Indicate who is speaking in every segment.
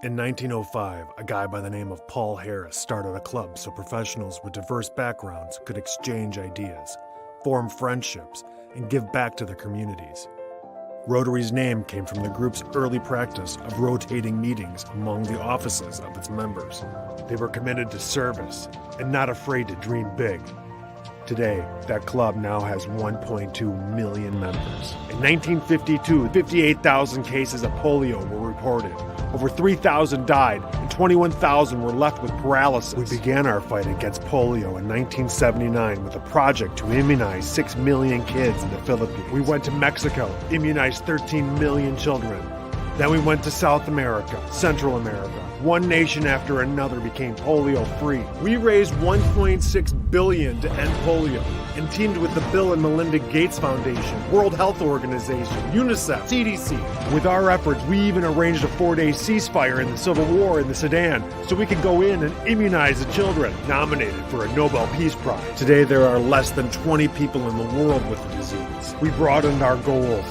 Speaker 1: In 1905, a guy by the name of Paul Harris started a club so professionals with diverse backgrounds could exchange ideas, form friendships, and give back to their communities. Rotary's name came from the group's early practice of rotating meetings among the offices of its members. They were committed to service and not afraid to dream big. Today, that club now has 1.2 million members. In 1952, 58,000 cases of polio were reported. Over 3,000 died, and 21,000 were left with paralysis. We began our fight against polio in 1979 with a project to immunize 6 million kids in the Philippines. We went to Mexico, immunized 13 million children. Then we went to South America, Central America. One nation after another became polio-free. We raised $1.6 billion to end polio and teamed with the Bill and Melinda Gates Foundation, World Health Organization, UNICEF, CDC. With our efforts, we even arranged a 4-day ceasefire in the Civil War in the Sudan so we could go in and immunize the children, nominated for a Nobel Peace Prize. Today, there are less than 20 people in the world with the disease. We broadened our goals.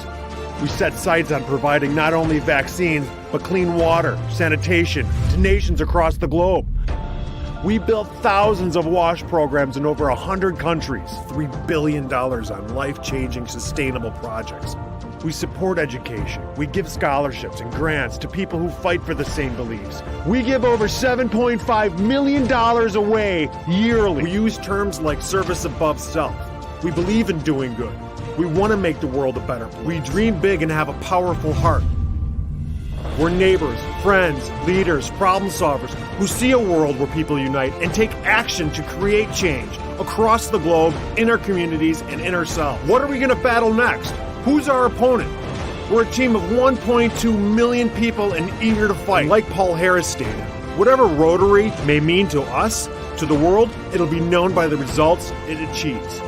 Speaker 1: We set sights on providing not only vaccines, but clean water, sanitation to nations across the globe. We built thousands of WASH programs in over 100 countries, $3 billion on life-changing sustainable projects. We support education. We give scholarships and grants to people who fight for the same beliefs. We give over $7.5 million away yearly. We use terms like service above self. We believe in doing good. We want to make the world a better place. We dream big and have a powerful heart. We're neighbors, friends, leaders, problem solvers who see a world where people unite and take action to create change across the globe, in our communities, and in ourselves. What are we going to battle next? Who's our opponent? We're a team of 1.2 million people and eager to fight. Like Paul Harris stated, whatever Rotary may mean to us, to the world, it'll be known by the results it achieves.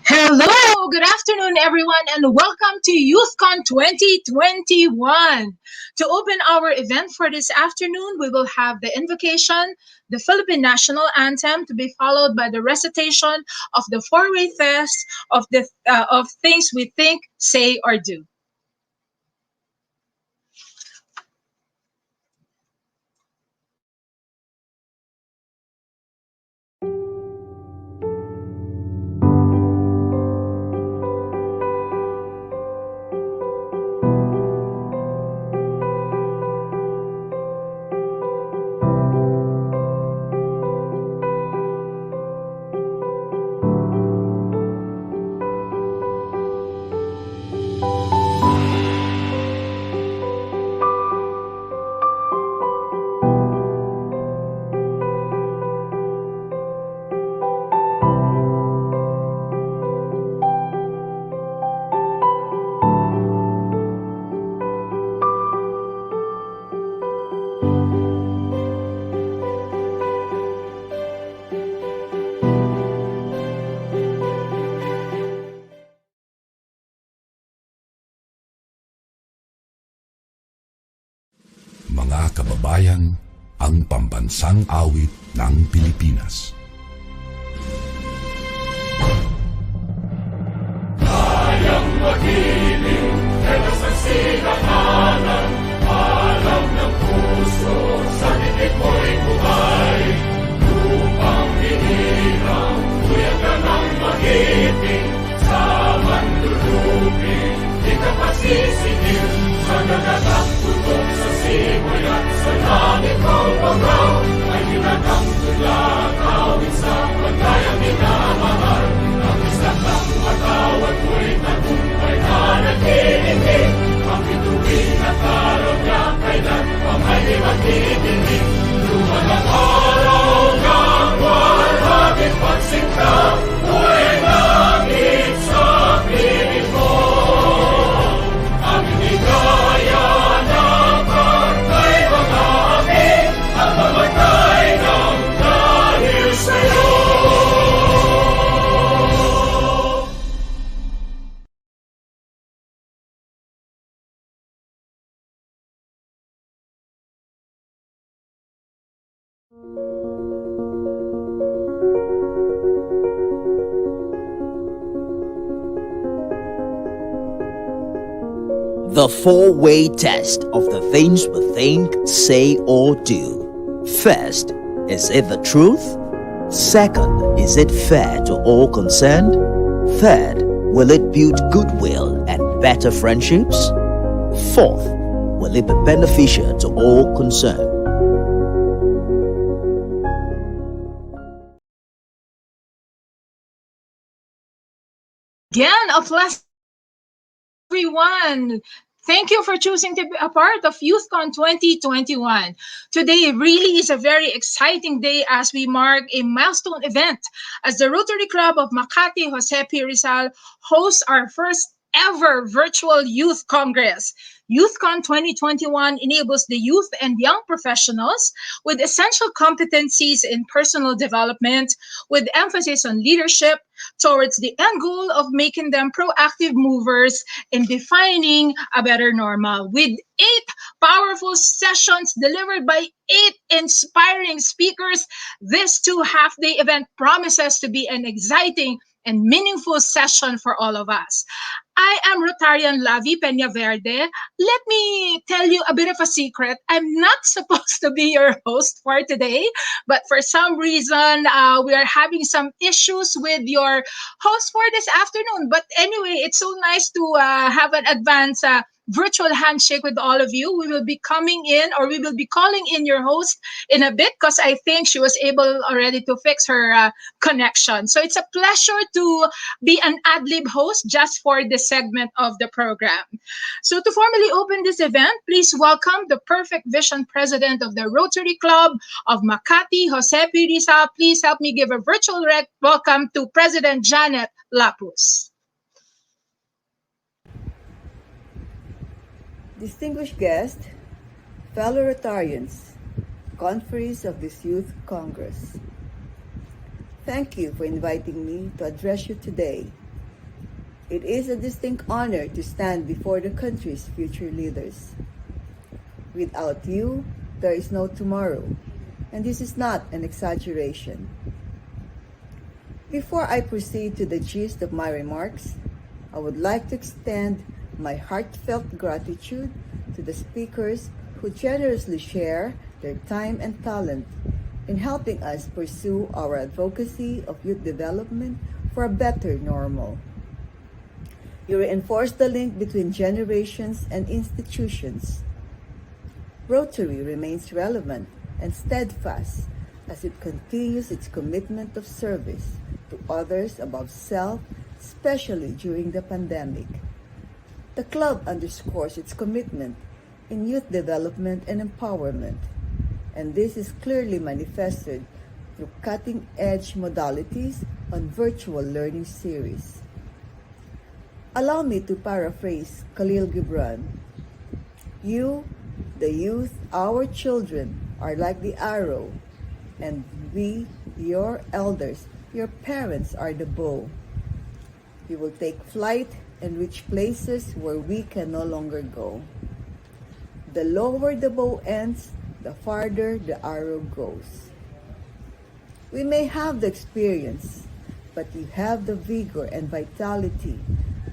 Speaker 2: Hello, good afternoon, everyone, and welcome to YouthCon 2021. To open our event for this afternoon, we will have the invocation, the Philippine national anthem, to be followed by the recitation of the four-way test of things we think, say, or do.
Speaker 3: Mga kababayan, ang pambansang awit ng Pilipinas. Kayang magiliw, kaya sa sinakanan, alam ng puso, sa titik mo'y buhay. Lupang hinirang, kuya ka ng magiting, sa manlulupin, di ka pasisingil, sa nagagang putok sa simoy at sa langit mo pagaw, ay ginagang tulad, awit sa pagkayang minamahal. Ang isang ng matawad mo'y tagumpay na naghihingi, ang bituin at araw niya kailan pang ay di magtitingin. Luman ang araw ng walhagin pagsinta, mo'y langit sa piling mo. Ang inigaya ng pagkay mga aking, ang mamatay ng dahil sa'yo.
Speaker 4: The four-way test of the things we think, say, or do. First, is it the truth? Second, is it fair to all concerned? Third, will it build goodwill and better friendships? Fourth, will it be beneficial to all concerned?
Speaker 2: Again, a pleasant everyone. Thank you for choosing to be a part of YouthCon 2021. Today really is a very exciting day as we mark a milestone event as the Rotary Club of Makati Jose P. Rizal hosts our first ever virtual youth congress. YouthCon 2021 enables the youth and young professionals with essential competencies in personal development with emphasis on leadership towards the end goal of making them proactive movers in defining a better normal with 8 powerful sessions delivered by 8 inspiring speakers, this 2 half-day event promises to be an exciting and meaningful session for all of us. I am Rotarian Lavi Peñaverde. Let me tell you a bit of a secret. I'm not supposed to be your host for today, but for some reason, we are having some issues with your host for this afternoon. But anyway, it's so nice to have an advance virtual handshake with all of you. We will be coming in, or we will be calling in your host in a bit, because I think she was able already to fix her connection. So it's a pleasure to be an ad lib host just for this segment of the program. So, to formally open this event, please welcome the Perfect Vision President of the Rotary Club of Makati, Jose Pirisa. Please help me give a virtual welcome to President Janet Lapus.
Speaker 5: Distinguished guests, fellow Rotarians, conferees of this Youth Congress, thank you for inviting me to address you today. It is a distinct honor to stand before the country's future leaders. Without you, there is no tomorrow, and this is not an exaggeration. Before I proceed to the gist of my remarks, I would like to extend my heartfelt gratitude to the speakers who generously share their time and talent in helping us pursue our advocacy of youth development for a better normal. You reinforce the link between generations and institutions. Rotary remains relevant and steadfast as it continues its commitment of service to others above self, especially during the pandemic. The club underscores its commitment in youth development and empowerment, and this is clearly manifested through cutting-edge modalities on virtual learning series. Allow me to paraphrase Khalil Gibran. You, the youth, our children, are like the arrow, and we, your elders, your parents, are the bow. You will take flight and reach places where we can no longer go. The lower the bow ends, the farther the arrow goes. We may have the experience, but you have the vigor and vitality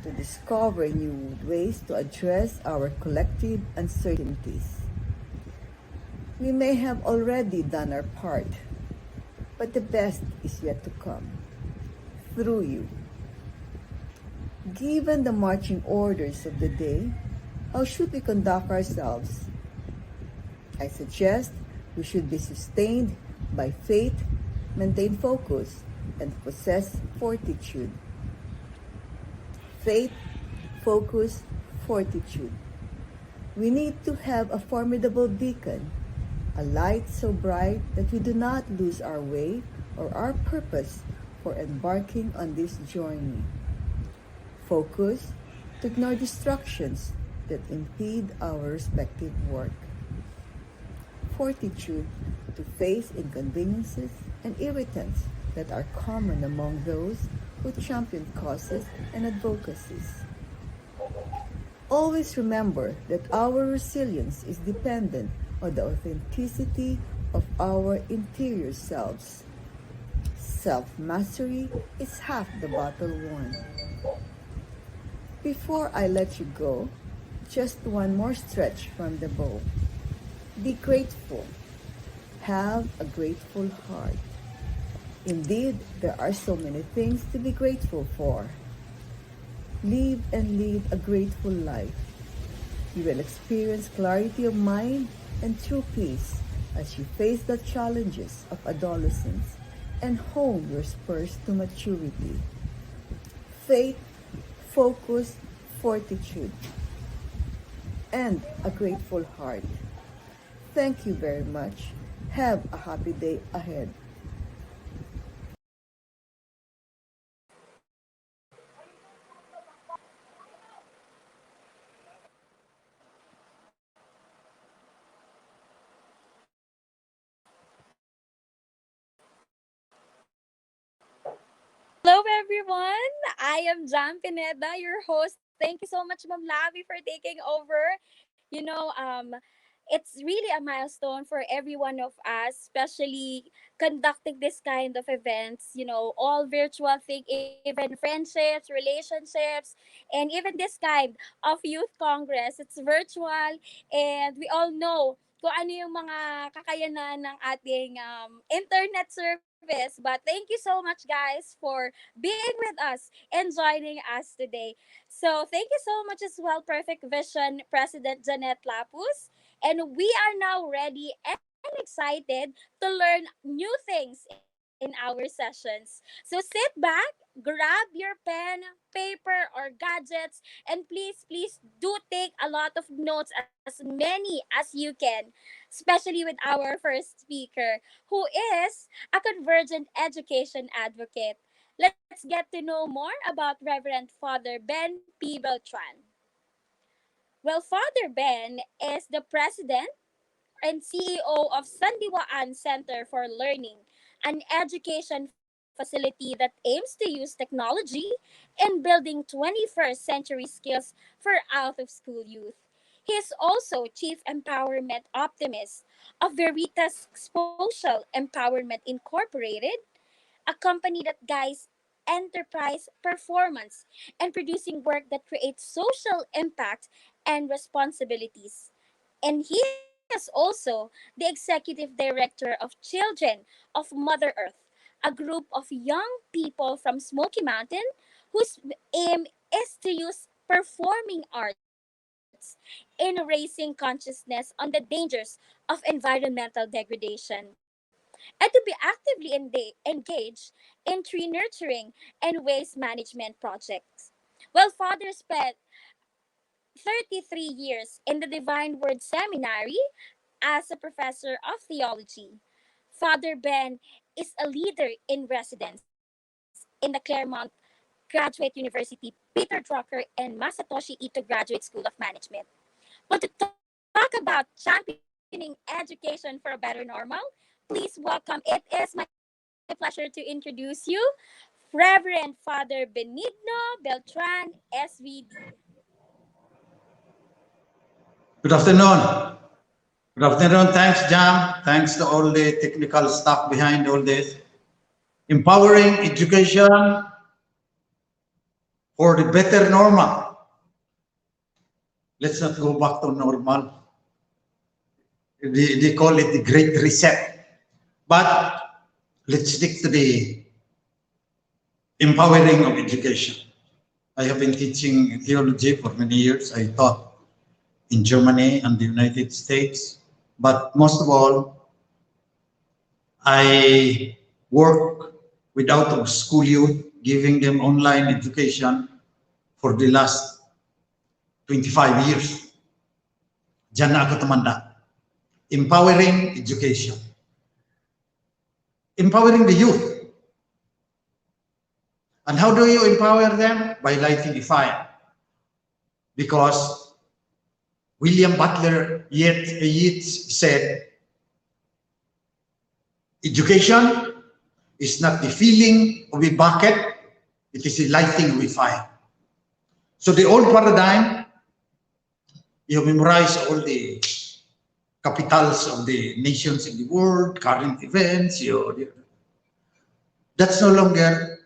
Speaker 5: to discover new ways to address our collective uncertainties. We may have already done our part, but the best is yet to come through you. Given the marching orders of the day, how should we conduct ourselves? I suggest we should be sustained by faith, maintain focus, and possess fortitude. Faith, focus, fortitude. We need to have a formidable beacon, a light so bright that we do not lose our way or our purpose for embarking on this journey. Focus to ignore distractions that impede our respective work. Fortitude to face inconveniences and irritants that are common among those who champion causes and advocacies. Always remember that our resilience is dependent on the authenticity of our interior selves. Self-mastery is half the battle won. Before I let you go, just one more stretch from the bow. Be grateful. Have a grateful heart. Indeed, there are so many things to be grateful for. Live and lead a grateful life. You will experience clarity of mind and true peace as you face the challenges of adolescence and hone your spurs to maturity. Faith, focus, fortitude, and a grateful heart. Thank you very much. Have a happy day ahead.
Speaker 6: Hello, everyone. I am Jam Pineda, your host. Thank you so much, Ma'am Lavi, for taking over You know, it's really a milestone for every one of us, especially conducting this kind of events, all virtual thing, even friendships, relationships, and even this kind of youth congress. It's virtual, and we all know kung ano yung mga kakayanan ng ating internet service. But thank you so much, guys, for being with us and joining us today. So thank you so much as well, Perfect Vision President Janet Lapus. And we are now ready and excited to learn new things in our sessions. So sit back, grab your pen, paper, or gadgets, and please do take a lot of notes, as many as you can, especially with our first speaker, who is a convergent education advocate. Let's get to know more about Reverend Father Ben P. Beltran. Well, Father Ben is the president and CEO of Sandiwaan Center for Learning, an education facility that aims to use technology in building 21st century skills for out of school youth. He is also Chief Empowerment Optimist of Veritas Social Empowerment Incorporated, a company that guides enterprise performance and producing work that creates social impact and responsibilities. And he is also the executive director of Children of Mother Earth, a group of young people from Smoky Mountain whose aim is to use performing arts in raising consciousness on the dangers of environmental degradation and to be actively engaged in tree nurturing and waste management projects. Well, Father spent 33 years in the Divine Word Seminary as a professor of theology. Father Ben is a leader in residence in the Claremont Graduate University, Peter Drucker, and Masatoshi Ito Graduate School of Management. Well, to talk about championing education for a better normal, please welcome. It is my pleasure to introduce you, Reverend Father Benigno Beltran, SVD.
Speaker 7: Good afternoon. Good afternoon. Thanks, Jam. Thanks to all the technical staff behind all this. Empowering education for the better normal. Let's not go back to normal. They call it the Great Reset. But let's stick to the empowering of education. I have been teaching theology for many years. I taught in Germany and the United States. But most of all, I work with out of school youth, giving them online education for the last 25 years. Diyan na ako tumanda. Empowering education. Empowering the youth. And how do you empower them? By lighting a fire. Because William Butler Yeats said, education is not the filling of a bucket, it is the lighting of a fire. So the old paradigm, you memorize all the capitals of the nations in the world, current events, that's no longer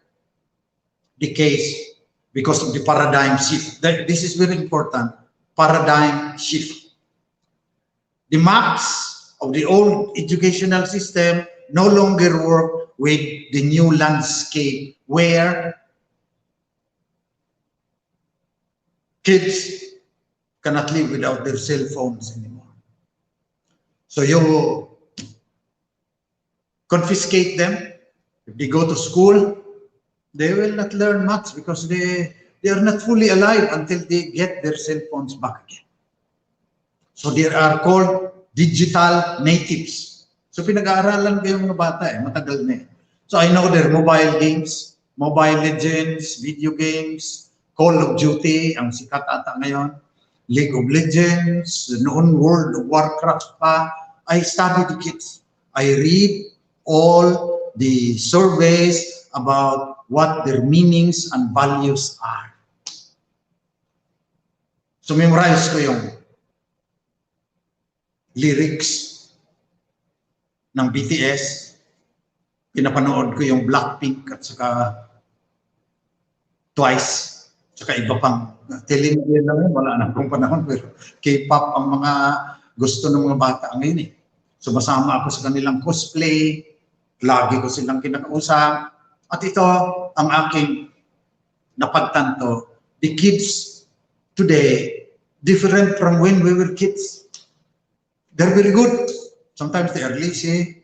Speaker 7: the case because of the paradigm shift. This is very important. Paradigm shift. The maps of the old educational system no longer work with the new landscape where kids cannot live without their cell phones anymore. So you confiscate them. If they go to school, they will not learn much because they are not fully alive until they get their cell phones back again. So they are called digital natives. So pinag-aaralan ko yung mga bata matagal na eh. So I know their mobile games, Mobile Legends, video games, Call of Duty, ang sikat ata ngayon, League of Legends, noon World of Warcraft pa. I study the kids. I read all the surveys about what their meanings and values are. So memorize ko yung lyrics ng BTS. Pinapanood ko yung Blackpink at saka Twice, saka iba pang telenovela lang yun, wala na akong panahon, pero K-pop ang mga gusto ng mga bata ngayon eh. Sumasama ako sa kanilang cosplay, lagi ko silang kinakausap, at ito ang aking napagtanto, the kids today, different from when we were kids. They're very good. Sometimes they are lazy.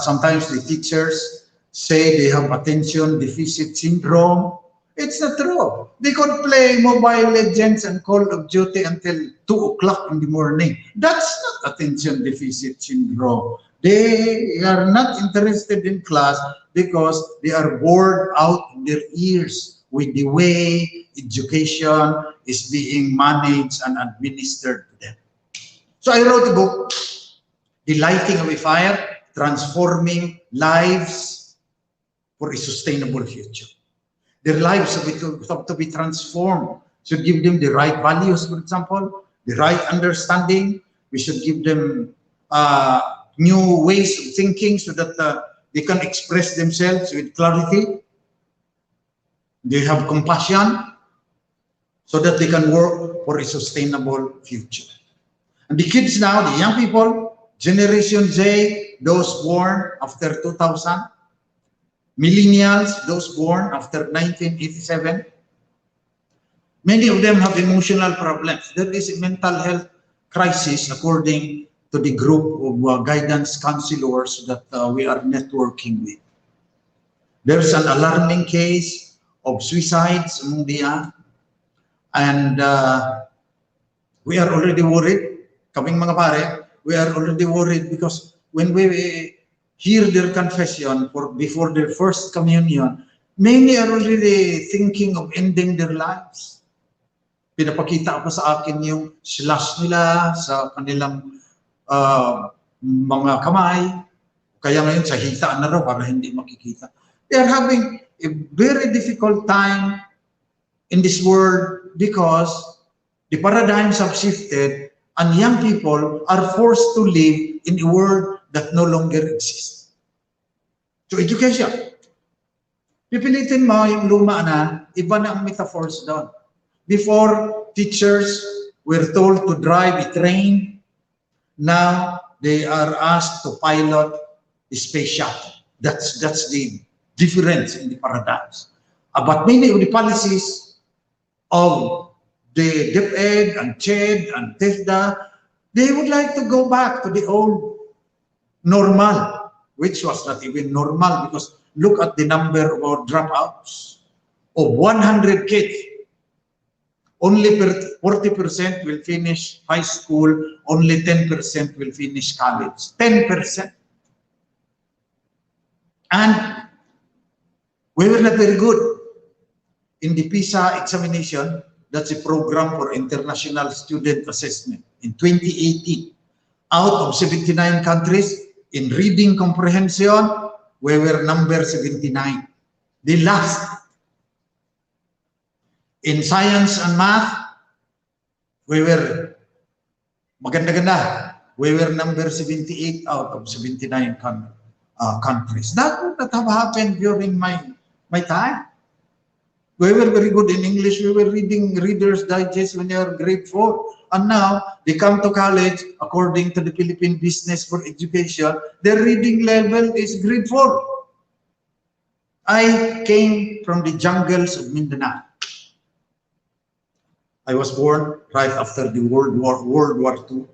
Speaker 7: Sometimes the teachers say they have attention deficit syndrome. It's not true. They could play Mobile Legends and Call of Duty until 2 o'clock in the morning. That's not attention deficit syndrome. They are not interested in class because they are bored out of their ears with the way education is being managed and administered to them. So I wrote a book, The Lighting of a Fire, Transforming Lives for a Sustainable Future. Their lives have to be transformed. Should give them the right values, for example, the right understanding. We should give them new ways of thinking so that they can express themselves with clarity. They have compassion so that they can work for a sustainable future. And the kids now, the young people, Generation Z, those born after 2000, millennials, those born after 1987, many of them have emotional problems. There is a mental health crisis according to the group of guidance counselors that we are networking with. There's an alarming case of suicides among the young, and we are already worried. Kaming mga pare, we are already worried because when we hear their confession before their first communion, many are already thinking of ending their lives. Pinapakita ko sa akin yung slash nila sa kanilang mga kamay. Kaya ngayon sa hita na raw para hindi makikita. They are having a very difficult time in this world because the paradigms have shifted and young people are forced to live in a world that no longer exists. So education. Pipilitin mo yung luma na, iba na ang metaphors doon. Before, teachers were told to drive a train. Now, they are asked to pilot a space shuttle. That's the difference in the paradigms. But many of the policies of the DepEd and CHED and TESDA, they would like to go back to the old normal, which was not even normal because look at the number of dropouts. Of 100 kids, only 40% will finish high school, only 10% will finish college. 10%. And we were not very good in the PISA examination. That's a program for international student assessment in 2018. Out of 79 countries, in reading comprehension, we were number 79. The last. In science and math, we were maganda-ganda. We were number 78 out of 79 countries. That would not have happened during my time. We were very good in English. We were reading Reader's Digest when they were grade 4. And now, they come to college, according to the Philippine Business for Education, their reading level is grade 4. I came from the jungles of Mindanao. I was born right after the World War II.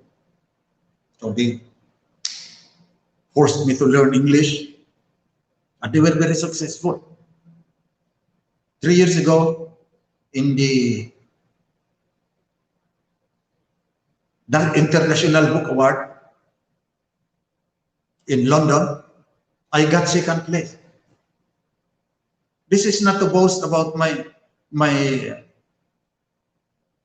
Speaker 7: So they forced me to learn English, and they were very successful. 3 years ago, in the International Book Award in London, I got second place. This is not to boast about my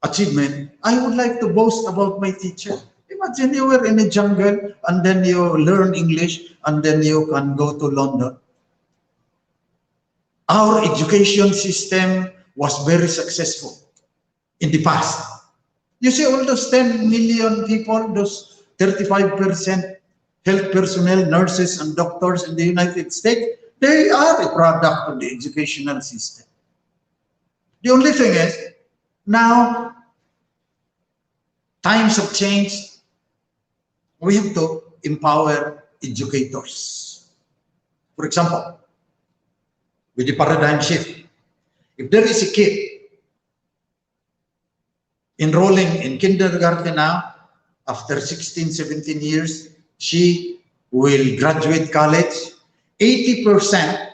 Speaker 7: achievement. I would like to boast about my teacher. Imagine you were in a jungle and then you learn English and then you can go to London. Our education system was very successful in the past. You see all those 10 million people, those 35% health personnel, nurses, and doctors in the United States, they are a product of the educational system. The only thing is, now times have changed. We have to empower educators. For example, with the paradigm shift, if there is a kid enrolling in kindergarten now, after 16, 17 years, she will graduate college. 80%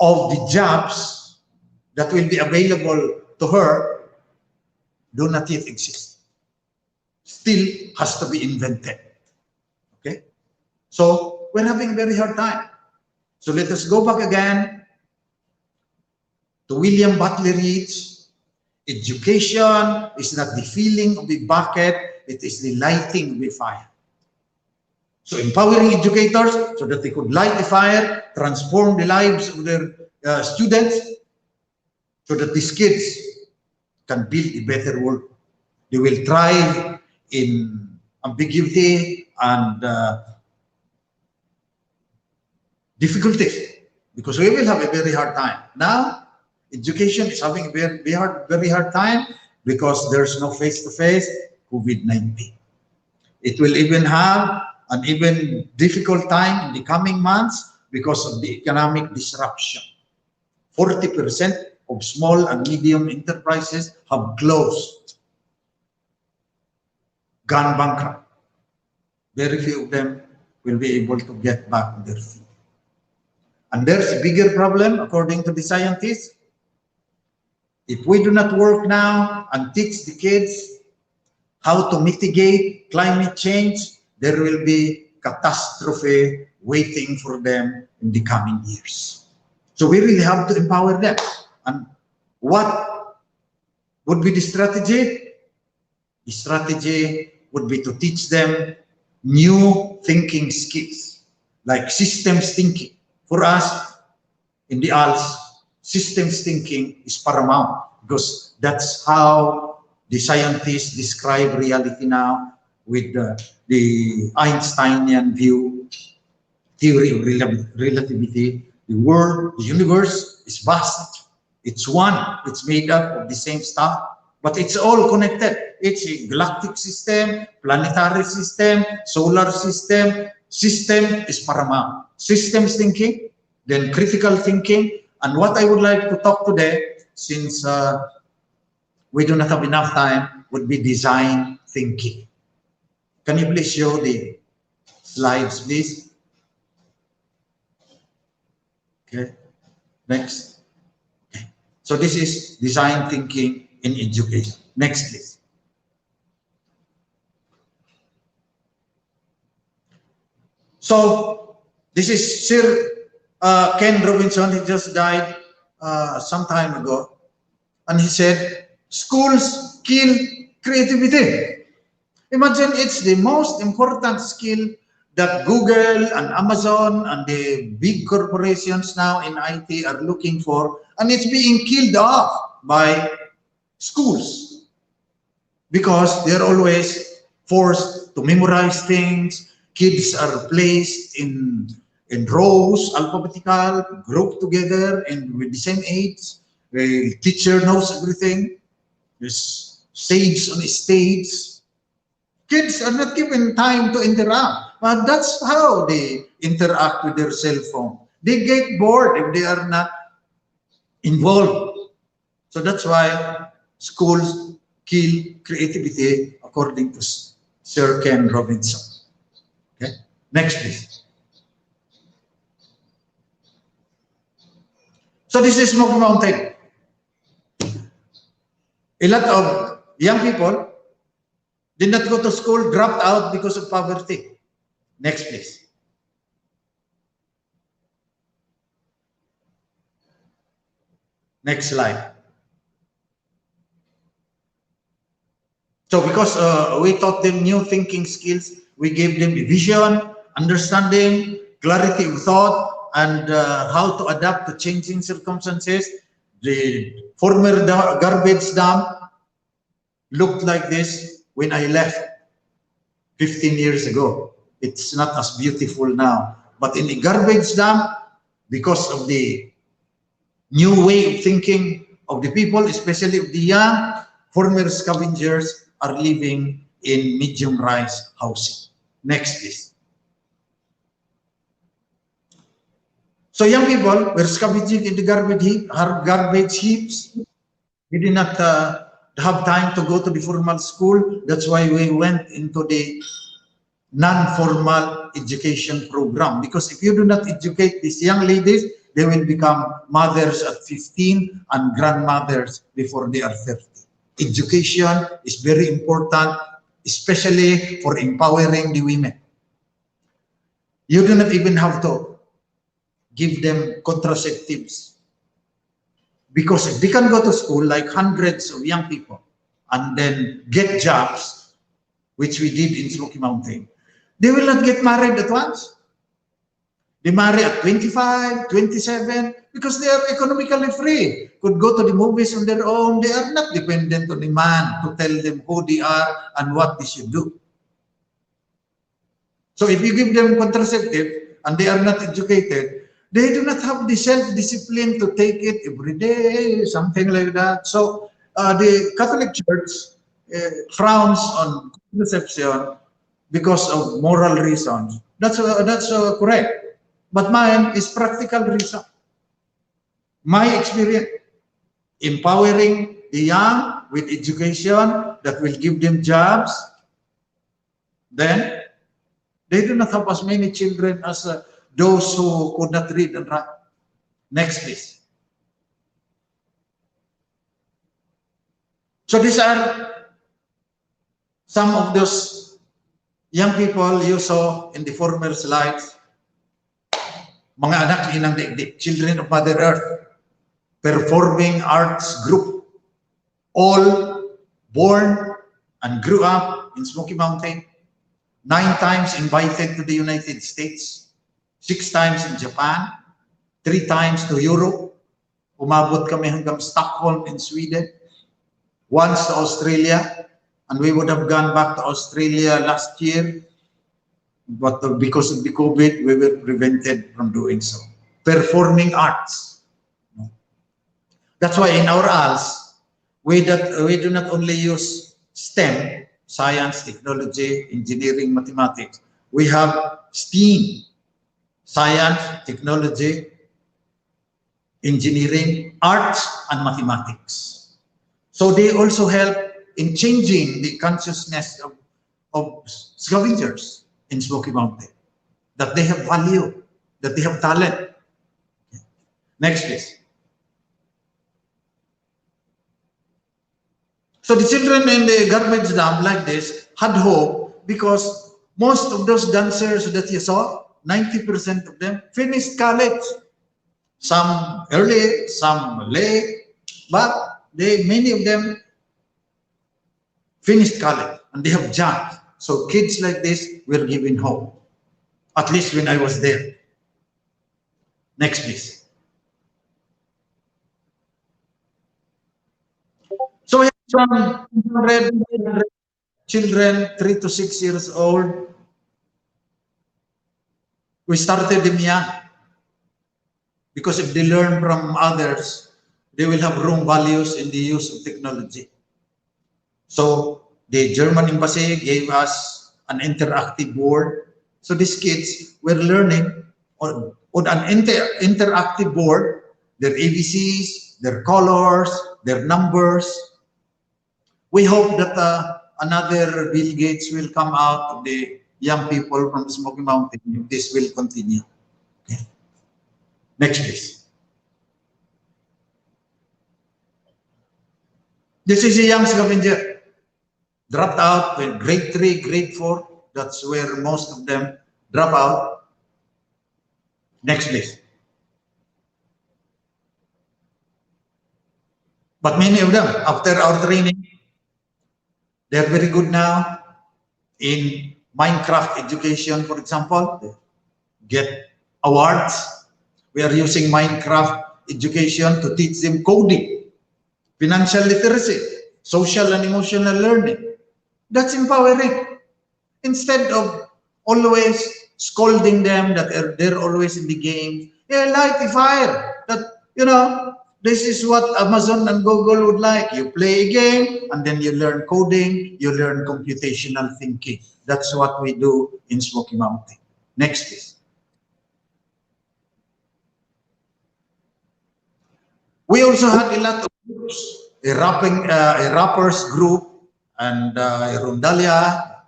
Speaker 7: of the jobs that will be available to her do not yet exist. Still has to be invented. Okay? So we're having a very hard time. So let us go back again to William Butler Yeats. Education is not the filling of the bucket, it is the lighting of the fire. So empowering educators so that they could light the fire, transform the lives of their students, so that these kids can build a better world. They will thrive in ambiguity and difficulties, because we will have a very hard time. Now, education is having a very hard time because there's no face-to-face COVID-19. It will even have an even difficult time in the coming months because of the economic disruption. 40% of small and medium enterprises have closed, gone bankrupt. Very few of them will be able to get back on their feet. And there's a bigger problem, according to the scientists. If we do not work now and teach the kids how to mitigate climate change, there will be catastrophe waiting for them in the coming years. So we really have to empower them. And what would be the strategy? The strategy would be to teach them new thinking skills, like systems thinking. For us, in the ALS, systems thinking is paramount, because that's how the scientists describe reality now with the Einsteinian view, theory of relativity. The world, the universe is vast. It's one. It's made up of the same stuff, but it's all connected. It's a galactic system, planetary system, solar system. System is paramount. Systems thinking, then critical thinking. And what I would like to talk today, since we do not have enough time, would be design thinking. Can you please show the slides, please? Okay, next. Okay. So this is design thinking in education. Next, please. So this is Sir Ken Robinson. He just died some time ago, and he said, schools kill creativity. Imagine, it's the most important skill that Google and Amazon and the big corporations now in IT are looking for, and it's being killed off by schools because they're always forced to memorize things. Kids are placed in rows, alphabetical, grouped together and with the same age. The teacher knows everything. There's sage on a stage. Kids are not given time to interact. But that's how they interact with their cell phone. They get bored if they are not involved. So that's why schools kill creativity, according to Sir Ken Robinson. Okay, next please. So this is Smoky Mountain. A lot of young people did not go to school, dropped out because of poverty. Next, please. Next slide. So because we taught them new thinking skills, we gave them a vision, understanding, clarity of thought, and how to adapt to changing circumstances. The former garbage dump looked like this when I left. 15 years ago. It's not as beautiful now. But in a garbage dump, because of the new way of thinking of the people, especially of the young, former scavengers are living in medium-rise housing. Next, please. So young people were scavenging in the garbage heaps. We did not have time to go to the formal school. That's why we went into the non-formal education program. Because if you do not educate these young ladies, they will become mothers at 15 and grandmothers before they are 30. Education is very important, especially for empowering the women. You do not even have to give them contraceptives. Because if they can go to school like hundreds of young people and then get jobs, which we did in Smoky Mountain, they will not get married at once. They marry at 25, 27, because they are economically free, could go to the movies on their own. They are not dependent on the man to tell them who they are and what they should do. So if you give them contraceptive and they are not educated, they do not have the self-discipline to take it every day, something like that. So the Catholic Church frowns on contraception because of moral reasons. That's correct. But mine is practical reason. My experience, empowering the young with education that will give them jobs, then they do not have as many children as those who could not read and write. Next, please. So these are some of those young people you saw in the former slides. Mga anak inang daigdig, children of Mother Earth, performing arts group, all born and grew up in Smoky Mountain, 9 times invited to the United States, 6 times in Japan, 3 times to Europe, umabot kami hanggang Stockholm in Sweden, once to Australia, and we would have gone back to Australia last year, but because of the COVID, we were prevented from doing so. Performing arts. That's why in our ALS, we do not only use STEM, science, technology, engineering, mathematics. We have STEAM, science, technology, engineering, arts, and mathematics. So they also help in changing the consciousness of scavengers in Smoky Mountain, that they have value, that they have talent. Next, please. So the children in the garbage dump like this had hope because most of those dancers that you saw, 90% of them finished college. Some early, some late, but many of them finished college and they have jobs. So kids like this were given hope, at least when I was there. Next, please. So we have some 100 children, 3 to 6 years old. We started them young because if they learn from others, they will have wrong values in the use of technology. So the German embassy gave us an interactive board. So these kids were learning on an interactive board, their ABCs, their colors, their numbers. We hope that another Bill Gates will come out of the young people from the Smoky Mountain if this will continue. Okay. Next, please. This is a young scavenger. Dropped out with grade 3, grade 4. That's where most of them drop out. Next, please. But many of them, after our training, they're very good now in Minecraft education, for example. They get awards. We are using Minecraft education to teach them coding, financial literacy, social and emotional learning. That's empowering. Instead of always scolding them that they're always in the game, light a fire that, this is what Amazon and Google would like. You play a game and then you learn coding, you learn computational thinking. That's what we do in Smoky Mountain. Next, please. We also had a lot of groups, a rappers group and a rondalia.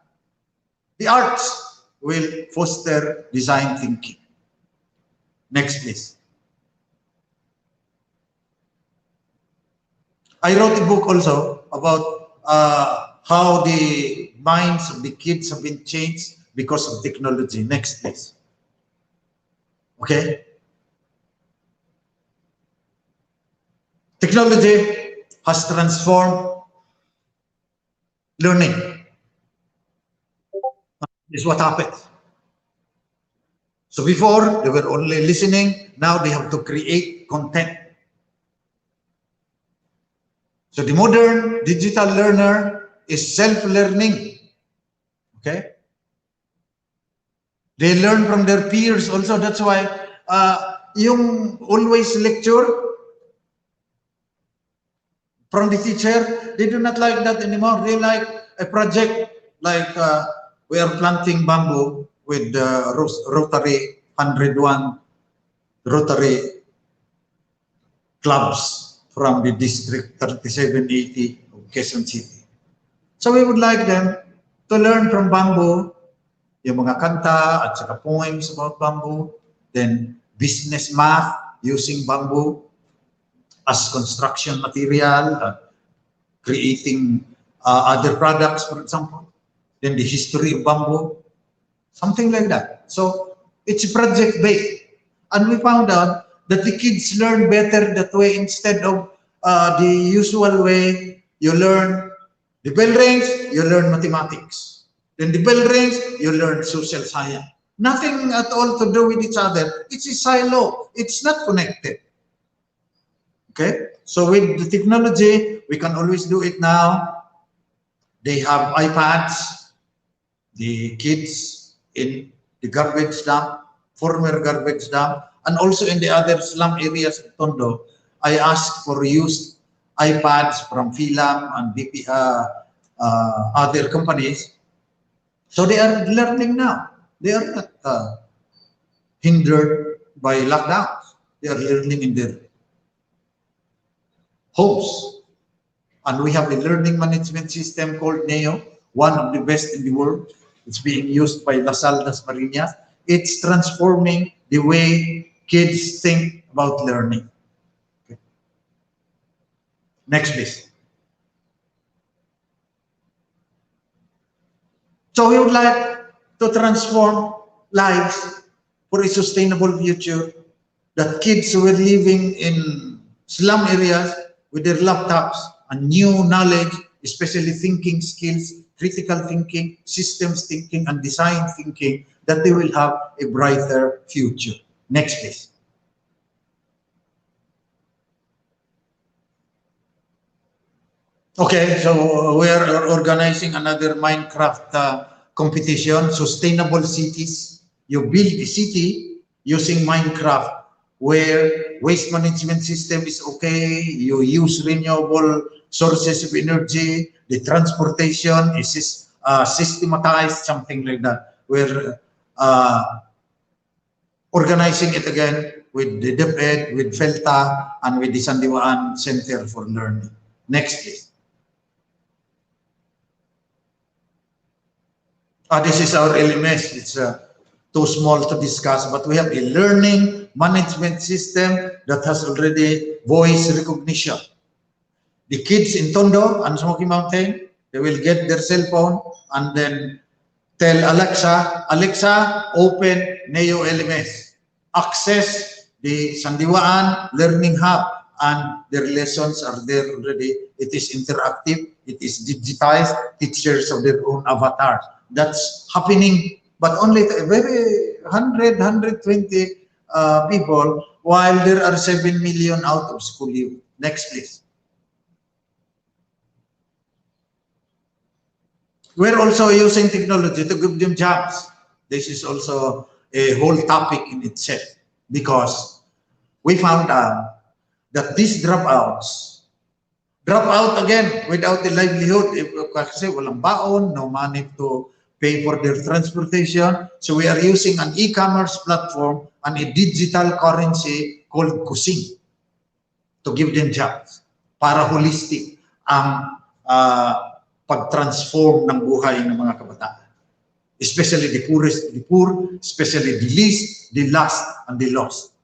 Speaker 7: The arts will foster design thinking. Next, please. I wrote a book also about how the minds of the kids have been changed because of technology. Next, please. Okay. Technology has transformed learning. This is what happens. So before, they were only listening. Now they have to create content. So the modern digital learner is self-learning. Okay? They learn from their peers also. That's why yung always lecture from the teacher, they do not like that anymore. They like a project like we are planting bamboo with Rotary 101 Rotary clubs from the district 3780 of Quezon City. So we would like them to learn from bamboo, yung mga kanta at saka poems about bamboo, then business math using bamboo as construction material, creating other products, for example, then the history of bamboo, something like that. So it's project-based. And we found out that the kids learn better that way instead of the usual way. You learn, the bell rings, you learn mathematics. Then the bell rings, you learn social science. Nothing at all to do with each other. It's a silo. It's not connected. Okay? So with the technology, we can always do it now. They have iPads. The kids in the garbage dump, former garbage dump, and also in the other slum areas of Tondo, I asked for used iPads from Philam and other companies. So they are learning now. They are not hindered by lockdowns. They are learning in their homes. And we have a learning management system called NEO, one of the best in the world. It's being used by LaSalle Das Marinas. It's transforming the way kids think about learning. Okay. Next, please. So we would like to transform lives for a sustainable future, that kids who are living in slum areas with their laptops and new knowledge, especially thinking skills, critical thinking, systems thinking, and design thinking, that they will have a brighter future. Next, please. Okay, so we are organizing another Minecraft competition, sustainable cities. You build a city using Minecraft where waste management system is okay, you use renewable sources of energy, the transportation is systematized, something like that. We're organizing it again with the DepEd, with FELTA, and with the Sandiwaan Center for Learning. Next, please. This is our LMS. It's too small to discuss, but we have a learning management system that has already voice recognition. The kids in Tondo and Smoky Mountain, they will get their cell phone and then tell Alexa, Alexa, open Neo LMS. Access the Sandiwaan Learning Hub, and their lessons are there already. It is interactive, it is digitized, teachers of their own avatars. That's happening, but only very 120 people, while there are 7 million out of school youth. Next, please. We're also using technology to give them jobs. This is also a whole topic in itself because we found out that these dropouts drop out again without a livelihood. Kasi walang baon, no money to pay for their transportation. So we are using an e-commerce platform and a digital currency called Kusing to give them jobs para holistic ang pag-transform ng buhay ng mga kabataan. Especially the poorest, the poor, especially the least, the last, and the lost.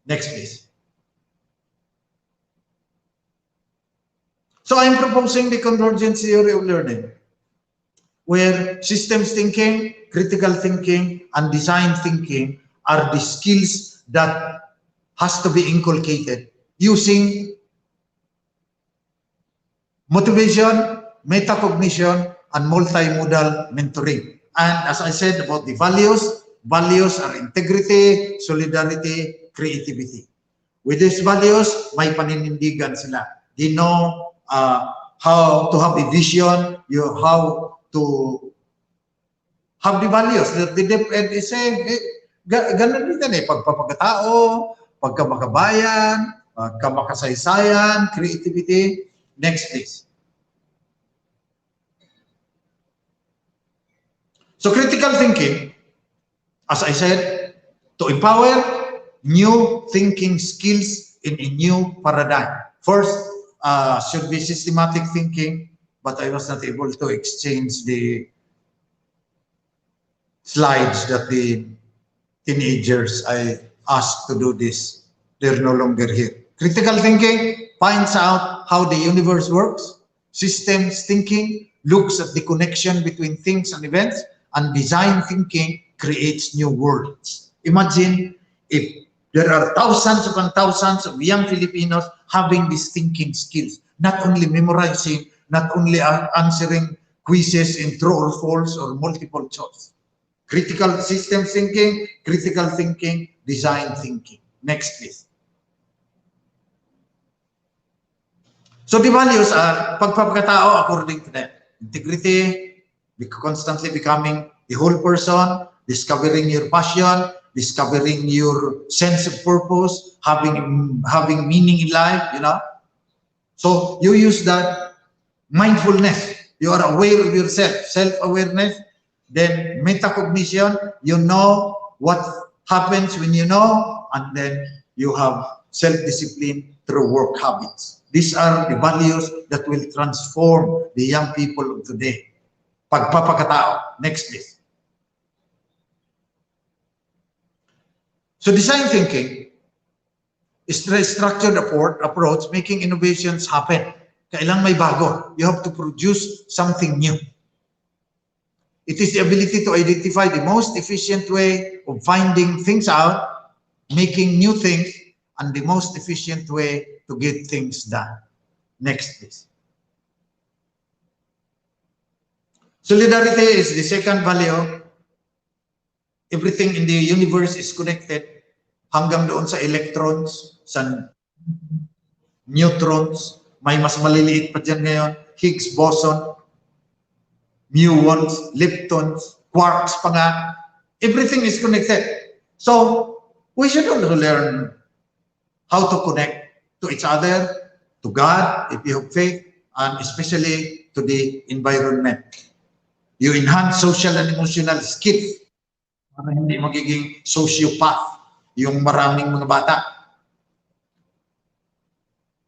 Speaker 7: Next, please. So I'm proposing the convergence theory of learning, where systems thinking, critical thinking, and design thinking are the skills that has to be inculcated using motivation, metacognition, and multimodal mentoring. And as I said about the values, values are integrity, solidarity, creativity. With these values, may paninindigan sila. They know how to have a vision, how to have the values. They say, ganun din pagpapagkatao, pagkamakabayan, pagkamakasaysayan, creativity. Next, please. So critical thinking, as I said, to empower new thinking skills in a new paradigm. First, should be systematic thinking, but I was not able to exchange the slides that the teenagers I asked to do this. They're no longer here. Critical thinking finds out how the universe works. Systems thinking looks at the connection between things and events, and design thinking creates new worlds. Imagine if there are thousands upon thousands of young Filipinos having these thinking skills, not only memorizing, not only answering quizzes in true or false or multiple choice. Critical systems thinking, critical thinking, design thinking. Next, please. So the values are pagpapakatao according to them. Integrity, constantly becoming the whole person, discovering your passion, discovering your sense of purpose, having meaning in life, you know. So you use that mindfulness. You are aware of yourself, self-awareness, then metacognition, you know what happens when you know, and then you have self-discipline through work habits. These are the values that will transform the young people of today. Pagpapakatao. Next, please. So design thinking is a structured approach making innovations happen. Kailang may bago. You have to produce something new. It is the ability to identify the most efficient way of finding things out, making new things, and the most efficient way to get things done. Next, please. Solidarity is the second value. Everything in the universe is connected hanggang doon sa electrons, sa neutrons, may mas maliliit pa dyan ngayon, Higgs boson, muons, leptons, quarks pa nga. Everything is connected. So we should also learn how to connect to each other, to God, if you have faith, and especially to the environment. You enhance social and emotional skills para hindi magiging sociopath yung maraming mga bata.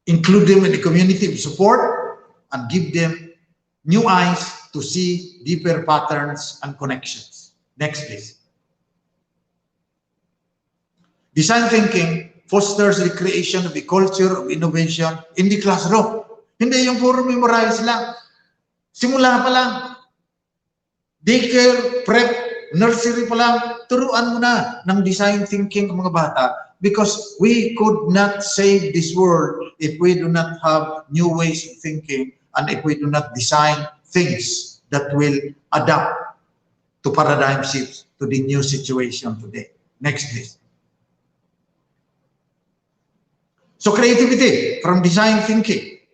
Speaker 7: Include them in the community of support and give them new eyes to see deeper patterns and connections. Next, please. Design thinking fosters the creation of a culture of innovation in the classroom. Hindi yung puro memorize lang. Simula pa lang. Daycare, prep, nursery pa lang, turuan mo na ng design thinking ng mga bata because we could not save this world if we do not have new ways of thinking and if we do not design things that will adapt to paradigm shifts to the new situation today. Next, please. So creativity from design thinking.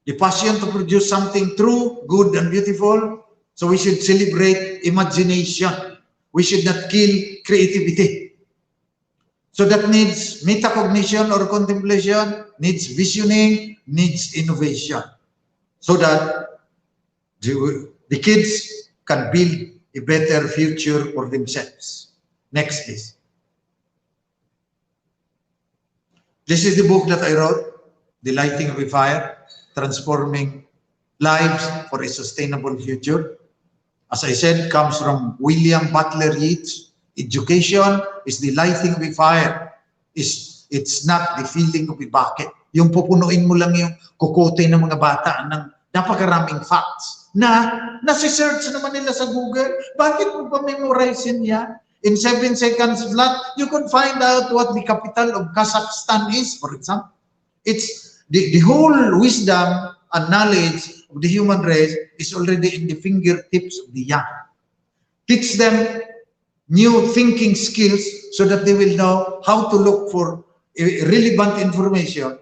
Speaker 7: the passion to produce something true, good, and beautiful. So we should celebrate imagination. We should not kill creativity. So that needs metacognition or contemplation, needs visioning, needs innovation. So that the kids can build a better future for themselves. Next, please. This is the book that I wrote, The Lighting of a Fire, Transforming Lives for a Sustainable Future. As I said, comes from William Butler Yeats. Education is the lighting of a fire. It's not the feeling of a bucket. Yung pupunuin mo lang yung kukote ng mga bata ng napakaraming facts na nasi-search naman nila sa Google. Bakit mo pa memorize yan? In 7 seconds flat, you could find out what the capital of Kazakhstan is, for example. It's the whole wisdom and knowledge of the human race is already in the fingertips of the young. Teach them new thinking skills so that they will know how to look for relevant information.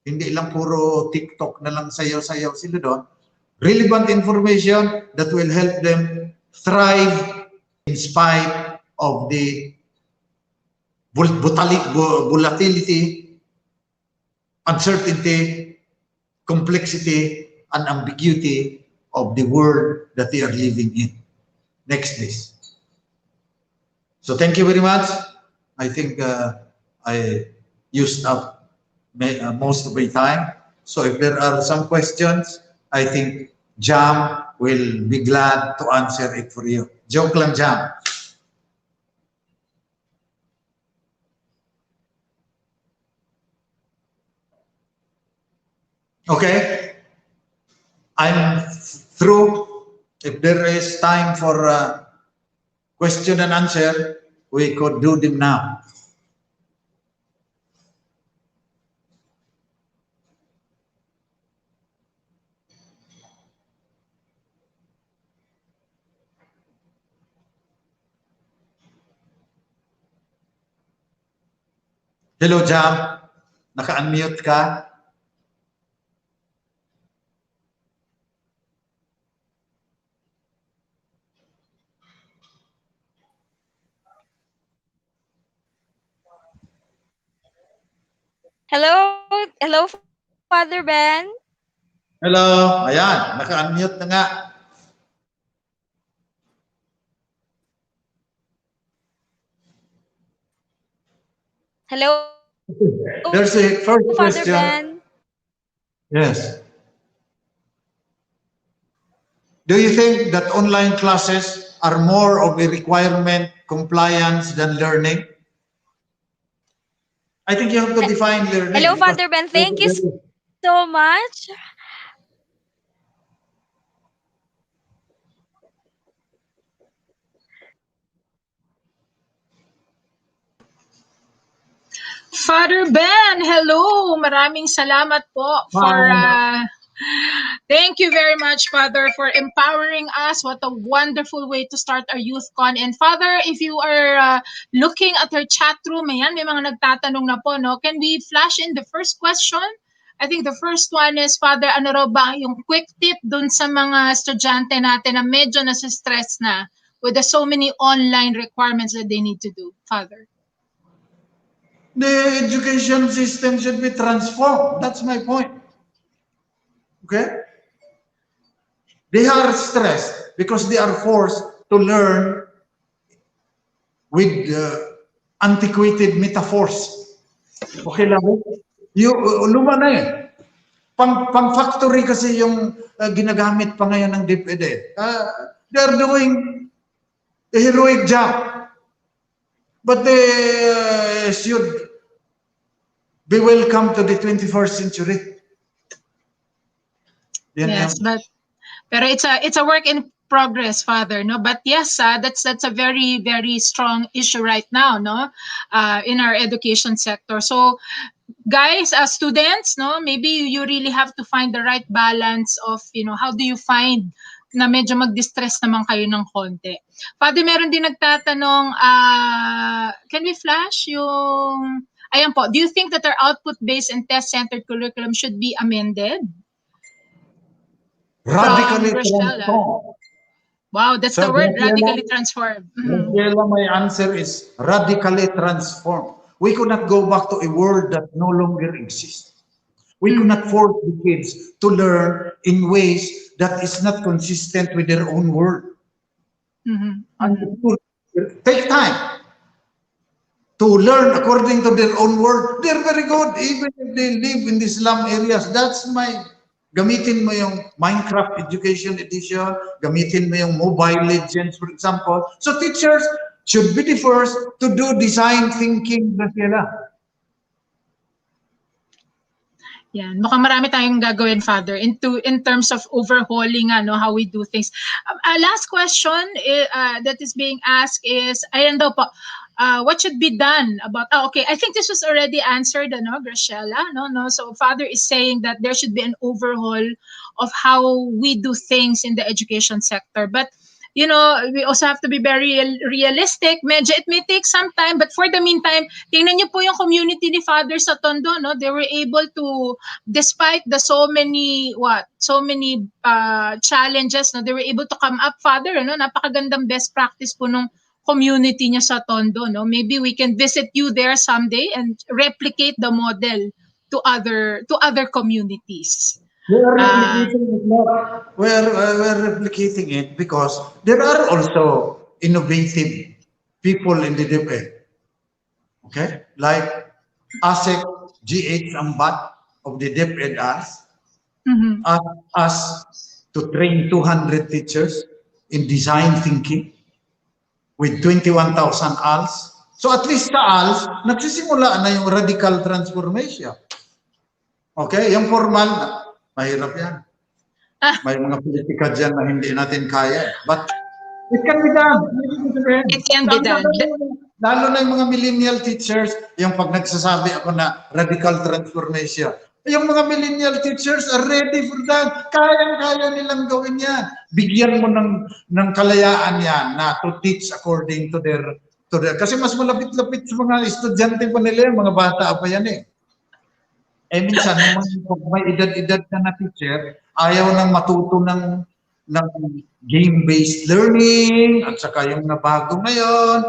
Speaker 7: Hindi lang puro TikTok na lang sayaw-sayaw sila doon. Relevant information that will help them thrive in spite of the volatility, uncertainty, complexity, and ambiguity of the world that they are living in. Next, please. So thank you very much. I think I used up most of my time. So if there are some questions, I think Jam will be glad to answer it for you. Joke lang, Jam. Okay, I'm through. If there is time for question and answer, we could do them now. Hello, Jam. Naka-unmute ka?
Speaker 8: Hello, Father Ben.
Speaker 7: Hello. Ayan, naka-unmute na nga.
Speaker 8: Hello,
Speaker 7: There's a first
Speaker 8: Father
Speaker 7: question.
Speaker 8: Ben.
Speaker 7: Yes. Do you think that online classes are more of a requirement, compliance than learning? I think you have to define learning.
Speaker 8: Hello, Father Ben. Thank you so much.
Speaker 2: Father Ben, hello! Maraming salamat po for thank you very much, Father, for empowering us. What a wonderful way to start our YouthCon. And Father, if you are looking at our chat room, ayan, may mga nagtatanong na po, no? Can we flash in the first question? I think the first one is, Father, ano raw ba yung quick tip dun sa mga estudyante natin na medyo nasa-stress na with the so many online requirements that they need to do, Father?
Speaker 7: The education system should be transformed. That's my point. Okay? They are stressed because they are forced to learn with antiquated metaphors. Okay lang? Luma na eh. Pang-factory kasi yung ginagamit pa ngayon ng DepEd. They are doing a heroic job. But they should be welcome to the 21st century.
Speaker 2: Yes, pero it's a work in progress, Father, no? But yes, that's a very, very strong issue right now, no? In our education sector. So guys, as students, no, maybe you really have to find the right balance of, how do you find na medyo mag-distress naman kayo ng konti. Father, meron din nagtatanong, can we flash yung, ayan po, do you think that our output-based and test-centered curriculum should be amended?
Speaker 7: Radically
Speaker 2: Graciela.
Speaker 7: transformed.
Speaker 2: Wow, that's
Speaker 7: So
Speaker 2: the word,
Speaker 7: Graciela,
Speaker 2: radically transformed.
Speaker 7: Graciela, my answer is radically transformed. We could not go back to a world that no longer exists. We could not force the kids to learn in ways that is not consistent with their own world. And it would take time to learn according to their own world. They're very good, even if they live in the slum areas. That's my, gamitin mo yung Minecraft Education Edition, gamitin mo yung Mobile Legends, for example. So teachers should be the first to do design thinking, Graciela.
Speaker 2: Yan, mukhang marami tayong gagawin, Father, in terms of overhauling how we do things. Last question that is being asked is, ayan daw po, what should be done about, okay, I think this was already answered, Graciela, no? So Father is saying that there should be an overhaul of how we do things in the education sector. But we also have to be very realistic. Medyo it may take some time, but for the meantime, tingnan niyo po yung community ni Father sa Tondo, no? They were able to, despite the so many challenges, no? They were able to come up, Father, napakagandang best practice po nung community niya sa Tondo, no? Maybe we can visit you there someday and replicate the model to other communities.
Speaker 7: We're replicating it because there are also innovative people in the DepEd. Okay? Like ASEC GH Ambat of the DepEd asked us to train 200 teachers in design thinking with 21,000 ALS. So at least sa ALS, nagsisimula na yung radical transformation. Okay? Yung formal, mahirap yan. May mga politika dyan na hindi natin kaya. But it can be done.
Speaker 2: It can be done.
Speaker 7: Lalo na yung mga millennial teachers, yung pag nagsasabi ako na radical transformation, yung mga millennial teachers are ready for that. Kaya nilang gawin yan. Bigyan mo ng kalayaan yan na to teach according to their kasi mas malapit-lapit sa mga estudyante pa nila, yung mga bata pa yan eh. Eh minsan, pag may edad-edad ka na teacher, ayaw nang matuto ng game-based learning at saka yung nabago ngayon,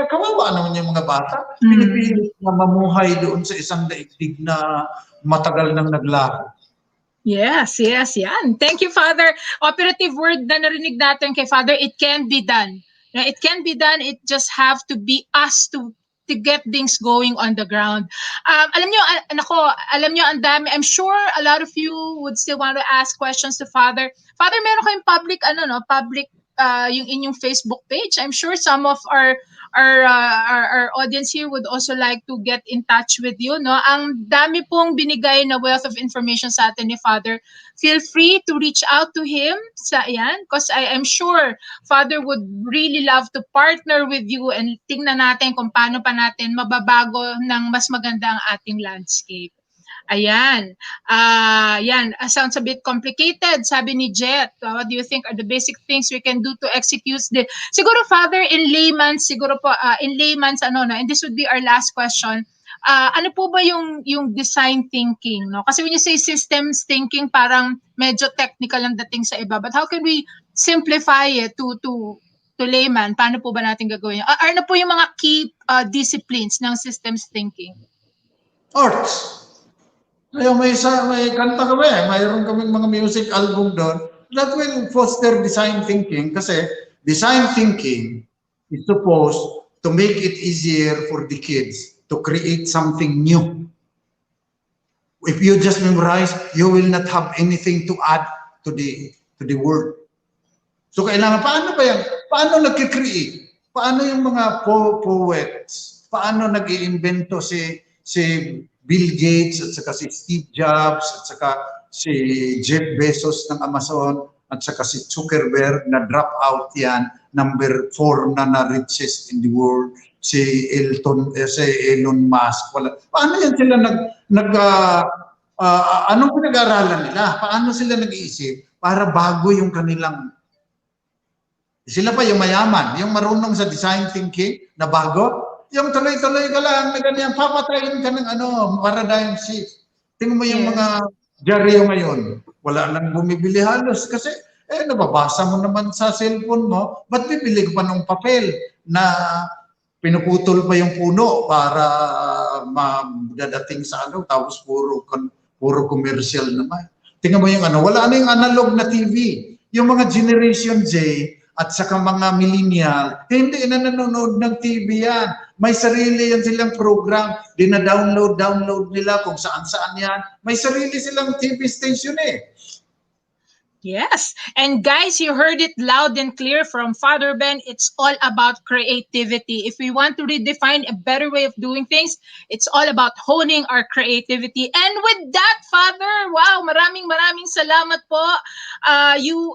Speaker 7: kawawa naman yung mga bata. Pinipilit na mamuhay doon sa isang daigdig na matagal nang naglaho.
Speaker 2: Yes, yan. Thank you, Father. Operative word na narinig natin kay Father, it can be done. It can be done. It just have to be us to get things going on the ground. Alam nyo, ang dami. I'm sure a lot of you would still want to ask questions to Father. Father, meron kayong public yung inyong Facebook page. I'm sure some of our audience here would also like to get in touch with you, no? Ang dami pong binigay na wealth of information sa atin ni Father. Feel free to reach out to him because I am sure Father would really love to partner with you and tingnan natin kung paano pa natin mababago ng mas maganda ang ating landscape. Ayan. Sounds a bit complicated, sabi ni Jet. What do you think are the basic things we can do to execute siguro, Father, in layman's, and this would be our last question. Ano po ba yung design thinking, no? Kasi when you say systems thinking, parang medyo technical ang dating sa iba. But how can we simplify it to layman? Paano po ba natin gagawin? Ano po yung mga key disciplines ng systems thinking?
Speaker 7: Arts. May kanta kami, mayroon kaming mga music album doon that will foster design thinking kasi design thinking is supposed to make it easier for the kids to create something new. If you just memorize, you will not have anything to add to the word. So kailangan, paano ba yan? Paano nag-create? Paano yung mga poets? Paano nag-iimbento si Bill Gates at saka si Steve Jobs at saka si Jeff Bezos ng Amazon at saka si Zuckerberg na drop out yan, number 4 na richest in the world, si Elon Musk. Paano yan sila anong pinag-aaralan nila? Paano sila nag-iisip para bago yung kanilang, sila pa yung mayaman, yung marunong sa design thinking na bago, yung tuloy-tuloy ka lang na ganyan, papatayin ka ng paradigm shift. Tingnan mo yung mga dyaryo ngayon. Wala nang bumibili halos kasi nababasa mo naman sa cellphone mo, ba't bibili ka pa ng papel na pinuputol pa yung puno para madadating sa ano, tapos puro commercial naman. Tingnan mo yung ano, wala na yung analog na TV. Yung mga Generation Z at saka mga millennial, hindi na nanonood ng TV yan. May sarili yan silang program, download nila kung saan-saan yan. May sarili silang TV station eh.
Speaker 2: Yes. And guys, you heard it loud and clear from Father Ben. It's all about creativity. If we want to redefine a better way of doing things, it's all about honing our creativity. And with that, Father, wow, maraming salamat po. You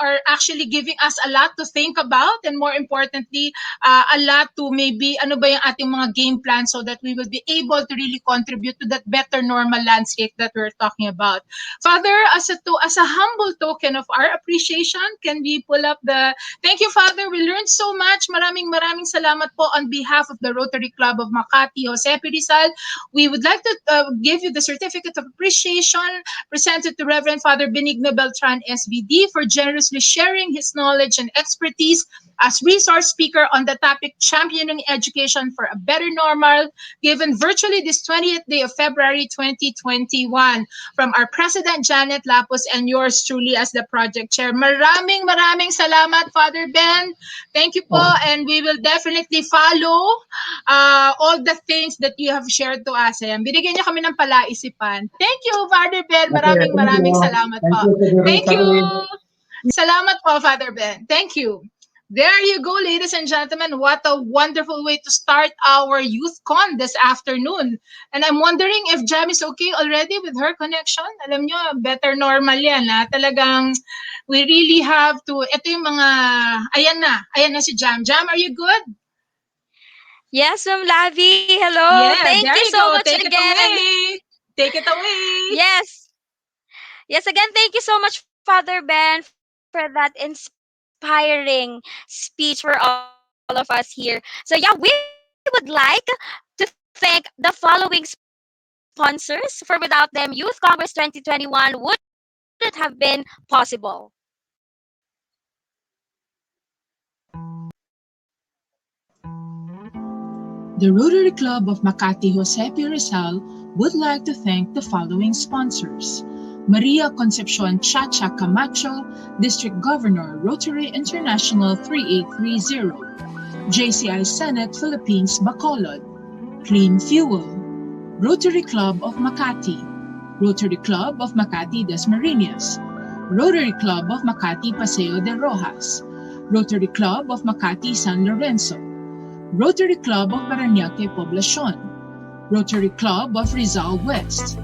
Speaker 2: are actually giving us a lot to think about, and more importantly, a lot to maybe ano ba yung ating mga game plan so that we will be able to really contribute to that better normal landscape that we're talking about. Father, as a humble token of our appreciation, can we pull up the thank you, Father? We learned so much. Maraming salamat po on behalf of the Rotary Club of Makati, Jose Rizal. We would like to give you the certificate of appreciation presented to Reverend Father Benigno Beltran, SVD, for generously sharing his knowledge and expertise as resource speaker on the topic championing education for a better normal, given virtually this 20th day of February 2021 from our President Janet Lapus and yours truly as the project chair. Maraming salamat, Father Ben. Thank you po, and we will definitely follow all the things that you have shared to us. Ayan, binigyan niyo kami ng palaisipan. Thank you, Father Ben. Maraming salamat po. Thank you. Salamat po, Father Ben. Thank you. There you go, ladies and gentlemen. What a wonderful way to start our YouthCon this afternoon. And I'm wondering if Jam is okay already with her connection. Alam nyo, better normal yan. Ha? Talagang we really have to, ito yung mga, ayan na si Jam. Jam, are you good?
Speaker 8: Yes, Ma'am Lavi. Hello.
Speaker 2: Yeah,
Speaker 8: Thank
Speaker 2: there
Speaker 8: you
Speaker 2: you
Speaker 8: so
Speaker 2: go.
Speaker 8: much
Speaker 2: Take it
Speaker 8: again.
Speaker 2: away. Take it away.
Speaker 8: Yes. Yes, again, thank you so much, Father Ben, for that inspiring speech for all of us here. So, yeah, we would like to thank the following sponsors. For without them, Youth Congress 2021 wouldn't have been possible.
Speaker 2: The Rotary Club of Makati Jose Rizal would like to thank the following sponsors. Maria Concepcion Chacha Camacho, District Governor, Rotary International 3830. JCI Senate Philippines Bacolod. Clean Fuel. Rotary Club of Makati. Rotary Club of Makati Dasmariñas. Rotary Club of Makati Paseo de Rojas. Rotary Club of Makati San Lorenzo. Rotary Club of Parañaque Poblacion, Rotary Club of Rizal West,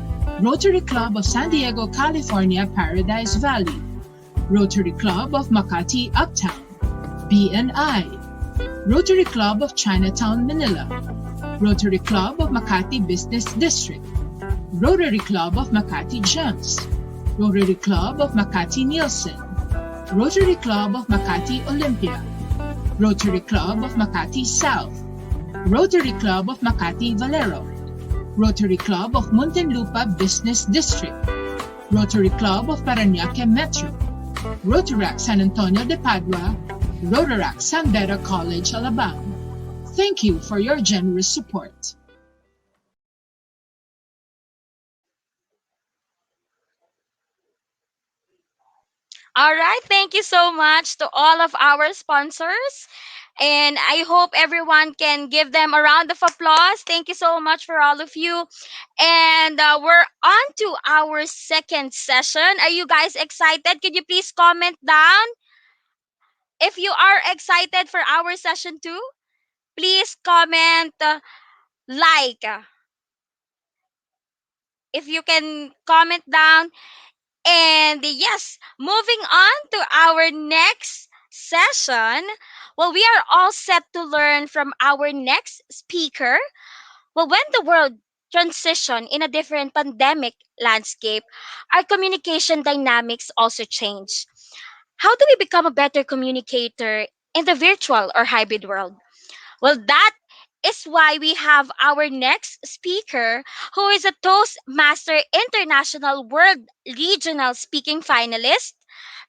Speaker 2: Rotary Club of San Diego, California Paradise Valley, Rotary Club of Makati Uptown, BNI, Rotary Club of Chinatown, Manila, Rotary Club of Makati Business District, Rotary Club of Makati Gems, Rotary Club of Makati Nielsen, Rotary Club of Makati Olympia, Rotary Club of Makati South, Rotary Club of Makati Valero, Rotary Club of Muntinlupa Business District, Rotary Club of Parañaque Metro, Rotaract San Antonio de Padua, Rotaract San Beda College, Alabang. Thank you for your generous support.
Speaker 8: All right. Thank you so much to all of our sponsors. And I hope everyone can give them a round of applause. Thank you so much for all of you. And we're on to our second session. Are you guys excited? Could you please comment down if you are excited for our session two? Please comment like. If you can comment down. And yes, moving on to our next session. Well, we are all set to learn from our next speaker. Well, when the world transition in a different pandemic landscape, our communication dynamics also change. How do we become a better communicator in the virtual or hybrid world? Well, that is why we have our next speaker, who is a Toastmaster International World Regional Speaking finalist,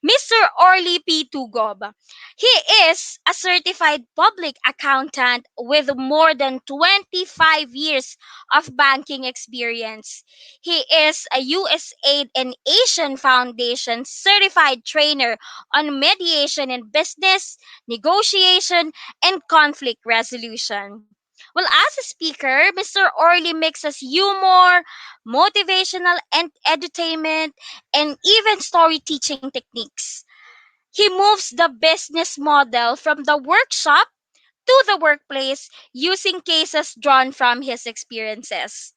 Speaker 8: Mr. Orly P. Tugob. He is a certified public accountant with more than 25 years of banking experience. He is a USAID and Asian Foundation certified trainer on mediation in business, negotiation, and conflict resolution. Well, as a speaker, Mr. Orly mixes humor, motivational and edutainment, and even story teaching techniques. He moves the business model from the workshop to the workplace using cases drawn from his experiences.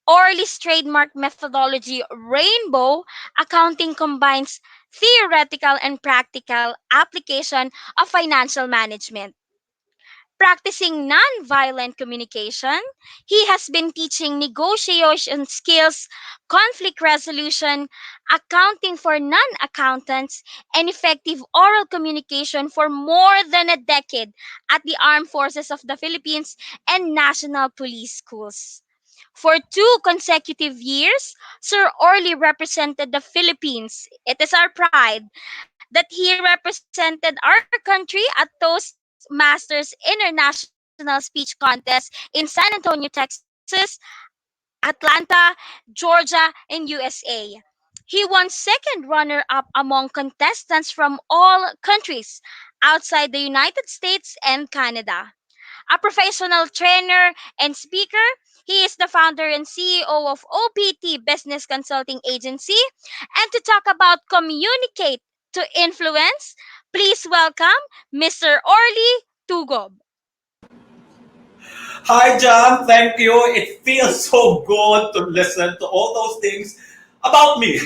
Speaker 8: Orly's trademark methodology, Rainbow Accounting, combines theoretical and practical application of financial management. Practicing nonviolent communication, he has been teaching negotiation skills, conflict resolution, accounting for non accountants, and effective oral communication for more than a decade at the Armed Forces of the Philippines and National Police Schools. For 2 consecutive years, Sir Orly represented the Philippines. It is our pride that he represented our country at Toastmasters International Speech Contest in San Antonio, Texas, Atlanta, Georgia, and USA. He won second runner up among contestants from all countries outside the United States and Canada. A professional trainer and speaker, he is the founder and CEO of OPT Business Consulting Agency. And to talk about communicate to influence, please welcome Mr. Orly Tugob.
Speaker 9: Hi, John. Thank you. It feels so good to listen to all those things about me.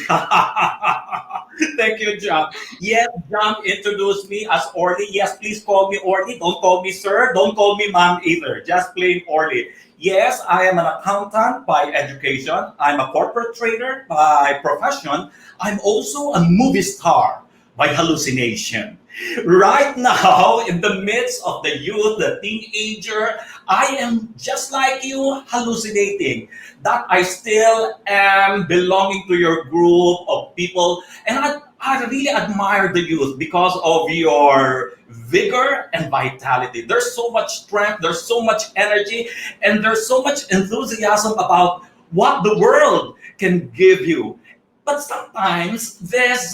Speaker 9: Thank you, John. Yes, John introduced me as Orly. Yes, please call me Orly. Don't call me sir. Don't call me mom either. Just plain Orly. Yes, I am an accountant by education. I'm a corporate trader by profession. I'm also a movie star by hallucination. Right now, in the midst of the youth, the teenager, I am just like you, hallucinating that I still am belonging to your group of people. And I really admire the youth because of your vigor and vitality. There's so much strength, there's so much energy, and there's so much enthusiasm about what the world can give you. But sometimes this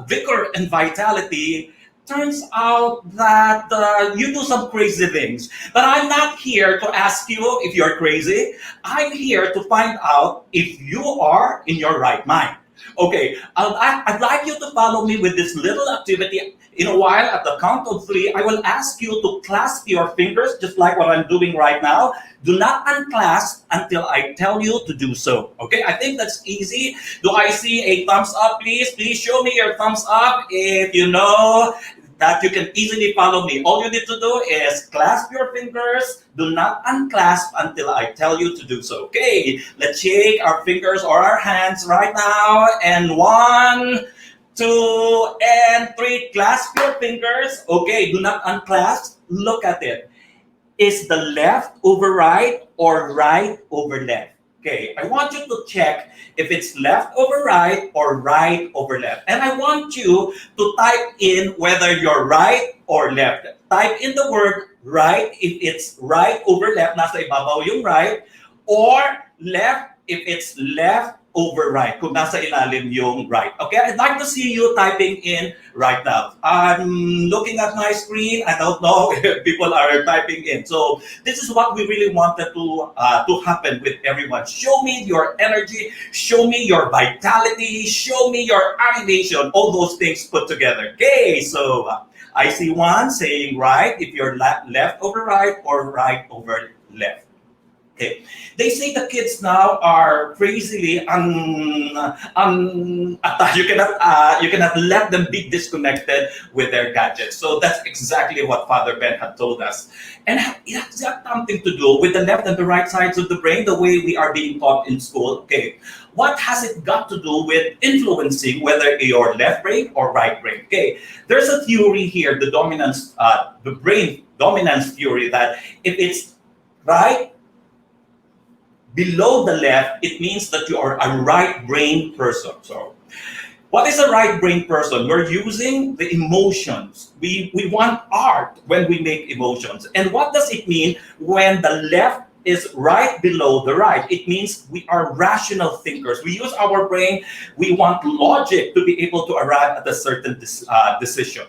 Speaker 9: vigor and vitality turns out that you do some crazy things. But I'm not here to ask you if you're crazy. I'm here to find out if you are in your right mind. Okay, I'd like you to follow me with this little activity. In a while, at the count of three, I will ask you to clasp your fingers just like what I'm doing right now. Do not unclasp until I tell you to do so. Okay, I think that's easy. Do I see a thumbs up, please? Please show me your thumbs up if you know that you can easily follow me. All you need to do is clasp your fingers. Do not unclasp until I tell you to do so. Okay, let's shake our fingers or our hands right now. And 1, 2, and 3. Clasp your fingers. Okay, do not unclasp. Look at it. Is the left over right or right over left? Okay, I want you to check if it's left over right or right over left. And I want you to type in whether you're right or left. Type in the word right if it's right over left, nasa ibabaw yung right, or left if it's left over right, kung nasa ilalim yung right. Okay, I'd like to see you typing in right now. I'm looking at my screen. I don't know if people are typing in. So this is what we really wanted to happen with everyone. Show me your energy. Show me your vitality. Show me your animation. All those things put together. Okay, so I see one saying right if you're left over right or right over left. Okay. They say the kids now are crazily you cannot let them be disconnected with their gadgets. So that's exactly what Father Ben had told us. And it has got something to do with the left and the right sides of the brain, the way we are being taught in school. Okay. What has it got to do with influencing whether you're left brain or right brain? Okay. There's a theory here, the brain dominance theory, that if it's right below the left, it means that you are a right brain person. So what is a right brain person? We're using the emotions. We want art when we make emotions. And what does it mean when the left is right below the right? It means we are rational thinkers. We use our brain. We want logic to be able to arrive at a certain decision.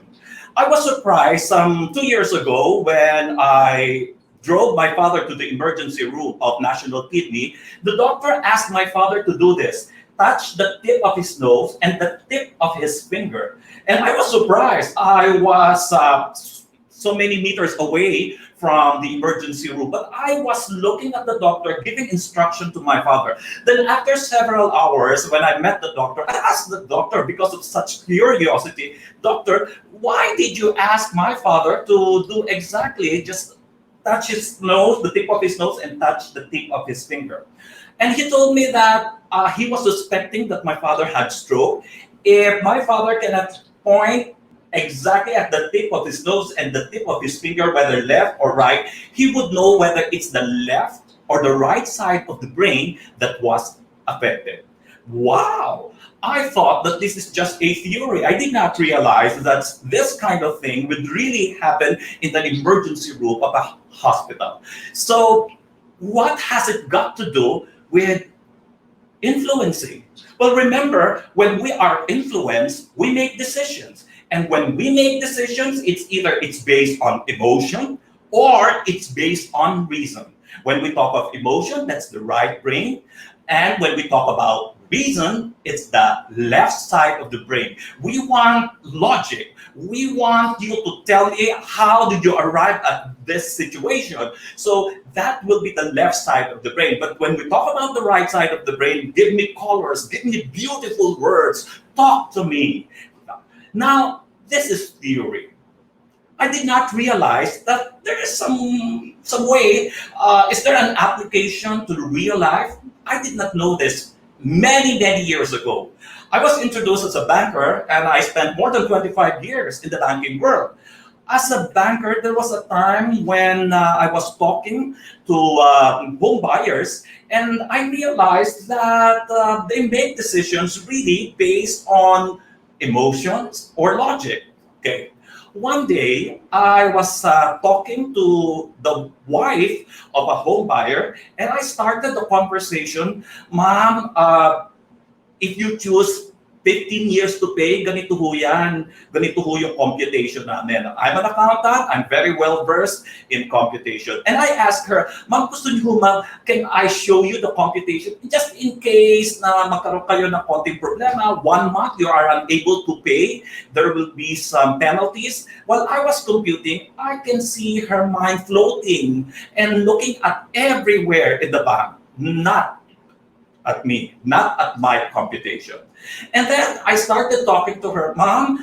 Speaker 9: I was surprised some 2 years ago when I drove my father to the emergency room of National Kidney. The doctor asked my father to do this, touch the tip of his nose and the tip of his finger. And I was surprised. I was so many meters away from the emergency room, but I was looking at the doctor giving instruction to my father. Then after several hours, when I met the doctor, I asked the doctor because of such curiosity, doctor, why did you ask my father to do exactly just touch his nose, the tip of his nose, and touch the tip of his finger? And he told me that he was suspecting that my father had stroke. If my father cannot point exactly at the tip of his nose and the tip of his finger, whether left or right, he would know whether it's the left or the right side of the brain that was affected. Wow! I thought that this is just a theory. I did not realize that this kind of thing would really happen in an emergency room of a hospital. So, what has it got to do with influencing? Well, remember, when we are influenced, we make decisions. And when we make decisions, it's either it's based on emotion or it's based on reason. When we talk of emotion, that's the right brain. And when we talk about reason, it's the left side of the brain. We want logic. We want you to tell me how did you arrive at this situation. So that will be the left side of the brain. But when we talk about the right side of the brain, give me colors, give me beautiful words, talk to me. Now, this is theory. I did not realize that there is some way. Is there an application to the real life? I did not know this many years ago. I was introduced as a banker, and I spent more than 25 years in the banking world. As a banker, there was a time when I was talking to home buyers, and I realized that they make decisions really based on emotions or logic. Okay. One day, I was talking to the wife of a home buyer, and I started the conversation, Ma'am, if you choose 15 years to pay, ganito ho yan. Ganito ho yung computation namin. I'm an accountant. I'm very well versed in computation. And I asked her, Ma'am, gusto niyo ma'am, can I show you the computation? Just in case na magkaroon kayo ng konting problema, 1 month you are unable to pay, there will be some penalties. While I was computing, I can see her mind floating and looking at everywhere in the bank, not at me, not at my computation. And then I started talking to her, Ma'am,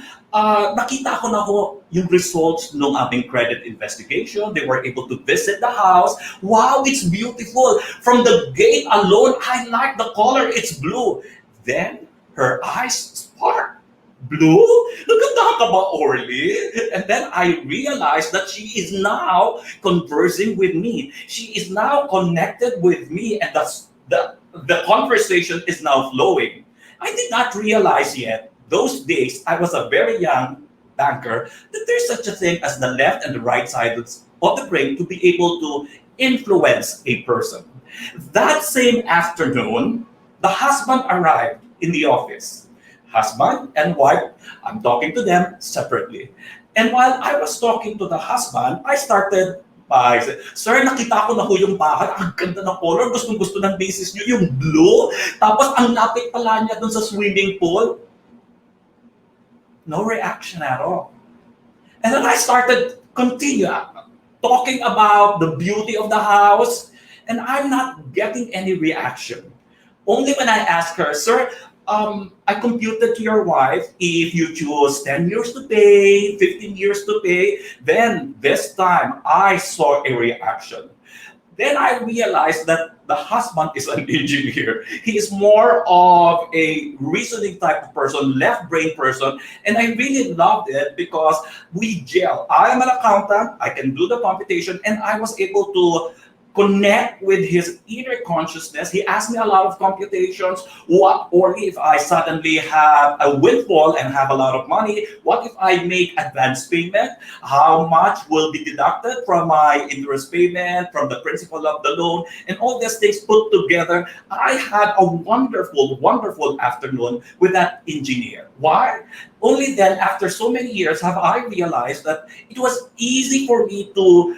Speaker 9: nakita ko na ho yung results ng aming credit investigation. They were able to visit the house. Wow, it's beautiful. From the gate alone, I like the color. It's blue. Then her eyes sparked. Blue? Naganda ka ba, Orly? And then I realized that she is now conversing with me. She is now connected with me, and that's the conversation is now flowing. I did not realize yet, those days, I was a very young banker, that there's such a thing as the left and the right side of the brain to be able to influence a person. That same afternoon, the husband arrived in the office. Husband and wife, I'm talking to them separately. And while I was talking to the husband, I started by saying, Sir, nakita ko na ho yung bahay. Ang ganda ng color. Gustong-gusto ng basis nyo yung blue. Tapos ang lapit pala niya dun sa swimming pool. No reaction at all. And then I started continue talking about the beauty of the house, and I'm not getting any reaction. Only when I ask her, Sir, I computed to your wife, if you choose 10 years to pay, 15 years to pay, then this time I saw a reaction. Then I realized that the husband is an engineer. He is more of a reasoning type of person, left brain person, and I really loved it because we gel. I am an accountant, I can do the computation, and I was able to connect with his inner consciousness. He asked me a lot of computations. What, or if I suddenly have a windfall and have a lot of money, what if I make advance payment? How much will be deducted from my interest payment, from the principal of the loan, and all these things put together? I had a wonderful, wonderful afternoon with that engineer. Why? Only then, after so many years, have I realized that it was easy for me to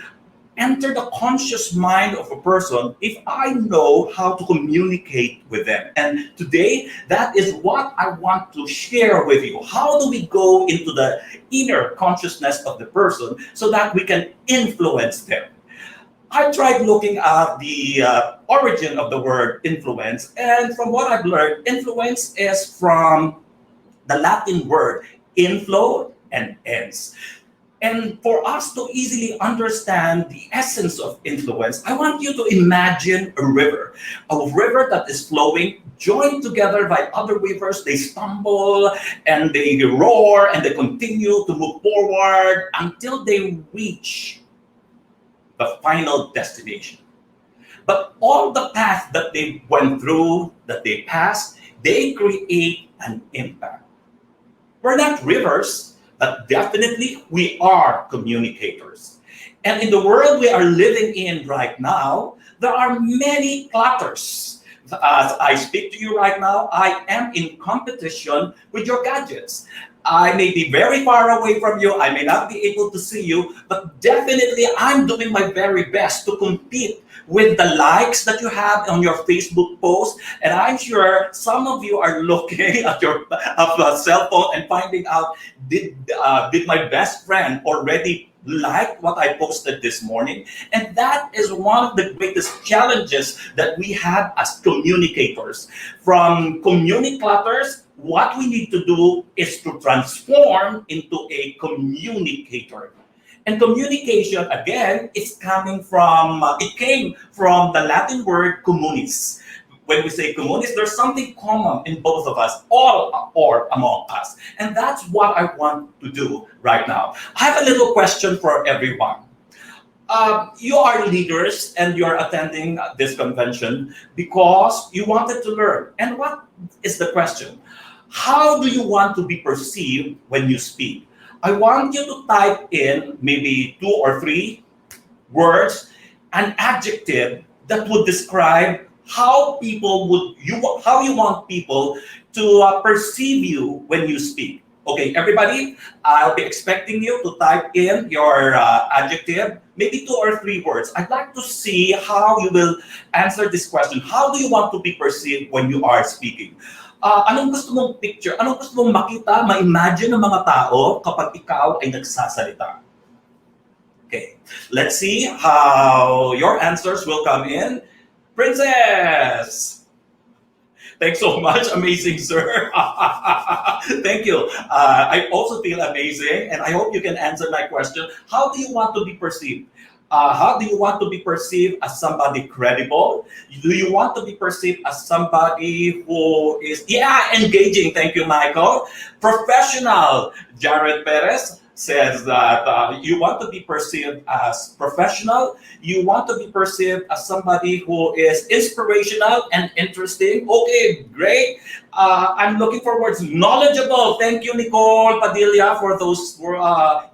Speaker 9: enter the conscious mind of a person if I know how to communicate with them. And today, that is what I want to share with you. How do we go into the inner consciousness of the person so that we can influence them? I tried looking at the origin of the word influence, and from what I've learned, influence is from the Latin word inflow and ens. And for us to easily understand the essence of influence, I want you to imagine a river that is flowing, joined together by other rivers. They stumble and they roar and they continue to move forward until they reach the final destination. But all the path that they went through, that they passed, they create an impact. We're not rivers, but definitely we are communicators. And in the world we are living in right now, there are many clutters. As I speak to you right now, I am in competition with your gadgets. I may be very far away from you, I may not be able to see you, but definitely I'm doing my very best to compete with the likes that you have on your Facebook post. And I'm sure some of you are looking at your cell phone and finding out, did my best friend already like what I posted this morning? And that is one of the greatest challenges that we have as communicators. From communicators, what we need to do is to transform into a communicator. And communication, again, it came from the Latin word communis. When we say communis, there's something common in both of us, all or among us. And that's what I want to do right now. I have a little question for everyone. You are leaders and you're attending this convention because you wanted to learn. And what is the question? How do you want to be perceived when you speak? I want you to type in maybe 2 or 3 words, an adjective that would describe how how you want people to perceive you when you speak. Okay, everybody, I'll be expecting you to type in your adjective, maybe 2 or 3 words. I'd like to see how you will answer this question. How do you want to be perceived when you are speaking? Anong gusto mong picture? Anong gusto mong makita, ma-imagine ng mga tao kapag ikaw ay nagsasalita? Okay, let's see how your answers will come in. Princess! Thanks so much, amazing sir. Thank you. I also feel amazing, and I hope you can answer my question. How do you want to be perceived? How do you want to be perceived as somebody credible? Do you want to be perceived as somebody who is, engaging? Thank you, Michael. Professional. Jared Perez says that you want to be perceived as professional. You want to be perceived as somebody who is inspirational and interesting. Okay, great. I'm looking forward to knowledgeable. Thank you, Nicole Padilla, for those.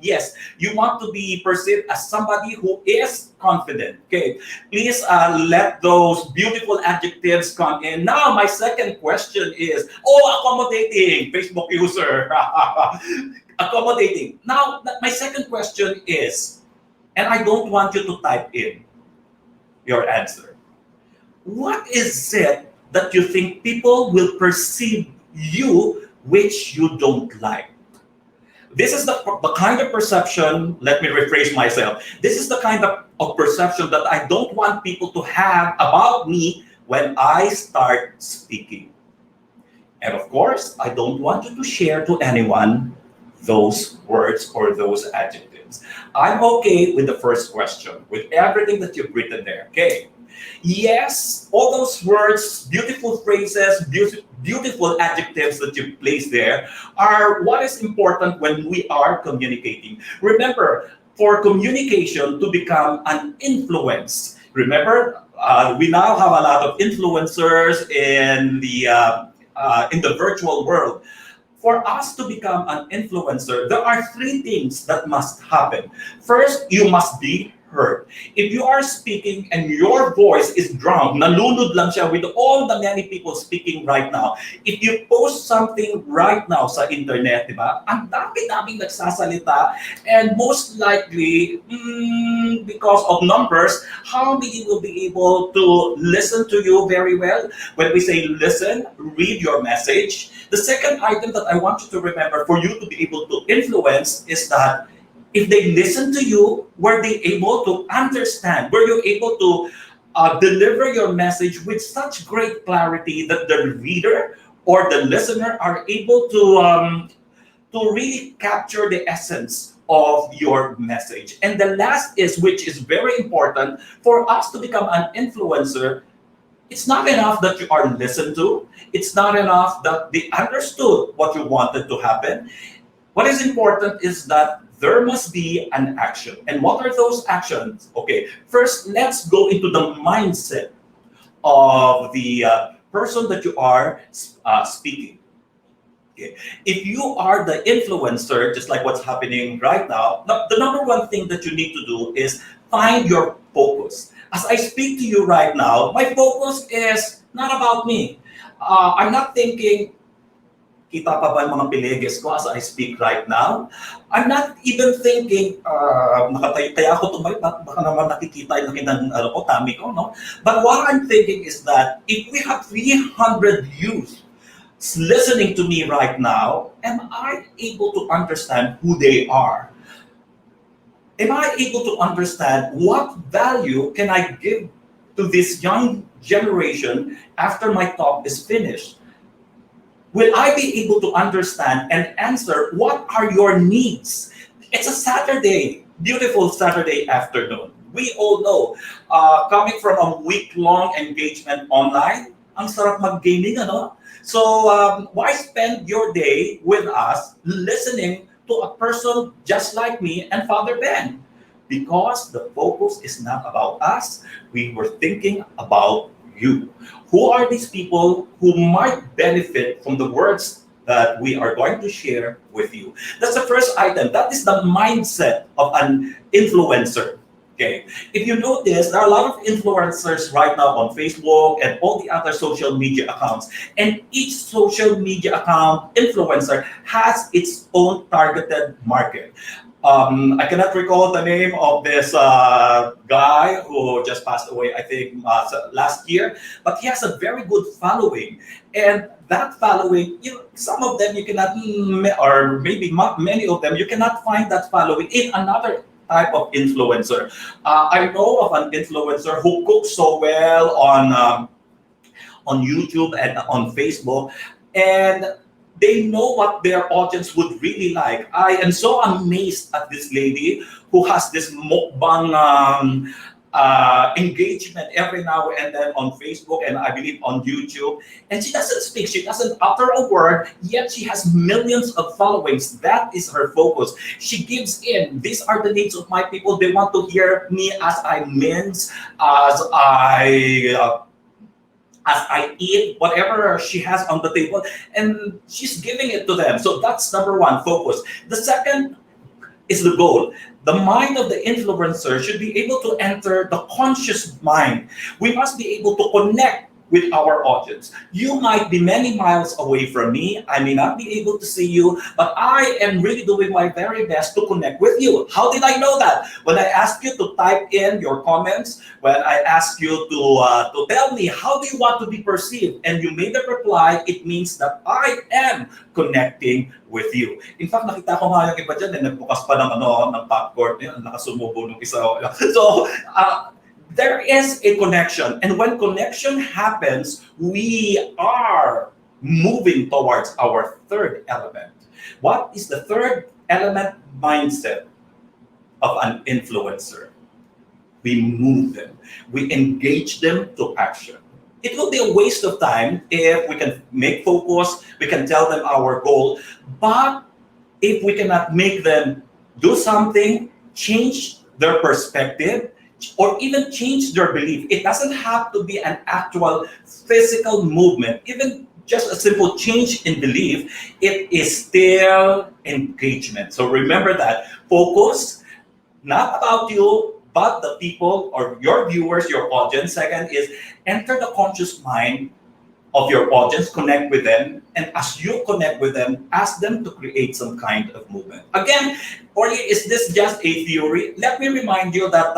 Speaker 9: Yes, you want to be perceived as somebody who is confident. Okay, please let those beautiful adjectives come in. Now, my second question is, accommodating, Facebook user. Accommodating. Now, my second question is, and I don't want you to type in your answer. What is it that you think people will perceive you which you don't like? This is the kind of perception, let me rephrase myself. This is the kind of perception that I don't want people to have about me when I start speaking. And of course, I don't want you to share to anyone those words or those adjectives. I'm okay with the first question, with everything that you've written there. Okay. Yes, all those words, beautiful phrases, beautiful adjectives that you place there are what is important when we are communicating. Remember, for communication to become an influence, Remember, we now have a lot of influencers in the virtual world. For us to become an influencer, there are three things that must happen. First, you must be heard. If you are speaking and your voice is drowned, nalunod lang siya with all the many people speaking right now. If you post something right now sa internet, di ba? Ang dami-daming nagsasalita, and most likely, because of numbers, how many will be able to listen to you very well? When we say listen, read your message. The second item that I want you to remember for you to be able to influence is that if they listen to you, were they able to understand? Were you able to deliver your message with such great clarity that the reader or the listener are able to really capture the essence of your message? And the last is, which is very important, for us to become an influencer, it's not enough that you are listened to. It's not enough that they understood what you wanted to happen. What is important is that there must be an action. And what are those actions? Okay, first, let's go into the mindset of the person that you are speaking. Okay. If you are the influencer, just like what's happening right now, the number one thing that you need to do is find your focus. As I speak to you right now, my focus is not about me. I'm not thinking, kita pa ba yung mga pileges ko as I speak right now? I'm not even thinking, nakatayo kaya ako tumayo, baka naman nakikita yung laki ng tummy ko, no? But what I'm thinking is that if we have 300 youth listening to me right now, am I able to understand who they are? Am I able to understand what value can I give to this young generation after my talk is finished? Will I be able to understand and answer what are your needs? It's a Saturday, beautiful Saturday afternoon. We all know, coming from a week-long engagement online, ang sarap mag-gaming, ano? So why spend your day with us listening to a person just like me and Father Ben? Because the focus is not about us. We were thinking about you. Who are these people who might benefit from the words that we are going to share with you? That's the first item. That is the mindset of an influencer. Okay. If you notice, there are a lot of influencers right now on Facebook and all the other social media accounts. And each social media account influencer has its own targeted market. I cannot recall the name of this guy who just passed away, I think, last year, but he has a very good following. And that following, some of them you cannot, or maybe many of them, you cannot find that following in another type of influencer. I know of an influencer who cooks so well on YouTube and on Facebook, and they know what their audience would really like. I am so amazed at this lady who has this mukbang engagement every now and then on Facebook and I believe on YouTube. And she doesn't speak, she doesn't utter a word, yet she has millions of followings. That is her focus. She gives in. These are the needs of my people. They want to hear me as I mince, as I eat whatever she has on the table, and she's giving it to them. So that's number one, focus. The second is the goal. The mind of the influencer should be able to enter the conscious mind. We must be able to connect with our audience. You might be many miles away from me. I may not be able to see you, but I am really doing my very best to connect with you. How did I know that? When I asked you to type in your comments, when I asked you to tell me how do you want to be perceived, and you made a reply, it means that I am connecting with you. In fact, nakita ko nga yung iba dyan, nagbukas pa ng popcorn, nakasumubo ng isa. So, there is a connection, and when connection happens, we are moving towards our third element. What is the third element? Mindset of an influencer. We move them. We engage them to action. It will be a waste of time if we can make focus, we can tell them our goal, but if we cannot make them do something, change their perspective, or even change their belief. It doesn't have to be an actual physical movement, even just a simple change in belief, it is still engagement. So remember that. Focus, not about you, but the people or your viewers, your audience. Second is enter the conscious mind of your audience, connect with them, and as you connect with them, ask them to create some kind of movement. Again, or is this just a theory? Let me remind you that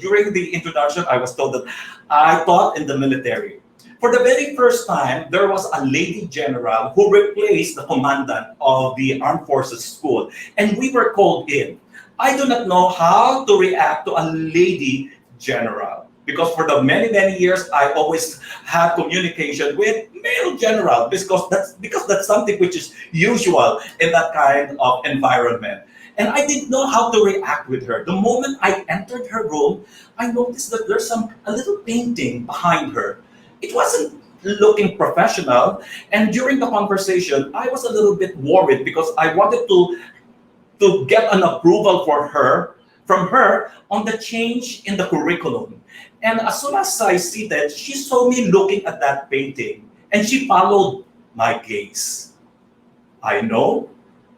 Speaker 9: during the introduction, I was told that I taught in the military. For the very first time, there was a lady general who replaced the commandant of the armed forces school, and we were called in. I do not know how to react to a lady general because for the many years I always had communication with male general because that's something which is usual in that kind of environment. And I didn't know how to react with her. The moment I entered her room, I noticed that there's a little painting behind her. It wasn't looking professional, and during the conversation, I was a little bit worried because I wanted to get an approval from her on the change in the curriculum. And as soon as I seated, she saw me looking at that painting and she followed my gaze. I know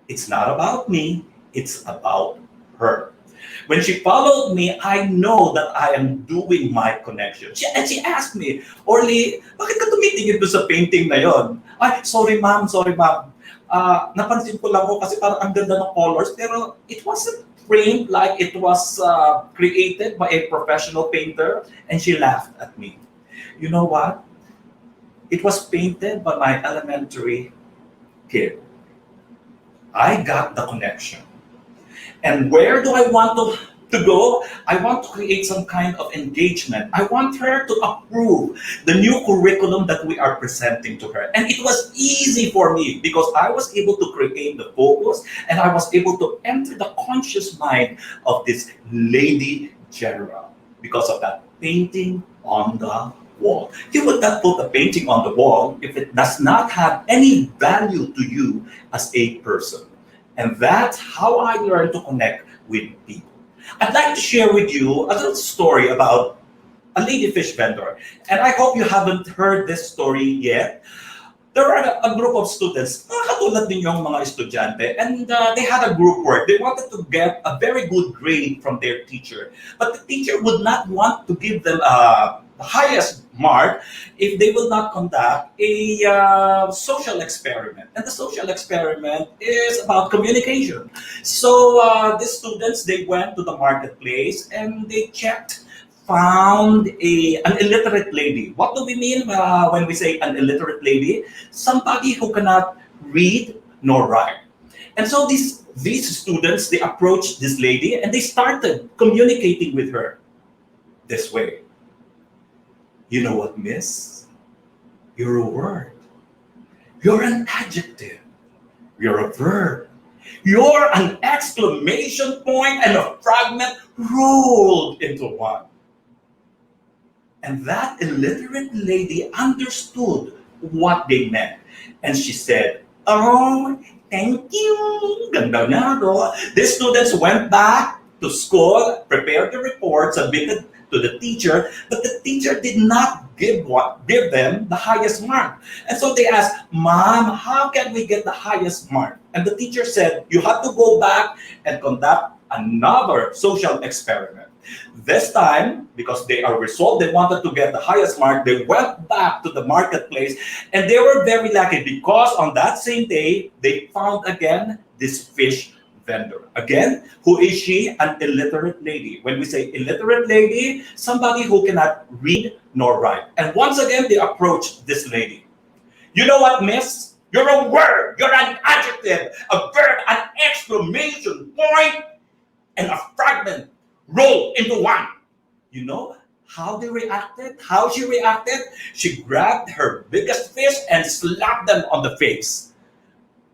Speaker 9: it's not about me, it's about her. When she followed me, I know that I am doing my connection. And she asked me, Orly, bakit ka tumitingin doon sa painting na yon? Ay, sorry ma'am. Napansin ko lang ko kasi parang ang ganda ng colors, pero it wasn't framed like it was created by a professional painter. And she laughed at me. You know what? It was painted by my elementary kid. I got the connection. And where do I want to go? I want to create some kind of engagement. I want her to approve the new curriculum that we are presenting to her. And it was easy for me because I was able to create the focus and I was able to enter the conscious mind of this lady general because of that painting on the wall. You would not put a painting on the wall if it does not have any value to you as a person. And that's how I learned to connect with people. I'd like to share with you a little story about a lady fish vendor. And I hope you haven't heard this story yet. There were a group of students, katulad ninyong mga estudyante, and they had a group work. They wanted to get a very good grade from their teacher. But the teacher would not want to give them the highest mark if they will not conduct a social experiment. And the social experiment is about communication. So the students, they went to the marketplace and they found an illiterate lady. What do we mean when we say an illiterate lady? Somebody who cannot read nor write. And so these students, they approached this lady and they started communicating with her this way. You know what, miss? You're a word. You're an adjective. You're a verb. You're an exclamation point and a fragment rolled into one. And that illiterate lady understood what they meant. And she said, oh, thank you. Ganda nga, no? The students went back to school, prepared the report, submitted to the teacher, but the teacher did not give them the highest mark. And so they asked, Mom, how can we get the highest mark? And the teacher said, you have to go back and conduct another social experiment. This time, because they are resolved, they wanted to get the highest mark, they went back to the marketplace, and they were very lucky because on that same day, they found again this fish vendor. Again, who is she? An illiterate lady. When we say illiterate lady, somebody who cannot read nor write. And once again, they approached this lady. You know what, miss? You're a word, you're an adjective, a verb, an exclamation point, and a fragment rolled into one. You know how they reacted? How she reacted? She grabbed her biggest fish and slapped them on the face.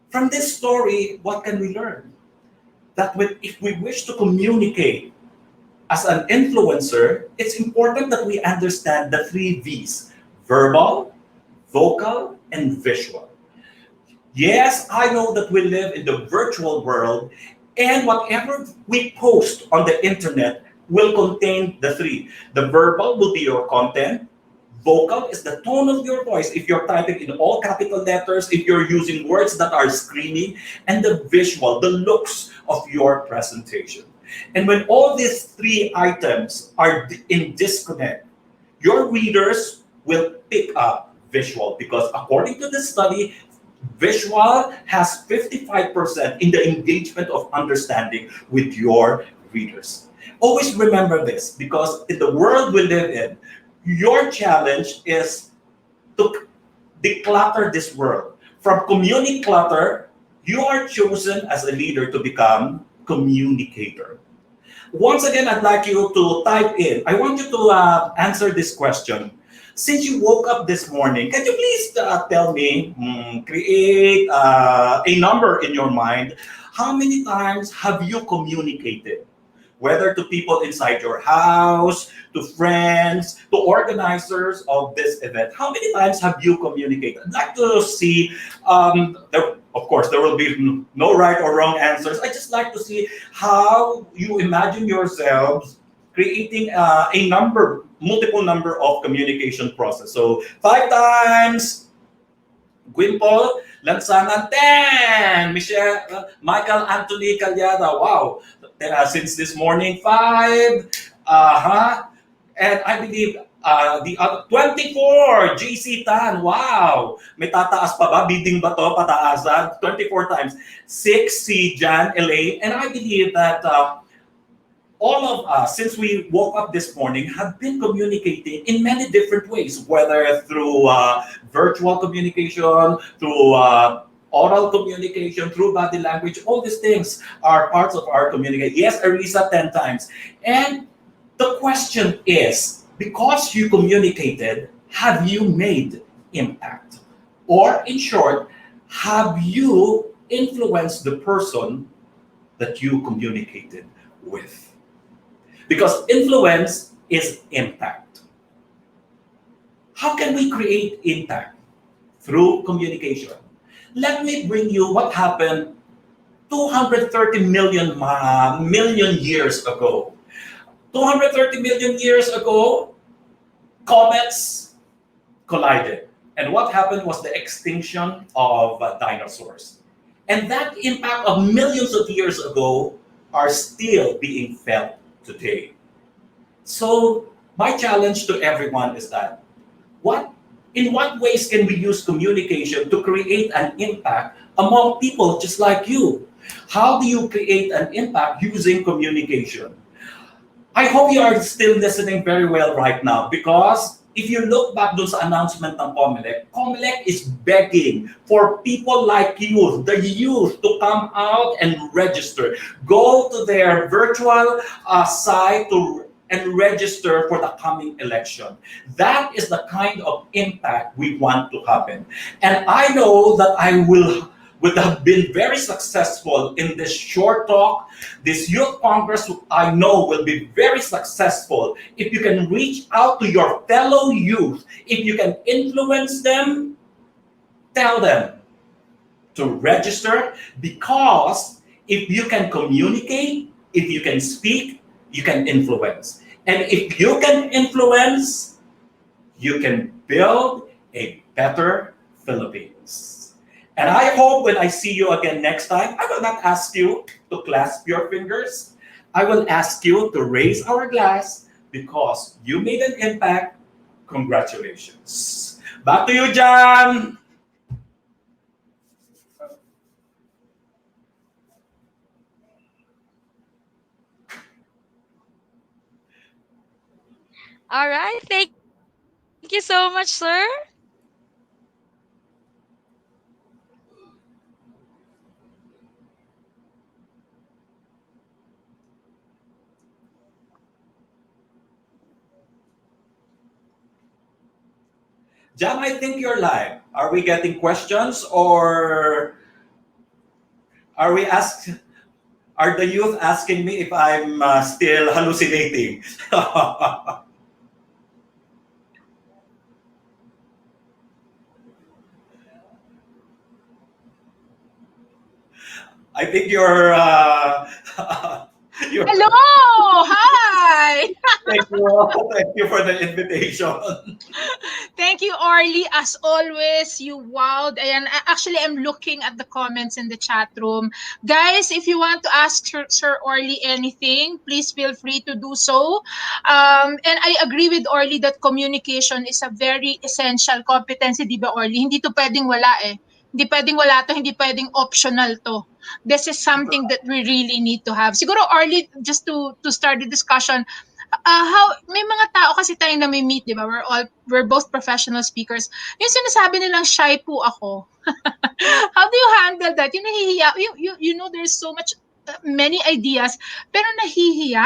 Speaker 9: From this story, what can we learn? That if we wish to communicate as an influencer, it's important that we understand the 3 V's: verbal, vocal, and visual. Yes, I know that we live in the virtual world, and whatever we post on the internet will contain the three. The verbal will be your content. Vocal is the tone of your voice. If you're typing in all capital letters, if you're using words that are screaming, and the visual, the looks of your presentation. And when all these three items are in disconnect, your readers will pick up visual because according to this study, visual has 55% in the engagement of understanding with your readers. Always remember this because in the world we live in, your challenge is to declutter this world. From community clutter, you are chosen as a leader to become communicator. Once again, I'd like you to type in. I want you to answer this question. Since you woke up this morning, can you please tell me, create a number in your mind? How many times have you communicated? Whether to people inside your house, to friends, to organizers of this event. How many times have you communicated? I'd like to see, of course, there will be no right or wrong answers. I just like to see how you imagine yourselves creating a number, multiple number of communication process. So 5 times, Gwimpol, Lansangan, 10. Michael Anthony Calyada, wow. Since this morning, 5. Uh-huh. And I believe the other, 24, JC Tan, wow. May tataas pa ba? Bidding ba to? Pataasan? 24 times. 6, si Jan Elaine. And I believe that all of us, since we woke up this morning, have been communicating in many different ways, whether through virtual communication, through oral communication, through body language. All these things are parts of our communication. Yes, Arisa, 10 times. And the question is, because you communicated, have you made impact? Or in short, have you influenced the person that you communicated with? Because influence is impact. How can we create impact? Through communication. Let me bring you what happened 230 million years ago. 230 million years ago, comets collided. And what happened was the extinction of dinosaurs. And that impact of millions of years ago are still being felt today. So my challenge to everyone is that in what ways can we use communication to create an impact among people just like you? How do you create an impact using communication? I hope you are still listening very well right now because if you look back dun sa announcement ng COMELEC is begging for people like you, the youth, to come out and register. Go to their virtual site and register for the coming election. That is the kind of impact we want to happen. And I know that I would have been very successful in this short talk. This youth congress, I know, will be very successful if you can reach out to your fellow youth, if you can influence them, tell them to register, because if you can communicate, if you can speak, you can influence. And if you can influence, you can build a better Philippines. And I hope when I see you again next time, I will not ask you to clasp your fingers. I will ask you to raise our glass because you made an impact. Congratulations. Back to you, John.
Speaker 8: All right. Thank you so much, sir.
Speaker 9: John, I think you're live. Are we getting questions or are we asked? Are the youth asking me if I'm still hallucinating? I think you're You're,
Speaker 2: Hello! Hi!
Speaker 9: thank you. Thank you for the invitation.
Speaker 2: Thank you, Orly. As always, you wowed. And actually, I'm looking at the comments in the chat room. Guys, if you want to ask Sir Orly anything, please feel free to do so. And I agree with Orly that communication is a very essential competency, di ba, Orly? Hindi to pwedeng wala eh. Hindi pwedeng wala to, hindi pwedeng optional to. This is something that we really need to have. Siguro, Orly, just to start the discussion, how may mga tao kasi tayong nami-meet, 'di ba? We're both professional speakers. Yung sinasabi nilang shy po ako. How do you handle that? Yung nahihiya, you know there's so much many ideas pero nahihiya.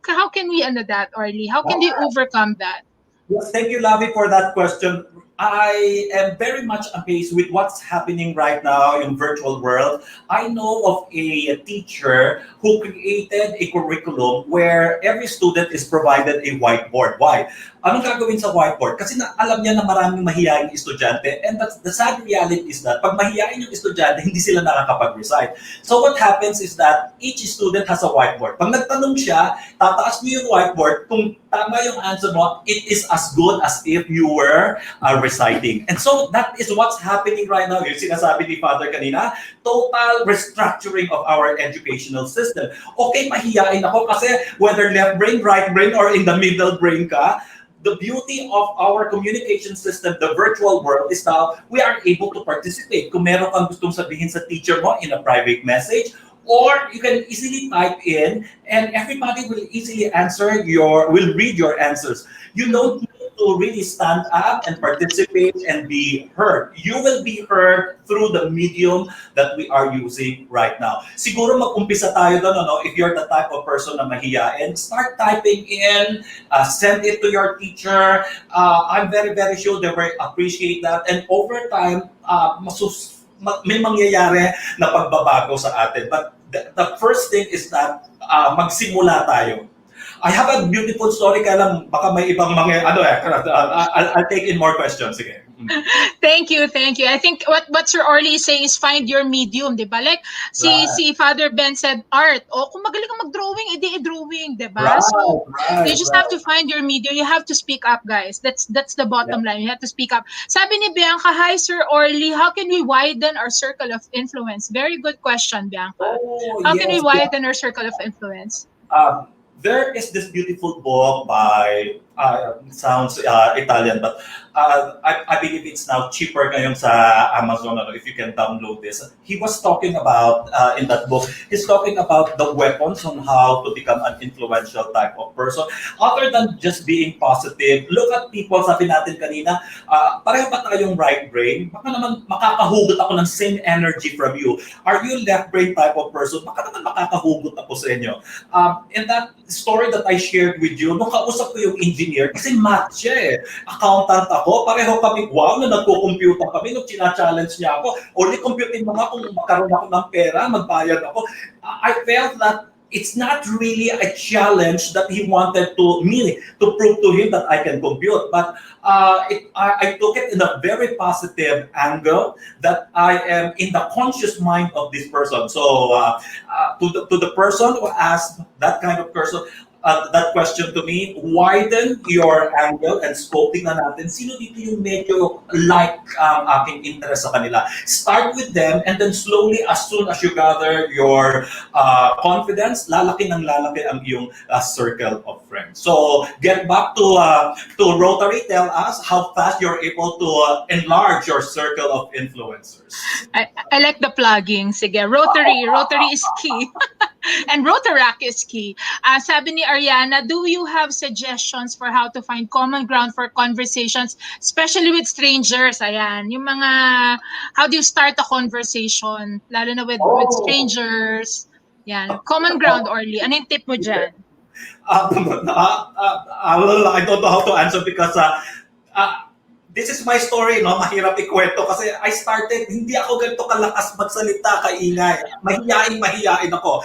Speaker 2: How can we ano that, Orly? How can they overcome that?
Speaker 9: Yes, thank you, Lavi, for that question. I am very much amazed with what's happening right now in virtual world. I know of a teacher who created a curriculum where every student is provided a whiteboard. Why? Anong gagawin sa whiteboard? Kasi alam niya na maraming mahihaing estudyante, and the sad reality is that pag mahihain yung estudyante, hindi sila nakakapag-recite. So what happens is that each student has a whiteboard. Pag nagtanong siya, tataas mo yung whiteboard, kung tama yung answer mo, it is as good as if you were reciting. And so that is what's happening right now. Yung sinasabi ni Father kanina, total restructuring of our educational system. Okay, mahihain ako kasi whether left brain, right brain, or in the middle brain ka, the beauty of our communication system, the virtual world, is that we are able to participate. Kung meron kang gustong sabihin sa teacher mo in a private message, or you can easily type in and everybody will easily will read your answers. You don't need to really stand up and participate and be heard. You will be heard through the medium that we are using right now. Siguro mag-umpisa tayo doon, no? If you're the type of person na mahiyain, start typing in, send it to your teacher. I'm very, very sure they will appreciate that. And over time, may mangyayari na pagbabago sa atin. But the first thing is that magsimula tayo. I have a beautiful story, kaya lang baka may ibang mga, I'll take in more questions. Sige.
Speaker 2: Thank you. I think what Sir Orly is saying is find your medium, di ba? Like, si Father Ben said, art. O, kung magaling ka mag-drawing, edi drawing, di ba? So, you just have to find your medium. You have to speak up, guys. That's the bottom line. You have to speak up. Sabi ni Bianca, hi, Sir Orly, how can we widen our circle of influence? Very good question, Bianca. How can we widen our circle of influence?
Speaker 9: There is this beautiful book by, sounds Italian, but I believe it's now cheaper ngayon sa Amazon, if you can download this. He was talking about, in that book, he's talking about the weapons on how to become an influential type of person. Other than just being positive, look at people, sabi natin kanina, pareho ba tayong right brain? Baka naman makakahugot ako ng same energy from you. Are you left brain type of person? Baka naman makakahugot ako sa inyo. In that story that I shared with you, nung kausap ko yung engineer, kasi math siya eh. Accountant ako, pareho kami, wow, na nagko-computer kami, nung china-challenge niya ako, only computing mo nga kung magkaroon ako ng pera, magbayad ako. I felt that it's not really a challenge that he wanted to prove to him that I can compute, but I took it in a very positive angle that I am in the conscious mind of this person. So to the person who asked that kind of person, that question to me, widen your angle and scope. Tingnan natin, sino dito yung medyo like aking interest sa kanila. Start with them and then slowly, as soon as you gather your confidence, lalaki ng lalaki ang iyong circle of friends. So get back to Rotary. Tell us how fast you're able to enlarge your circle of influencers.
Speaker 2: I like the plugging. Sige, Rotary is key. And Rotaract is key. Sabi ni Ariana, do you have suggestions for how to find common ground for conversations, especially with strangers? Ayan, yung mga, how do you start a conversation, lalo na with strangers? Yan, common ground, Orly. Ano yung tip mo dyan?
Speaker 9: I don't know how to answer because this is my story, no? Mahirap ikwento kasi I started, hindi ako ganito kalakas magsalita, kaingay. Mahiyain ako.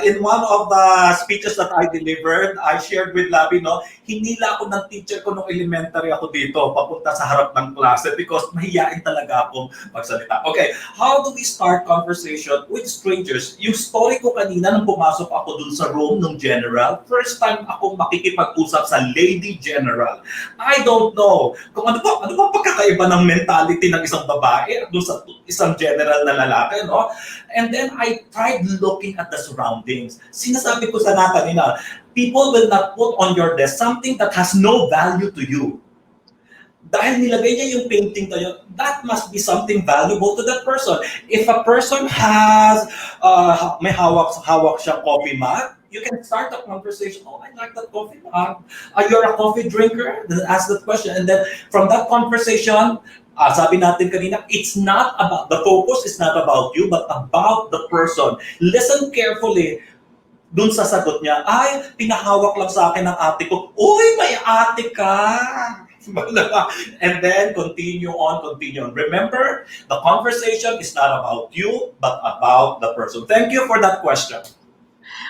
Speaker 9: In one of the speeches that I delivered, I shared with Labi, no? Hinila ako ng teacher ko nung elementary ako dito, papunta sa harap ng klase because mahiyain talaga akong magsalita. Okay, how do we start conversation with strangers? Yung story ko kanina nang pumasok ako dun sa room ng general, first time akong makikipag-usap sa lady general. I don't know kung ano ba pagkakaiba ng mentality ng isang babae at doon sa isang general na lalaki, no? And then I tried looking at the surroundings. Sinasabi ko sa kanina, people will not put on your desk something that has no value to you. Dahil nilagay niya yung painting tayo, that must be something valuable to that person. If a person has, may hawak siya coffee mug, you can start a conversation. Oh, I like that coffee mug. You're a coffee drinker? Then ask that question. And then from that conversation, sabi natin kanina, the focus is not about you, but about the person. Listen carefully. Dun sa sagot niya, ay, pinahawak lang sa akin ng ate ko. Uy, may ate ka! And then continue on. Remember, the conversation is not about you, but about the person. Thank you for that question.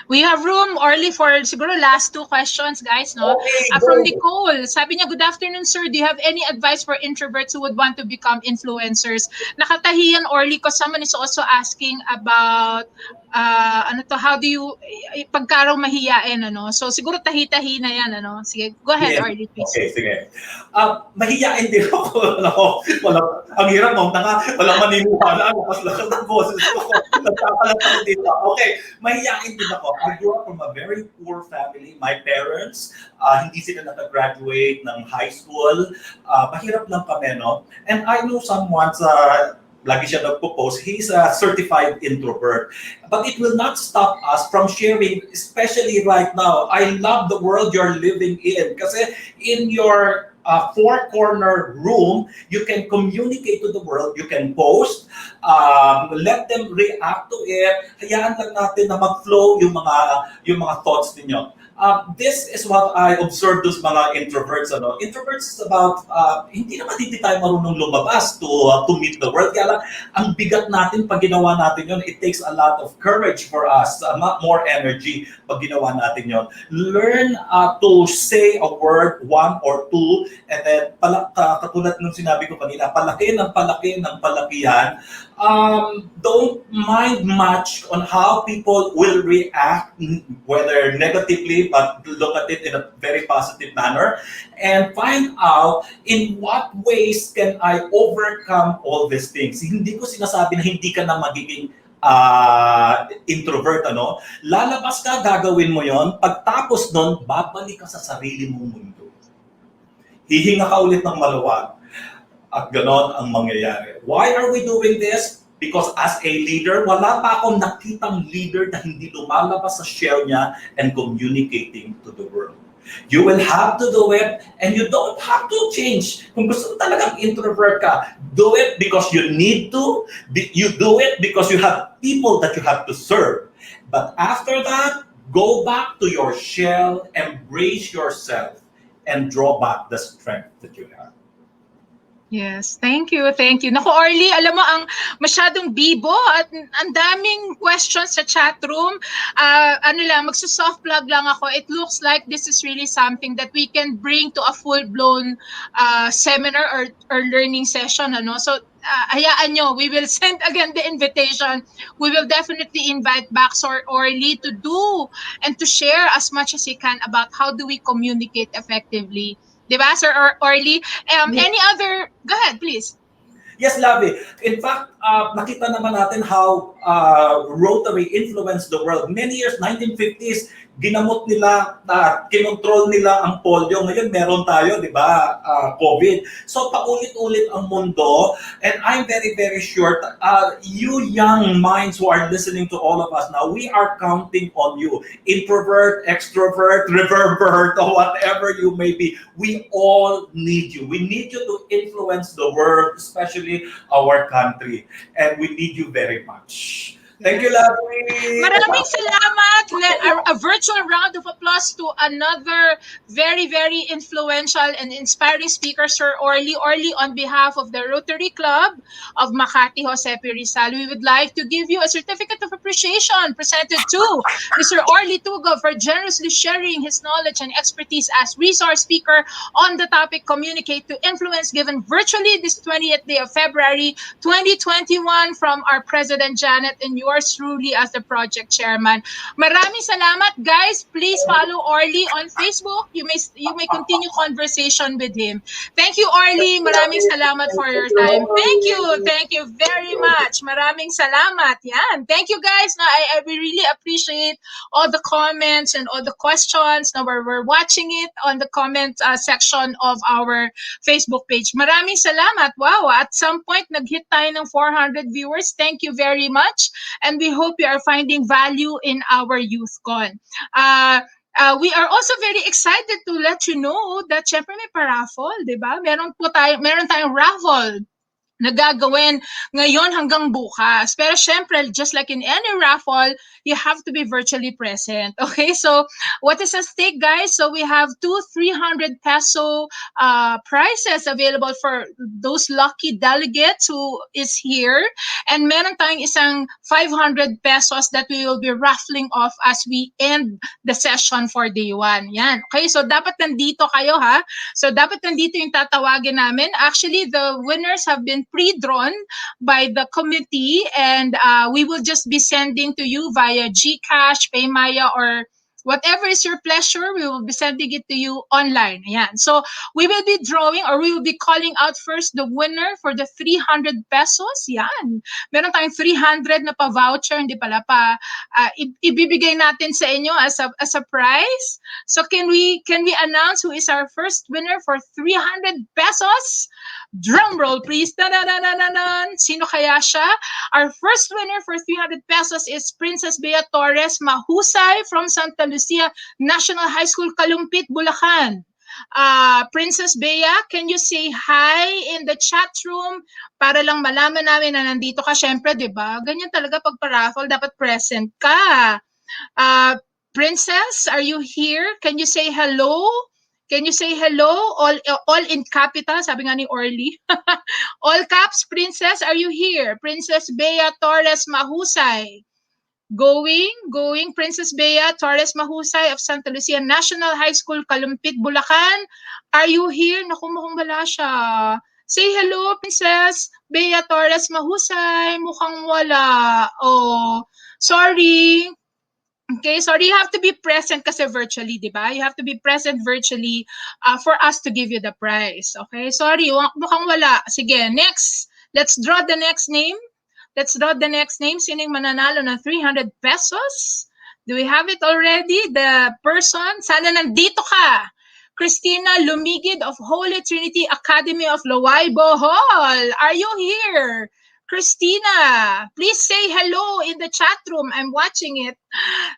Speaker 2: We have room only for siguro last 2 questions, guys, no?
Speaker 9: Okay,
Speaker 2: From
Speaker 9: go.
Speaker 2: Nicole, sabi niya, good afternoon, sir. Do you have any advice for introverts who would want to become influencers? Nakatahiyan, Orly, because someone is also asking about how do you, pagka raw mahiyain, ano? So siguro tahi-tahi na yan, ano? Sige, go ahead,
Speaker 9: Yes.
Speaker 2: Orly, please.
Speaker 9: Okay, sige. Mahiyain din ako. Ang hirap mo, walang maniniwala. Lakas ng boses ko. Nagkakalat dito. Okay, mahiyain din ako. I grew up from a very poor family. My parents, hindi sila nakagraduate ng high school. Mahirap lang kami, no? And I know someone lagi siya nagpo-post, he's a certified introvert. But it will not stop us from sharing, especially right now. I love the world you're living in. Kasi in your four-corner room, you can communicate to the world, you can post, let them react to it, hayaan lang natin na mag-flow yung mga thoughts ninyo. This is what I observed those mga introverts. Introverts is about, hindi naman tayo marunong lumabas to meet the world. Kaya lang, ang bigat natin pag ginawa natin yun, it takes a lot of courage for us, not more energy pag ginawa natin yun. Learn to say a word, 1 or 2, and then, katulad nung sinabi ko kanina, palaki ng palakihan. Don't mind much on how people will react, whether negatively, but look at it in a very positive manner, and find out in what ways can I overcome all these things. Hindi ko sinasabi na hindi ka na magiging introvert, ano? Lalabas ka, gagawin mo yon. Pagtapos nun, babalik ka sa sarili mong mundo. Hihinga ka ulit ng maluwag. At ganon ang mangyayari. Why are we doing this? Because as a leader, wala pa akong nakitang leader na hindi lumalabas sa shell niya and communicating to the world. You will have to do it and you don't have to change. Kung gusto mo talagang introvert ka, do it because you need to. You do it because you have people that you have to serve. But after that, go back to your shell, embrace yourself, and draw back the strength that you have.
Speaker 2: Yes, thank you. Naku, Orly, alam mo, ang masyadong bibo at ang daming questions sa chat room. Magsusoft plug lang ako. It looks like this is really something that we can bring to a full-blown seminar or learning session. So, hayaan nyo, we will send again the invitation. We will definitely invite back Sir Orly to do and to share as much as he can about how do we communicate effectively. Diba, Sir Orly? Any other... Go ahead, please.
Speaker 9: Yes, Lavi. In fact, nakita naman natin how Rotary influenced the world. Many years, 1950s, ginamot nila, kinontrol nila ang polio. Ngayon, meron tayo, di ba, COVID. So, paulit-ulit ang mundo. And I'm very, very sure, you young minds who are listening to all of us now, we are counting on you. Introvert, extrovert, reverbert, or whatever you may be. We all need you. We need you to influence the world, especially our country. And we need you very much. Thank you, lovely.
Speaker 2: Maraming salamat. A virtual round of applause to another very, very influential and inspiring speaker, Sir Orly. Orly, on behalf of the Rotary Club of Makati Jose P. Rizal, we would like to give you a certificate of appreciation presented to Mr. Orly Tugo for generously sharing his knowledge and expertise as resource speaker on the topic Communicate to Influence, given virtually this 20th day of February 2021 from our President Janet and yours truly as the project chairman. Maraming salamat, guys. Please follow Orly on Facebook. You may continue conversation with him. Thank you, Orly. Maraming salamat for your time. Thank you. Thank you very much. Maraming salamat. Yan. Thank you, guys. Na we really appreciate all the comments and all the questions. Now we're watching it on the comment section of our Facebook page. Maraming salamat. Wow, at some point nag-hit tayo ng 400 viewers. Thank you very much. And we hope you are finding value in our YouthCon. We are also very excited to let you know that syempre may paraffle, di ba? Meron tayong raffle na gagawin ngayon hanggang bukas. Pero syempre, just like in any raffle, you have to be virtually present. Okay, so what is at stake, guys? So we have two 300 peso prizes available for those lucky delegates who is here. And meron tayong isang 500 pesos that we will be raffling off as we end the session for day one. Yan. Okay, so dapat nandito kayo ha. So dapat nandito yung tatawagin namin. Actually, the winners have been pre-drawn by the committee and we will just be sending to you via GCash, Paymaya, or whatever is your pleasure. We will be sending it to you online. Ayan. So we will be drawing or we will be calling out first the winner for the 300 pesos. Yan. Meron tayong 300 na pa-voucher, hindi pala pa. Ibibigay natin sa inyo as a prize. So can we announce who is our first winner for 300 pesos? Drum roll, please. Da-da-da-da-da-da. Sino kaya siya? Our first winner for 300 pesos is Princess Bea Torres Mahusay from Santa Lucia National High School, Kalumpit, Bulacan. Princess Bea, can you say hi in the chat room para lang malaman namin na nandito ka? Syempre, di ba? Ganyan talaga pag paraffle, dapat present ka. Princess, are you here? Can you say hello? Can you say hello? All in capital, sabi nga ni Orly. All caps, Princess, are you here? Princess Bea Torres Mahusay. Going, Princess Bea Torres Mahusay of Santa Lucia National High School, Kalumpit, Bulacan. Are you here? Naku, mukhang wala siya. Say hello, Princess Bea Torres Mahusay. Mukhang wala. Oh, sorry. Okay, sorry, you have to be present kasi virtually, di ba? You have to be present virtually for us to give you the prize. Okay, sorry, mukhang wala. Sige, next. Let's draw the next name. Let's draw the next name. Sino yung mananalo ng 300 pesos? Do we have it already? The person? Sana nandito ka. Christina Lumigid of Holy Trinity Academy of Laway, Bohol. Are you here? Christina, please say hello in the chat room. I'm watching it.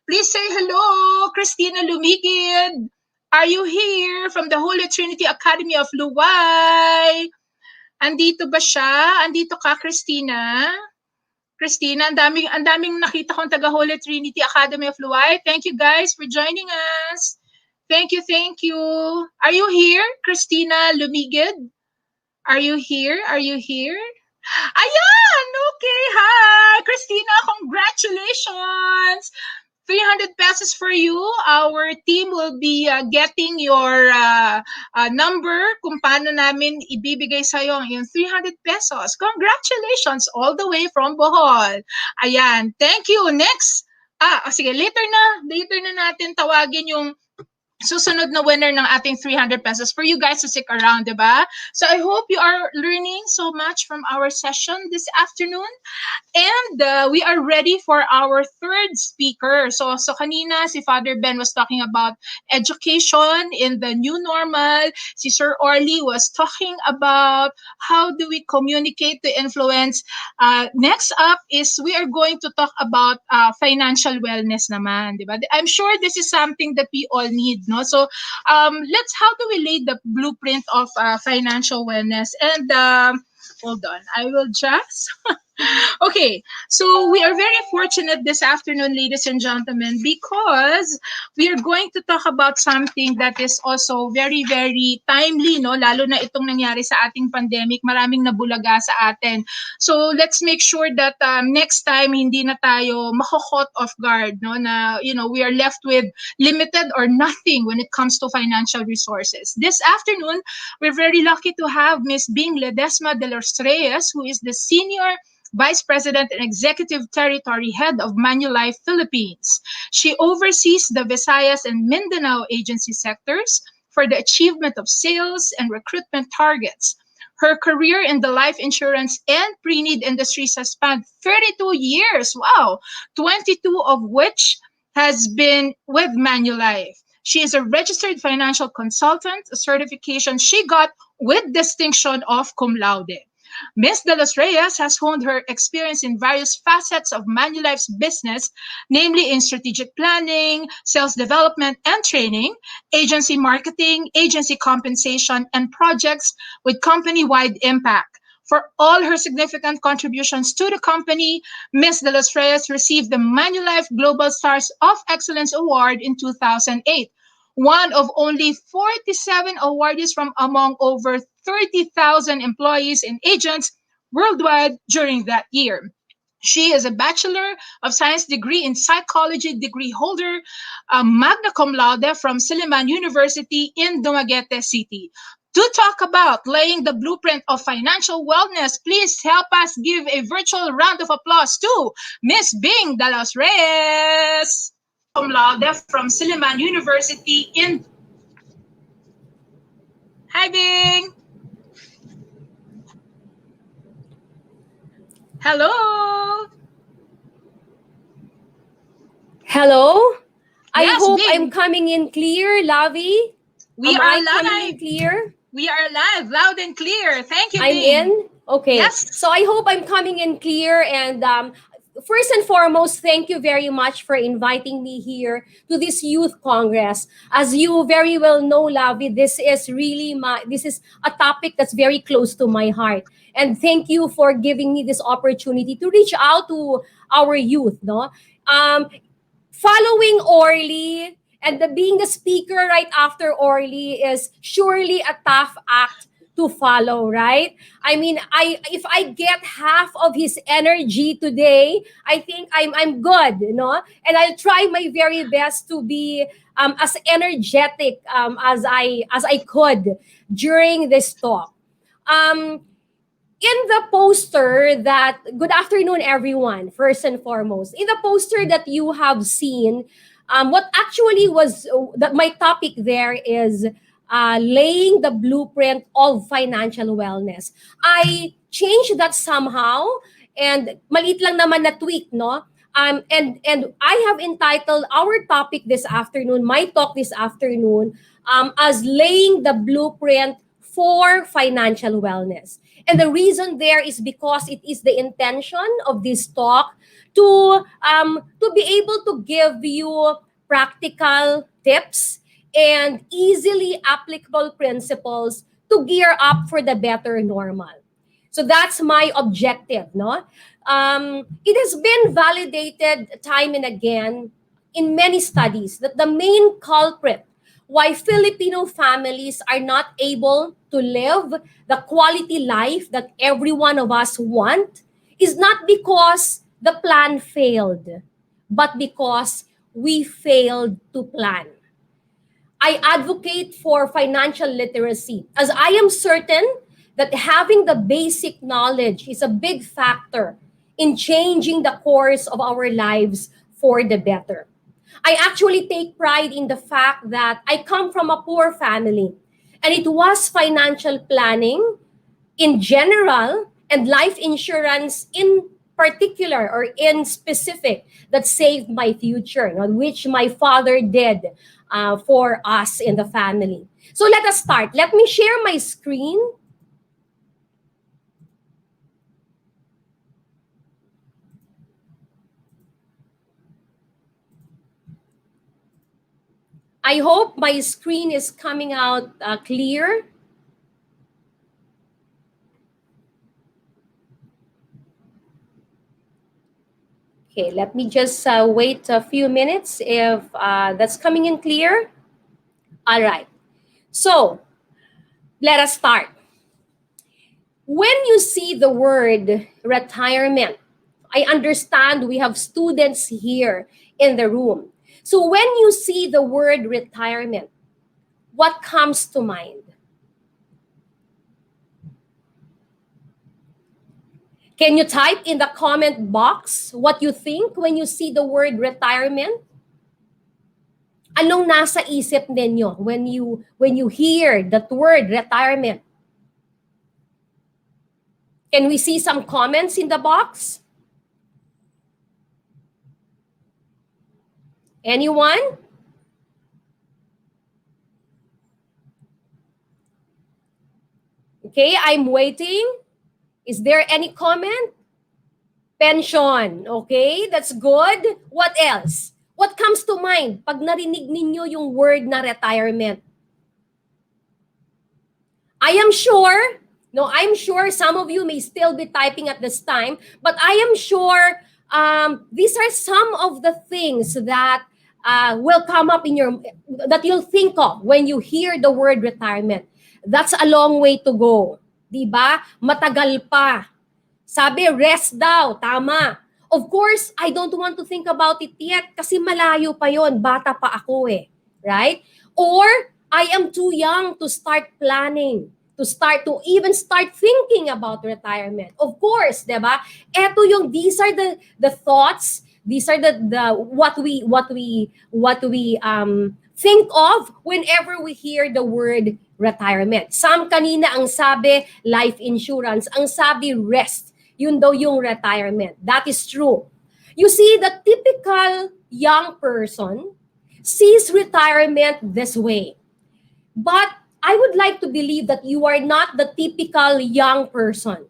Speaker 2: Please say hello, Christina Lumigid. Are you here from the Holy Trinity Academy of Luway? Andito ba siya? Andito ka, Christina? Christina, ang daming nakita kong taga Holy Trinity Academy of Luway. Thank you guys for joining us. Thank you, thank you. Are you here, Christina Lumigid? Are you here? Are you here? Ayan! Okay, hi! Christina, congratulations! 300 pesos for you. Our team will be getting your number kung paano namin ibibigay sa'yo yung 300 pesos. Congratulations all the way from Bohol. Ayan, thank you. Next. Sige, later na natin tawagin yung susunod na winner ng ating 300 pesos for you guys to stick around, diba? So I hope you are learning so much from our session this afternoon. And we are ready for our third speaker. So kanina, si Father Ben was talking about education in the new normal. Si Sir Orly was talking about how do we communicate to influence. Next up is we are going to talk about financial wellness naman, di ba? I'm sure this is something that we all need, no? So how do we lay the blueprint of financial wellness? And hold on, I will just Okay, so we are very fortunate this afternoon, ladies and gentlemen, because we are going to talk about something that is also very, very timely, no? Lalo na itong nangyari sa ating pandemic, maraming nabulaga sa atin. So let's make sure that next time hindi na tayo mako-caught off guard, no? Na we are left with limited or nothing when it comes to financial resources. This afternoon, we're very lucky to have Miss Bing Ledesma de los Reyes, who is the Senior Vice President and Executive Territory Head of Manulife Philippines. She oversees the Visayas and Mindanao agency sectors for the achievement of sales and recruitment targets. Her career in the life insurance and pre-need industries has spanned 32 years. Wow! 22 of which has been with Manulife. She is a registered financial consultant, a certification she got with distinction of cum laude. Ms. De Los Reyes has honed her experience in various facets of Manulife's business, namely in strategic planning, sales development and training, agency marketing, agency compensation, and projects with company-wide impact. For all her significant contributions to the company, Ms. De Los Reyes received the Manulife Global Stars of Excellence Award in 2008, one of only 47 awardees from among over 30,000 employees and agents worldwide during that year. She is a Bachelor of Science degree in Psychology degree holder, a magna cum laude from Silliman University in Dumaguete City. To talk about laying the blueprint of financial wellness, please help us give a virtual round of applause to Miss Bing de los Reyes. Cum laude from Silliman University in. Hi, Bing. Hello.
Speaker 10: Hello? I
Speaker 2: Yes,
Speaker 10: hope I'm
Speaker 2: Bing.
Speaker 10: coming in clear, Lavi.
Speaker 2: We
Speaker 10: Am
Speaker 2: are
Speaker 10: I coming in
Speaker 2: live.
Speaker 10: clear?
Speaker 2: We are live, loud and clear. Thank you,
Speaker 10: I'm
Speaker 2: Bing.
Speaker 10: in? Okay.
Speaker 2: Yes.
Speaker 10: So I hope I'm coming in clear. And first and foremost, thank you very much for inviting me here to this Youth Congress. As you very well know, Lavi, this is a topic that's very close to my heart. And thank you for giving me this opportunity to reach out to our youth, no? Um, Following Orly and being the speaker right after Orly is surely a tough act to follow, right? I mean, I if I get half of his energy today, I think I'm good, you know? And I'll try my very best to be as energetic as I could during this talk. Um, in the poster that good afternoon everyone, first and foremost, in the poster that you have seen, what actually was that my topic there is laying the blueprint of financial wellness. I changed that somehow, and maliit lang naman na tweak, no? And I have entitled our topic this afternoon, my talk this afternoon, as laying the blueprint for financial wellness. And the reason there is because it is the intention of this talk to be able to give you practical tips and easily applicable principles to gear up for the better normal. So that's my objective, no? It has been validated time and again in many studies that the main culprit why Filipino families are not able to live the quality life that every one of us want is not because the plan failed, but because we failed to plan. I advocate for financial literacy, as I am certain that having the basic knowledge is a big factor in changing the course of our lives for the better. I actually take pride in the fact that I come from a poor family, and it was financial planning in general and life insurance in particular or in specific that saved my future, you know, which my father did for us in the family. So let us start. Let me share my screen. I hope my screen is coming out clear. Okay, let me just wait a few minutes if that's coming in clear. All right. So, let us start. When you see the word retirement, I understand we have students here in the room. So, when you see the word retirement, what comes to mind? Can you type in the comment box what you think when you see the word retirement? Anong nasa isip ninyo when you hear that word retirement? Can we see some comments in the box? Anyone? Okay, I'm waiting. Is there any comment? Pension. Okay, that's good. What else? What comes to mind pag narinig ninyo yung word na retirement? I am sure, no, I'm sure some of you may still be typing at this time, but I am sure these are some of the things that will come up that you'll think of when you hear the word retirement. That's a long way to go. Diba? Matagal pa. Sabi, rest daw. Tama. Of course, I don't want to think about it yet kasi malayo pa yon. Bata pa ako eh. Right? Or, I am too young to start planning, to even start thinking about retirement. Of course, 'di ba? These are the thoughts, these are the what we think of whenever we hear the word retirement. Some kanina ang sabi life insurance, ang sabi rest. Yun daw yung retirement. That is true. You see, the typical young person sees retirement this way. But I would like to believe that you are not the typical young person.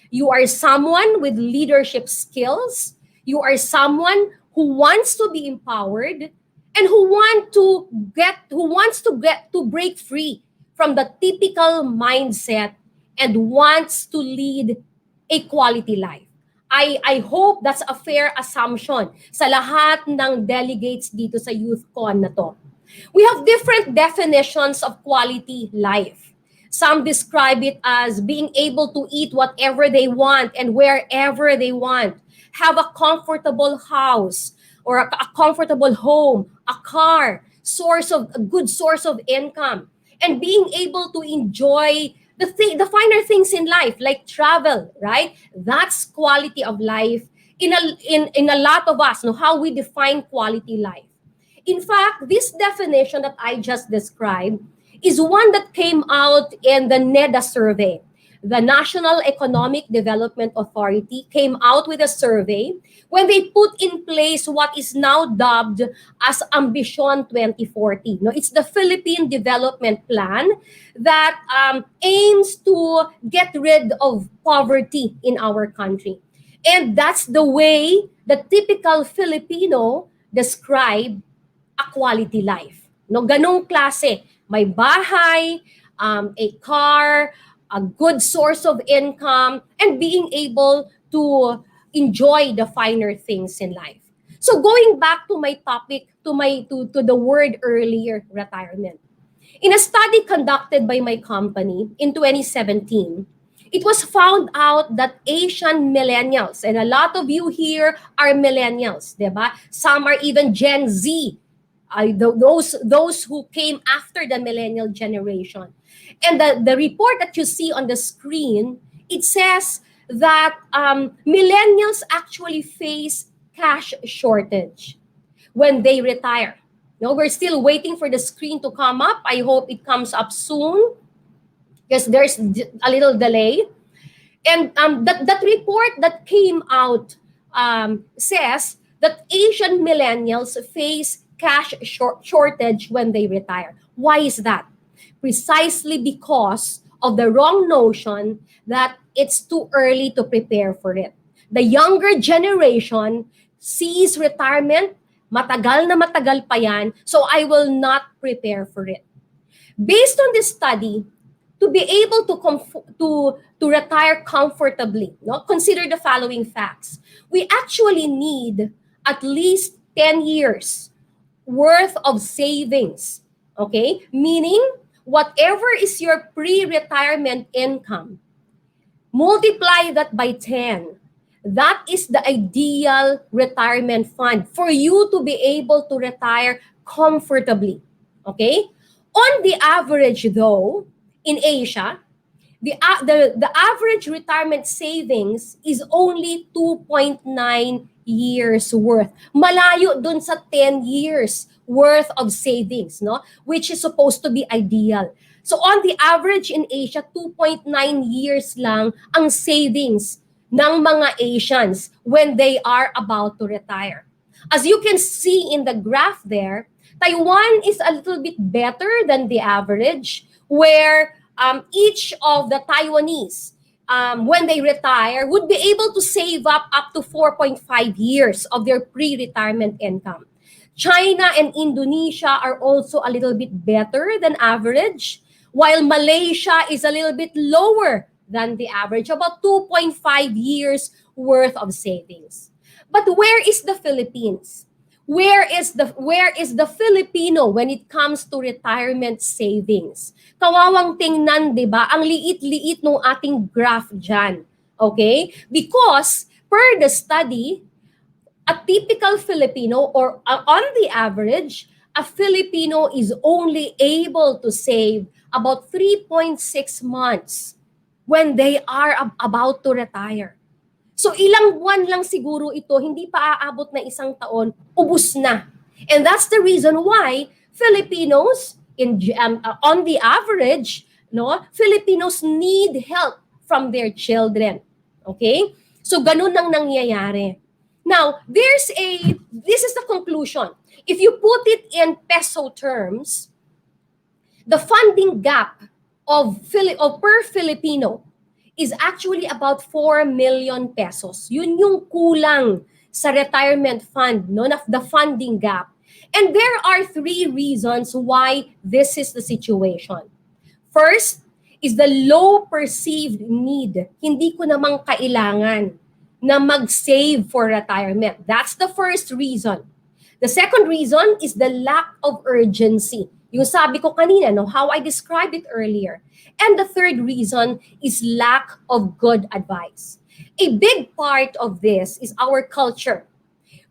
Speaker 10: You are someone with leadership skills. You are someone who wants to be empowered and who wants to get to break free from the typical mindset and wants to lead a quality life. I hope that's a fair assumption sa lahat ng delegates dito sa YouthCon na to. We have different definitions of quality life. Some describe it as being able to eat whatever they want and wherever they want, have a comfortable house or a comfortable home, a car, a good source of income, and being able to enjoy the finer things in life like travel, right? That's quality of life in a lot of us, how we define quality life. In fact, this definition that I just described is one that came out in the NEDA survey. The National Economic Development Authority came out with a survey when they put in place what is now dubbed as Ambition 2040. No, it's the Philippine Development Plan that aims to get rid of poverty in our country. And that's the way the typical Filipino describe a quality life. No, ganong klase. May bahay, a car, a good source of income, and being able to enjoy the finer things in life. So going back to my topic, to the word earlier, retirement. In a study conducted by my company in 2017, it was found out that Asian millennials, and a lot of you here are millennials, diba? Some are even Gen Z, those who came after the millennial generation. And the report that you see on the screen, it says that millennials actually face cash shortage when they retire. No, we're still waiting for the screen to come up. I hope it comes up soon because there's a little delay. And that report that came out says that Asian millennials face cash shortage when they retire. Why is that? Precisely because of the wrong notion that it's too early to prepare for it. The younger generation sees retirement, matagal na matagal pa yan, so I will not prepare for it. Based on this study, to to be able to retire comfortably, no, consider the following facts. We actually need at least 10 years worth of savings. Okay? Meaning, whatever is your pre-retirement income, multiply that by 10. That is the ideal retirement fund for you to be able to retire comfortably. Okay? On the average, though, in Asia, the average retirement savings is only 2.9 years worth. Malayo dun sa 10 years worth of savings, no? Which is supposed to be ideal. So on the average in Asia, 2.9 years lang ang savings ng mga Asians when they are about to retire. As you can see in the graph there, Taiwan is a little bit better than the average, where each of the Taiwanese, when they retire, would be able to save up to 4.5 years of their pre-retirement income. China and Indonesia are also a little bit better than average, while Malaysia is a little bit lower than the average, about 2.5 years worth of savings. But where is the Philippines? Where is the Filipino when it comes to retirement savings? Kawawang tingnan, 'di ba? Ang liit-liit ng ating graph diyan. Okay? Because per the study, a typical Filipino, or on the average, a Filipino is only able to save about 3.6 months when they are about to retire. So ilang buwan lang siguro ito, hindi pa aabot na isang taon, ubus na. And that's the reason why Filipinos, on the average, no, Filipinos need help from their children. Okay? So ganun ang nangyayari. Now, this is the conclusion. If you put it in peso terms, the funding gap of per Filipino is actually about 4 million pesos. Yun yung kulang sa retirement fund, no, the funding gap. And there are 3 reasons why this is the situation. First is the low perceived need. Hindi ko namang kailangan na mag-save for retirement. That's the first reason. The second reason is the lack of urgency. Yung sabi ko kanina, no, how I described it earlier. And the third reason is lack of good advice. A big part of this is our culture,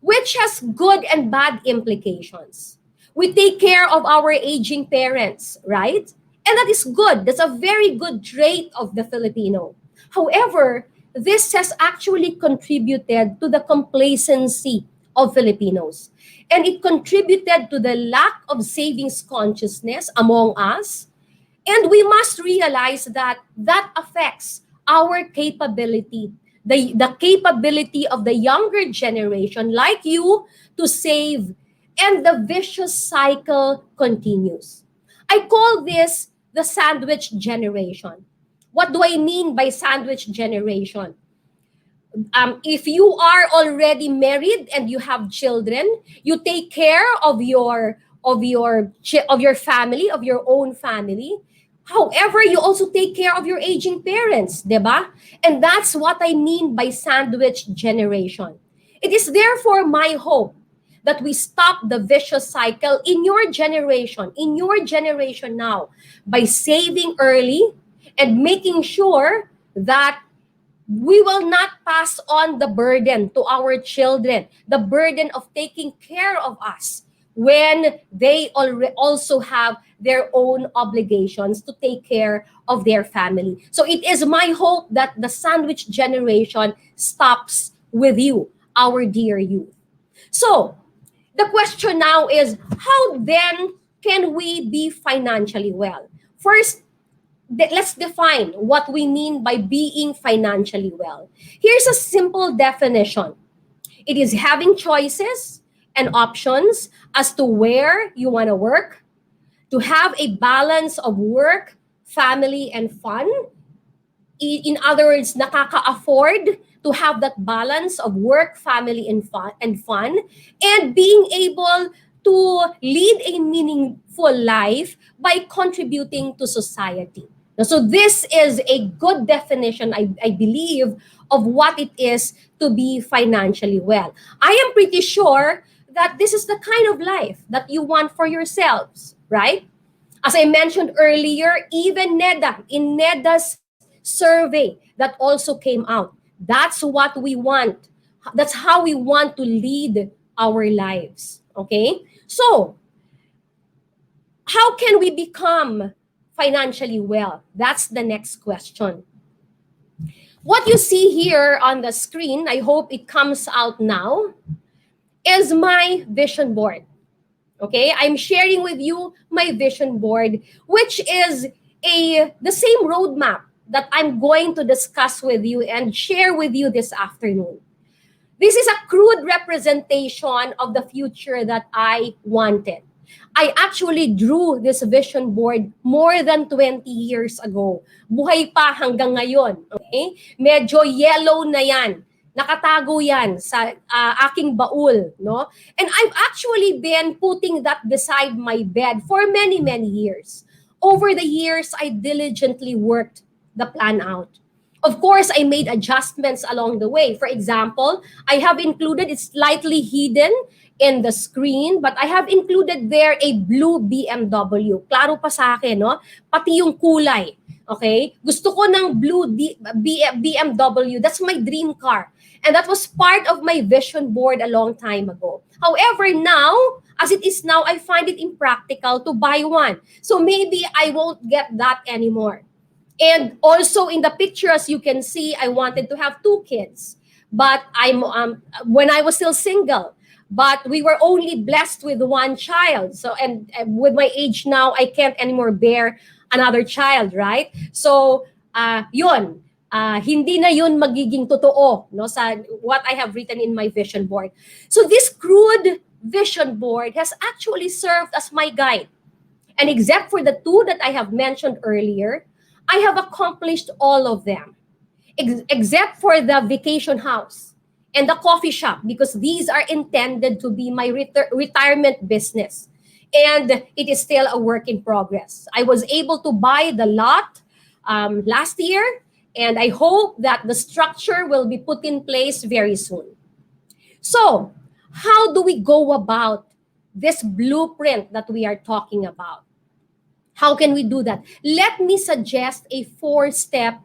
Speaker 10: which has good and bad implications. We take care of our aging parents, right? And that is good. That's a very good trait of the Filipino. However, this has actually contributed to the complacency of Filipinos. And it contributed to the lack of savings consciousness among us. And we must realize that that affects our capability, the capability of the younger generation, like you, to save, and the vicious cycle continues. I call this the sandwich generation. What do I mean by sandwich generation? If you are already married and you have children, you take care of your family, of your own family. However, you also take care of your aging parents, diba? And that's what I mean by sandwich generation. It is therefore my hope that we stop the vicious cycle in your generation now, by saving early and making sure that we will not pass on the burden to our children, the burden of taking care of us when they also have their own obligations to take care of their family. So it is my hope that the sandwich generation stops with you, our dear youth. So the question now is, how then can we be financially well? First, let's define what we mean by being financially well. Here's a simple definition. It is having choices and options as to where you want to work, to have a balance of work, family, and fun. In other words, nakaka-afford to have that balance of work, family, and fun, and being able to lead a meaningful life by contributing to society. So this is a good definition, I believe, of what it is to be financially well. I am pretty sure that this is the kind of life that you want for yourselves, right? As I mentioned earlier, even in NEDA's survey that also came out, that's what we want. That's how we want to lead our lives. Okay? So, how can we become financially well? That's the next question. What you see here on the screen, I hope it comes out now, is my vision board. Okay, I'm sharing with you my vision board, which is the same roadmap that I'm going to discuss with you and share with you this afternoon. This is a crude representation of the future that I wanted. I actually drew this vision board more than 20 years ago. Buhay pa hanggang ngayon. Okay? Medyo yellow na yan. Nakatago yan sa aking baul. No? And I've actually been putting that beside my bed for many, many years. Over the years, I diligently worked the plan out. Of course, I made adjustments along the way. For example, I have included, it's slightly hidden in the screen, but I have included there a blue BMW. Klaro pa sa akin, no? Pati yung kulay. Okay? Gusto ko ng blue BMW. That's my dream car. And that was part of my vision board a long time ago. However, now, as it is now, I find it impractical to buy one. So maybe I won't get that anymore. And also in the picture, as you can see, I wanted to have 2 kids. But when I was still single, but we were only blessed with 1 child. So, and with my age now, I can't anymore bear another child, right? So, yun. Hindi na yun magiging totoo, no, sa what I have written in my vision board. So this crude vision board has actually served as my guide. And except for the 2 that I have mentioned earlier, I have accomplished all of them, except for the vacation house and the coffee shop, because these are intended to be my retirement business. And it is still a work in progress. I was able to buy the lot last year, and I hope that the structure will be put in place very soon. So, how do we go about this blueprint that we are talking about? How can we do that? Let me suggest a 4-step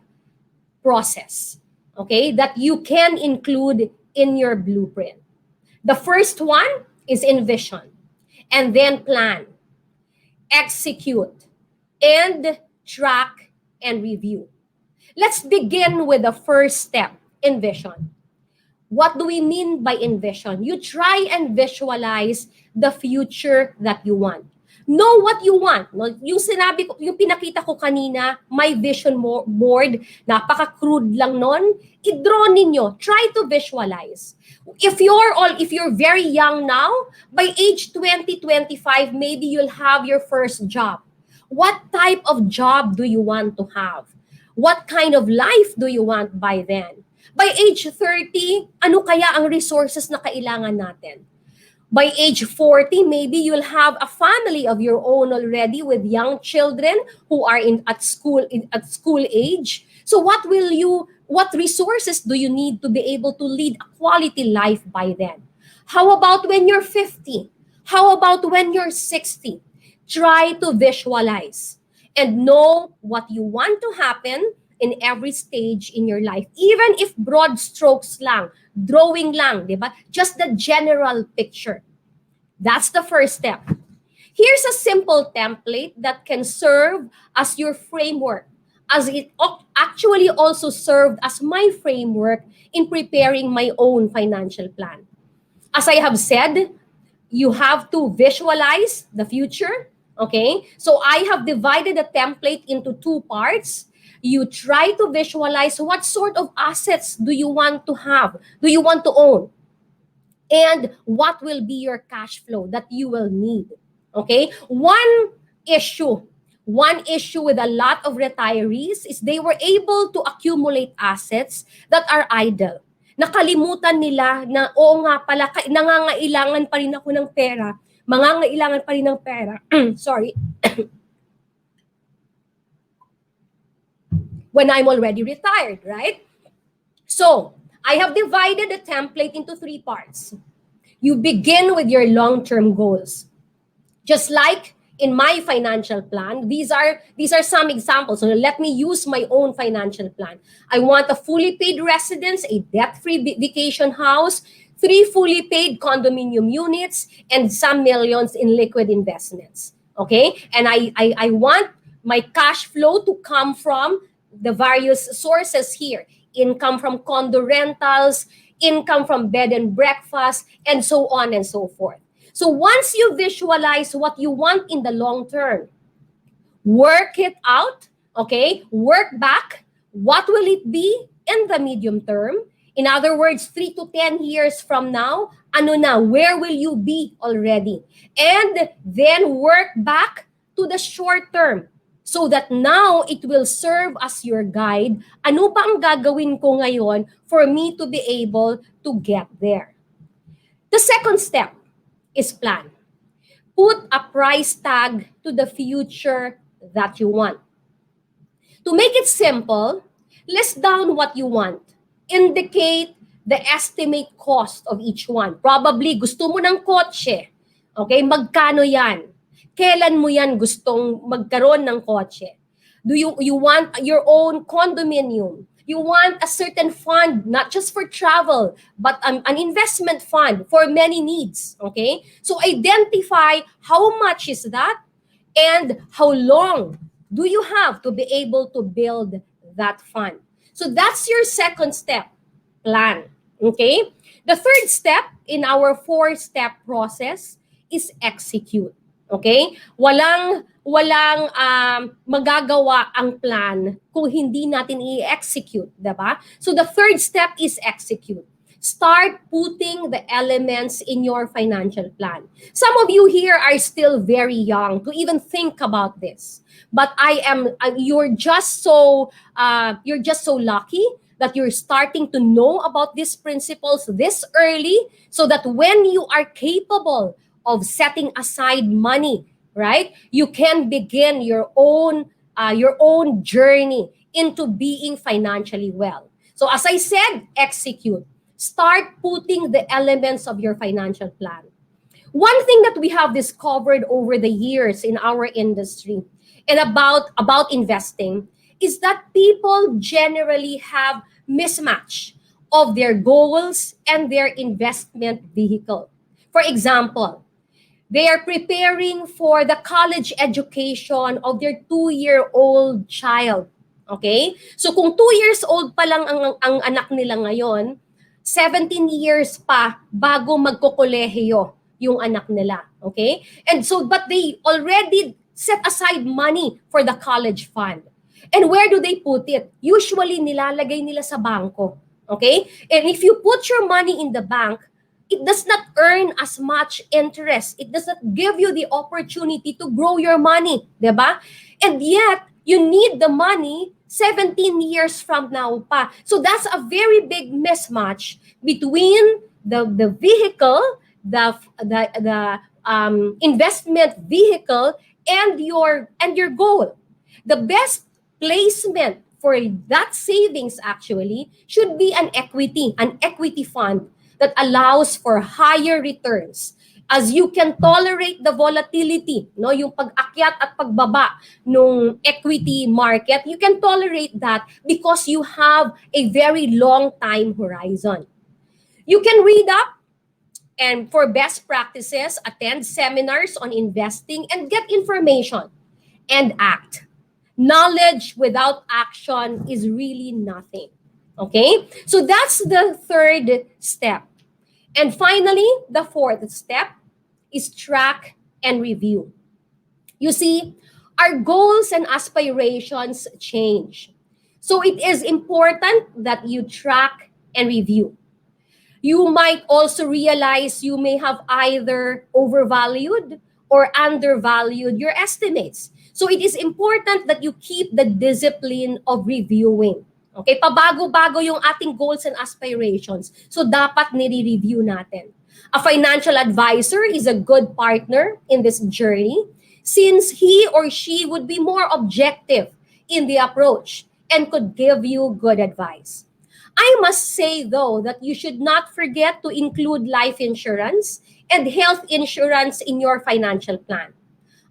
Speaker 10: process, okay, that you can include in your blueprint. The first one is envision, and then plan, execute, and track and review. Let's begin with the first step, envision. What do we mean by envision? You try and visualize the future that you want. Know what you want. No? Yung sinabi ko, yung pinakita ko kanina, my vision board, napaka-crude lang nun, i-draw ninyo. Try to visualize. If you're very young now, by age 20, 25, maybe you'll have your first job. What type of job do you want to have? What kind of life do you want by then? By age 30, ano kaya ang resources na kailangan natin? By age 40, maybe you'll have a family of your own already with young children who are at school age. So what resources do you need to be able to lead a quality life by then? How about when you're 50? How about when you're 60? Try to visualize and know what you want to happen in every stage in your life. Even if broad strokes lang, drawing lang, di ba? Just the general picture. That's the first step. Here's a simple template that can serve as your framework, as it actually also served as my framework in preparing my own financial plan. As I have said, you have to visualize the future, okay? So I have divided the template into 2 parts. You try to visualize what sort of assets do you want to have, do you want to own, and what will be your cash flow that you will need. Okay? One issue with a lot of retirees is they were able to accumulate assets that are idle. Nakalimutan nila na, oo nga pala, nangangailangan pa rin ako ng pera. Mangangailangan pa rin ng pera. Sorry. when I'm already retired, right? So I have divided the template into 3 parts. You begin with your long-term goals. Just like in my financial plan, these are some examples. So let me use my own financial plan. I want a fully paid residence, a debt-free vacation house, 3 fully paid condominium units, and some millions in liquid investments. Okay? And I want my cash flow to come from the various sources here. Income from condo rentals, income from bed and breakfast, and so on and so forth. So once you visualize what you want in the long term, work it out, okay? Work back. What will it be in the medium term? In other words, 3 to 10 years from now, ano na, where will you be already? And then work back to the short term so that now it will serve as your guide. Ano pa ang gagawin ko ngayon for me to be able to get there? The second step is plan. Put a price tag to the future that you want. To make it simple, list down what you want. Indicate the estimate cost of each one. Probably gusto mo ng kotse. Okay, magkano yan? Kailan mo yan gustong magkaroon ng kotse? Do you want your own condominium? You want a certain fund, not just for travel, but an investment fund for many needs. Okay? So identify how much is that and how long do you have to be able to build that fund. So that's your second step, plan. Okay? The third step in our 4-step process is execute. Okay? Walang magagawa ang plan kung hindi natin i-execute, diba? So the third step is execute. Start putting the elements in your financial plan. Some of you here are still very young to even think about this. But you're just so lucky that you're starting to know about these principles this early so that when you are capable of setting aside money, right, you can begin your own journey into being financially well. So as I said, execute. Start putting the elements of your financial plan. One thing that we have discovered over the years in our industry and about investing is that people generally have mismatch of their goals and their investment vehicle. For example, they are preparing for the college education of their 2-year-old child. Okay? So kung 2 years old pa lang ang anak nila ngayon, 17 years pa bago magkokolehiyo yung anak nila. Okay? And so, but they already set aside money for the college fund. And where do they put it? Usually, nilalagay nila sa bangko. Okay? And if you put your money in the bank, it does not earn as much interest. It does not give you the opportunity to grow your money, diba? And yet, you need the money 17 years from now pa. So that's a very big mismatch between the vehicle, the investment vehicle, and your goal. The best placement for that savings actually should be an equity fund that allows for higher returns as you can tolerate the volatility, no, yung pag-akyat at pagbaba ng equity market, you can tolerate that because you have a very long time horizon. You can read up and for best practices, attend seminars on investing and get information and act. Knowledge without action is really nothing. Okay? So that's the third step. And finally, the fourth step is track and review. You see, our goals and aspirations change. So it is important that you track and review. You might also realize you may have either overvalued or undervalued your estimates. So it is important that you keep the discipline of reviewing. Okay, pabago-bago yung ating goals and aspirations. So dapat nire-review natin. A financial advisor is a good partner in this journey since he or she would be more objective in the approach and could give you good advice. I must say, though, that you should not forget to include life insurance and health insurance in your financial plan,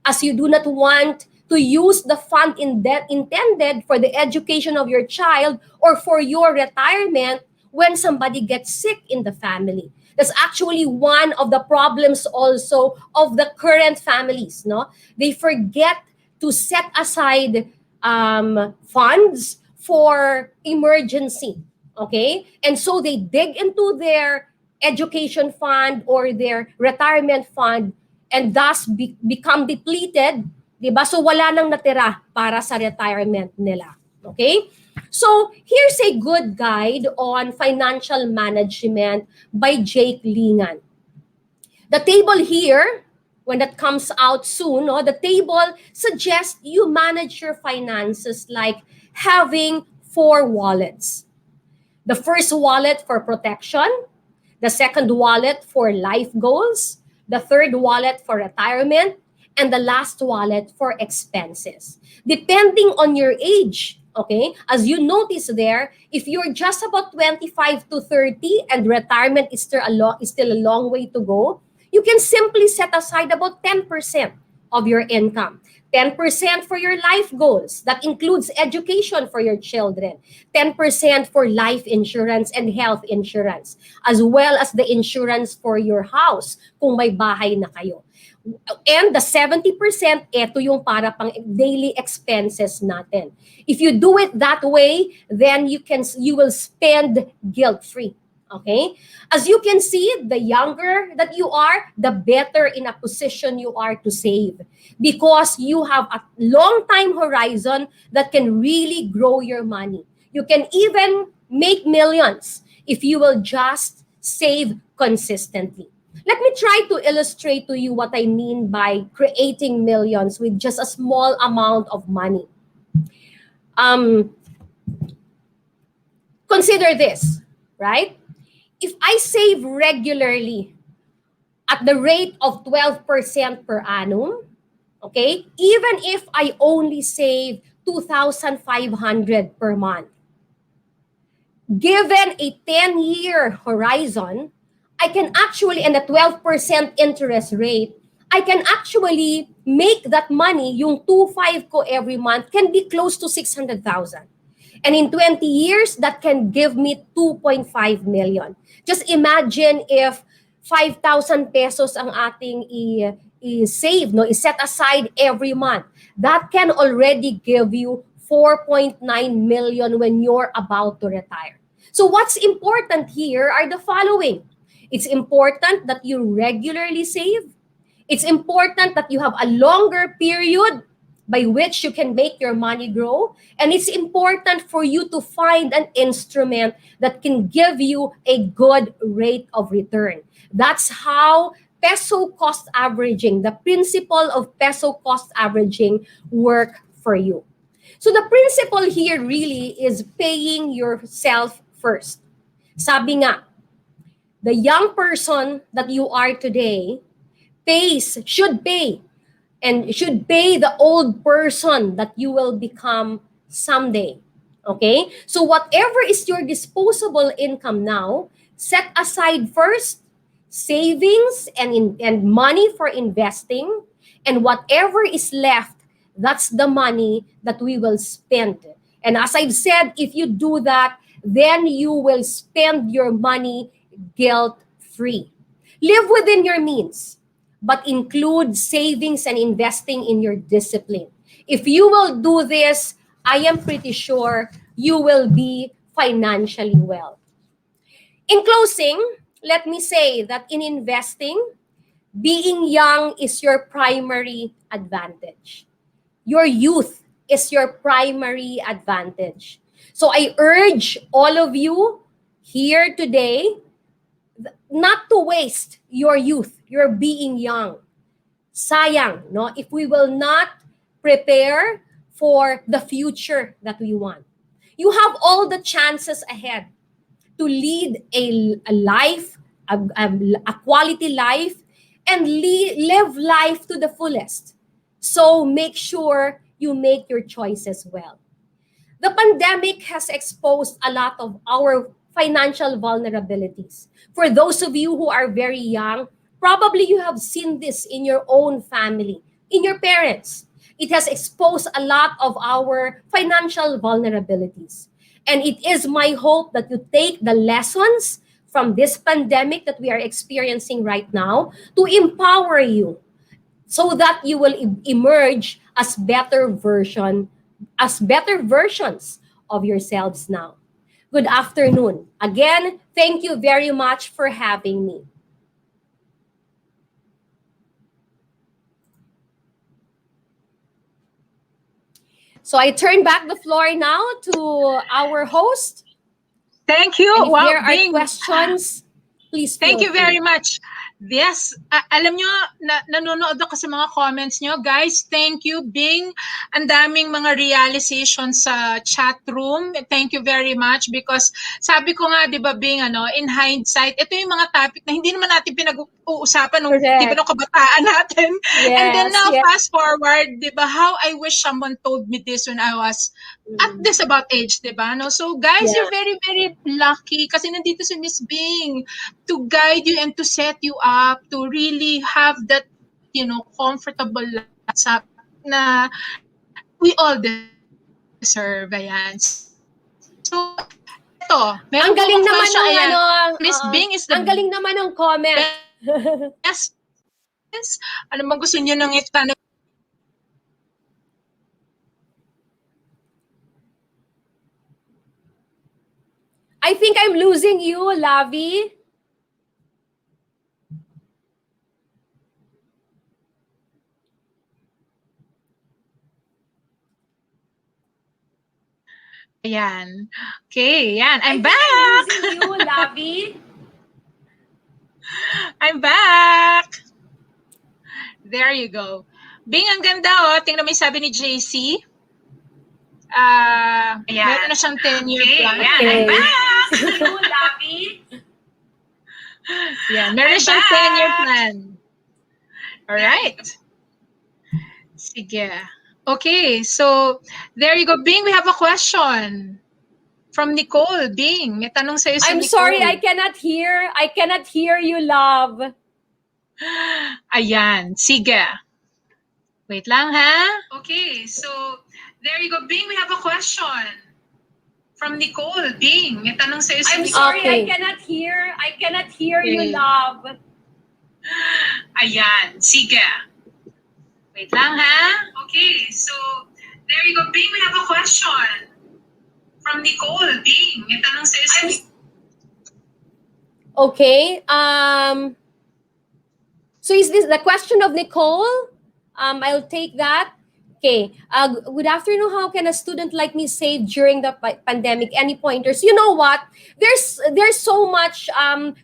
Speaker 10: as you do not want to use the fund intended for the education of your child or for your retirement when somebody gets sick in the family. That's actually one of the problems also of the current families. No, they forget to set aside funds for emergency. Okay, and so they dig into their education fund or their retirement fund and thus become depleted, 'di ba? So wala nang natira para sa retirement nila. Okay? So here's a good guide on financial management by Jake Lingan. The table here, when that comes out soon, no, the table suggests you manage your finances like having 4 wallets. The first wallet for protection, the second wallet for life goals, the third wallet for retirement, and the last wallet for expenses. Depending on your age, okay, as you notice there, if you're just about 25 to 30 and retirement is still a long way to go, you can simply set aside about 10% of your income. 10% for your life goals. That includes education for your children. 10% for life insurance and health insurance, as well as the insurance for your house kung may bahay na kayo. And the 70%, ito yung para pang daily expenses natin. If you do it that way, then you will spend guilt-free. Okay? As you can see, the younger that you are, the better in a position you are to save, because you have a long time horizon that can really grow your money. You can even make millions if you will just save consistently. Let me try to illustrate to you what I mean by creating millions with just a small amount of money. Consider this, right? If I save regularly at the rate of 12% per annum, okay, even if I only save 2,500 per month, given a 10-year horizon, I can actually, and a 12% interest rate, I can actually make that money, yung 2,500 ko every month, can be close to 600,000. And in 20 years, that can give me 2.5 million. Just imagine if 5,000 pesos ang ating i-save, no, i-set aside every month. That can already give you 4.9 million when you're about to retire. So what's important here are the following. It's important that you regularly save. It's important that you have a longer period by which you can make your money grow. And it's important for you to find an instrument that can give you a good rate of return. That's how peso cost averaging, the principle of peso cost averaging, work for you. So the principle here really is paying yourself first. Sabi nga, the young person that you are today should pay the old person that you will become someday. Okay? So whatever is your disposable income now, set aside first savings and money for investing, and whatever is left, that's the money that we will spend. And as I've said, if you do that, then you will spend your money guilt-free. Live within your means, but include savings and investing in your discipline. If you will do this, I am pretty sure you will be financially well. In closing, let me say that in investing, being young is your primary advantage. Your youth is your primary advantage. So I urge all of you here today not to waste your youth, your being young. Sayang, no? If we will not prepare for the future that we want. You have all the chances ahead to lead a life, a quality life, and live life to the fullest. So make sure you make your choices well. The pandemic has exposed a lot of our financial vulnerabilities. For those of you who are very young, probably you have seen this in your own family, in your parents. It has exposed a lot of our financial vulnerabilities. And it is my hope that you take the lessons from this pandemic that we are experiencing right now to empower you so that you will emerge as better versions of yourselves now. Good afternoon. Again, thank you very much for having me. So I turn back the floor now to our host.
Speaker 2: Thank you.
Speaker 10: And if
Speaker 2: Wow,
Speaker 10: there are
Speaker 2: Bing.
Speaker 10: questions, please
Speaker 2: Thank
Speaker 10: feel
Speaker 2: you very
Speaker 10: free.
Speaker 2: much. Yes, alam nyo, nanonood ako sa mga comments nyo. Guys, thank you, Bing. Ang daming mga realizations sa chat room. Thank you very much because sabi ko nga, di ba, Bing, in hindsight, ito yung mga topic na hindi naman natin pinag-uusapan nung, di ba,
Speaker 10: Correct.
Speaker 2: nung kabataan natin. And then
Speaker 10: Yes,
Speaker 2: now,
Speaker 10: yes.
Speaker 2: fast forward, di ba, how I wish someone told me this when I was at this about age, di ba? No? So, guys,
Speaker 10: Yeah.
Speaker 2: you're very, very lucky kasi nandito si Miss Bing to guide you and to set you up to really have that, comfortable life na we all deserve. Ayan. So, eto, meron po akong
Speaker 10: Ang galing
Speaker 2: question.
Speaker 10: naman
Speaker 2: Ayan.
Speaker 10: ng
Speaker 2: Miss Bing is the
Speaker 10: ang galing naman ng comment.
Speaker 2: best. Ano bang gusto niyo nang itanong?
Speaker 10: I think I'm losing you, Lavi.
Speaker 2: Ayan. Okay, yan. I'm
Speaker 10: I think
Speaker 2: back.
Speaker 10: I'm losing you, Lavi.
Speaker 2: I'm back. There you go. Bing, ang ganda, oh. Tingnan mo yung sabi ni JC. Meron na siyang 10-year plan.
Speaker 10: Okay.
Speaker 2: I'm back. You, Lavi. Yan, meron na siyang 10-year plan. Alright. Sige. Okay, so there you go. Bing, we have a question from Nicole. Bing, may tanong sa'yo si
Speaker 10: I'm
Speaker 2: Nicole.
Speaker 10: sorry, I cannot hear you, love.
Speaker 2: Ayan, sige. Wait lang, ha? Okay, so there you go. Bing, we have a question from Nicole. Bing, may tanong sa'yo si
Speaker 10: I'm
Speaker 2: Nicole.
Speaker 10: sorry,
Speaker 2: Okay.
Speaker 10: I cannot hear you, love.
Speaker 2: Ayan, sige. Wait lang, ha? Okay, so there you go. Bing, we have a question from Nicole. Bing, may tanong sa'yo si Nicole.
Speaker 10: Okay. So is this the question of Nicole? I'll take that. Okay. Good afternoon. How can a student like me save during the pandemic? Any pointers? You know what? There's so much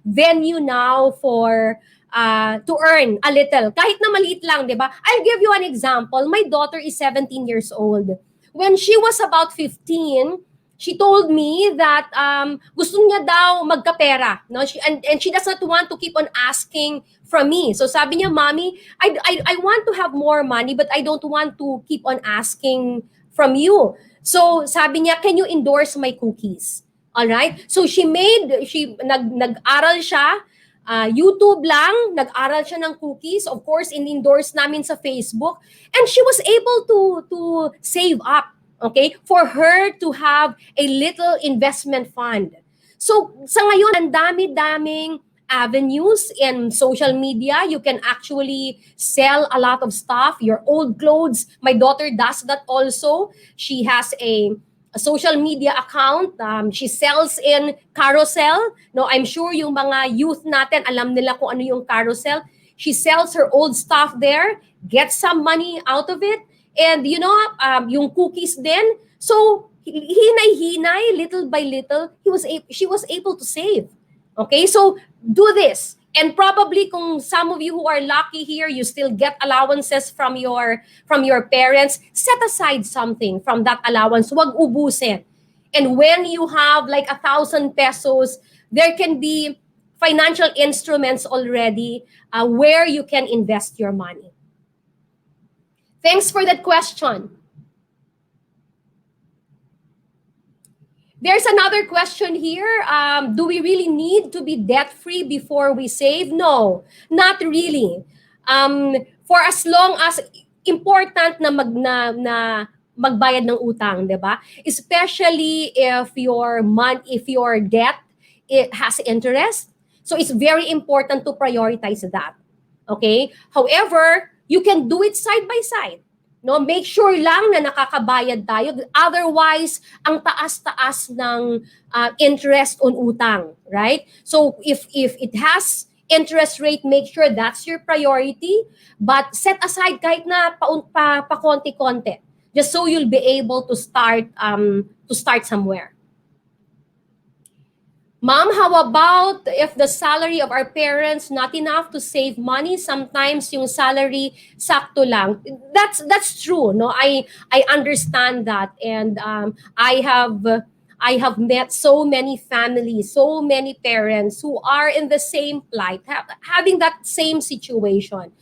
Speaker 10: venue now for to earn a little. Kahit na maliit lang, di ba? I'll give you an example. My daughter is 17 years old. When she was about 15, she told me that gusto niya daw magkapera, no? And she does not want to keep on asking from me. So sabi niya, Mommy, I want to have more money but I don't want to keep on asking from you. So sabi niya, can you endorse my cookies? All right? So nag-aral siya, YouTube lang, nag-aral siya ng cookies. Of course, in-endorse namin sa Facebook. And she was able to save up, okay, for her to have a little investment fund. So sa ngayon, ang dami-daming avenues in social media. You can actually sell a lot of stuff, your old clothes. My daughter does that also. She has a social media account. She sells in carousel. No, I'm sure yung mga youth natin, alam nila kung ano yung carousel. She sells her old stuff there, gets some money out of it. And yung cookies din. So, hinay-hinay, little by little, she was able to save. Okay, so do this. And probably kung some of you who are lucky here, you still get allowances from your parents, set aside something from that allowance. Huwag ubusin. And when you have like 1,000 pesos, there can be financial instruments already where you can invest your money. Thanks for that question. There's another question here. Do we really need to be debt-free before we save? No, not really. For as long as important na magbayad ng utang, 'di ba? Especially if your debt it has interest. So it's very important to prioritize that. Okay? However, you can do it side by side. No, make sure lang na nakakabayad tayo. Otherwise, ang taas-taas ng interest on utang, right? So if it has interest rate, make sure that's your priority, but set aside kahit na pa konti-konti, just so you'll be able to start somewhere. Mom, how about if the salary of our parents not enough to save money? Sometimes yung salary sakto lang. That's true, no? I understand that, and I have met so many families, so many parents who are in the same plight, having that same situation.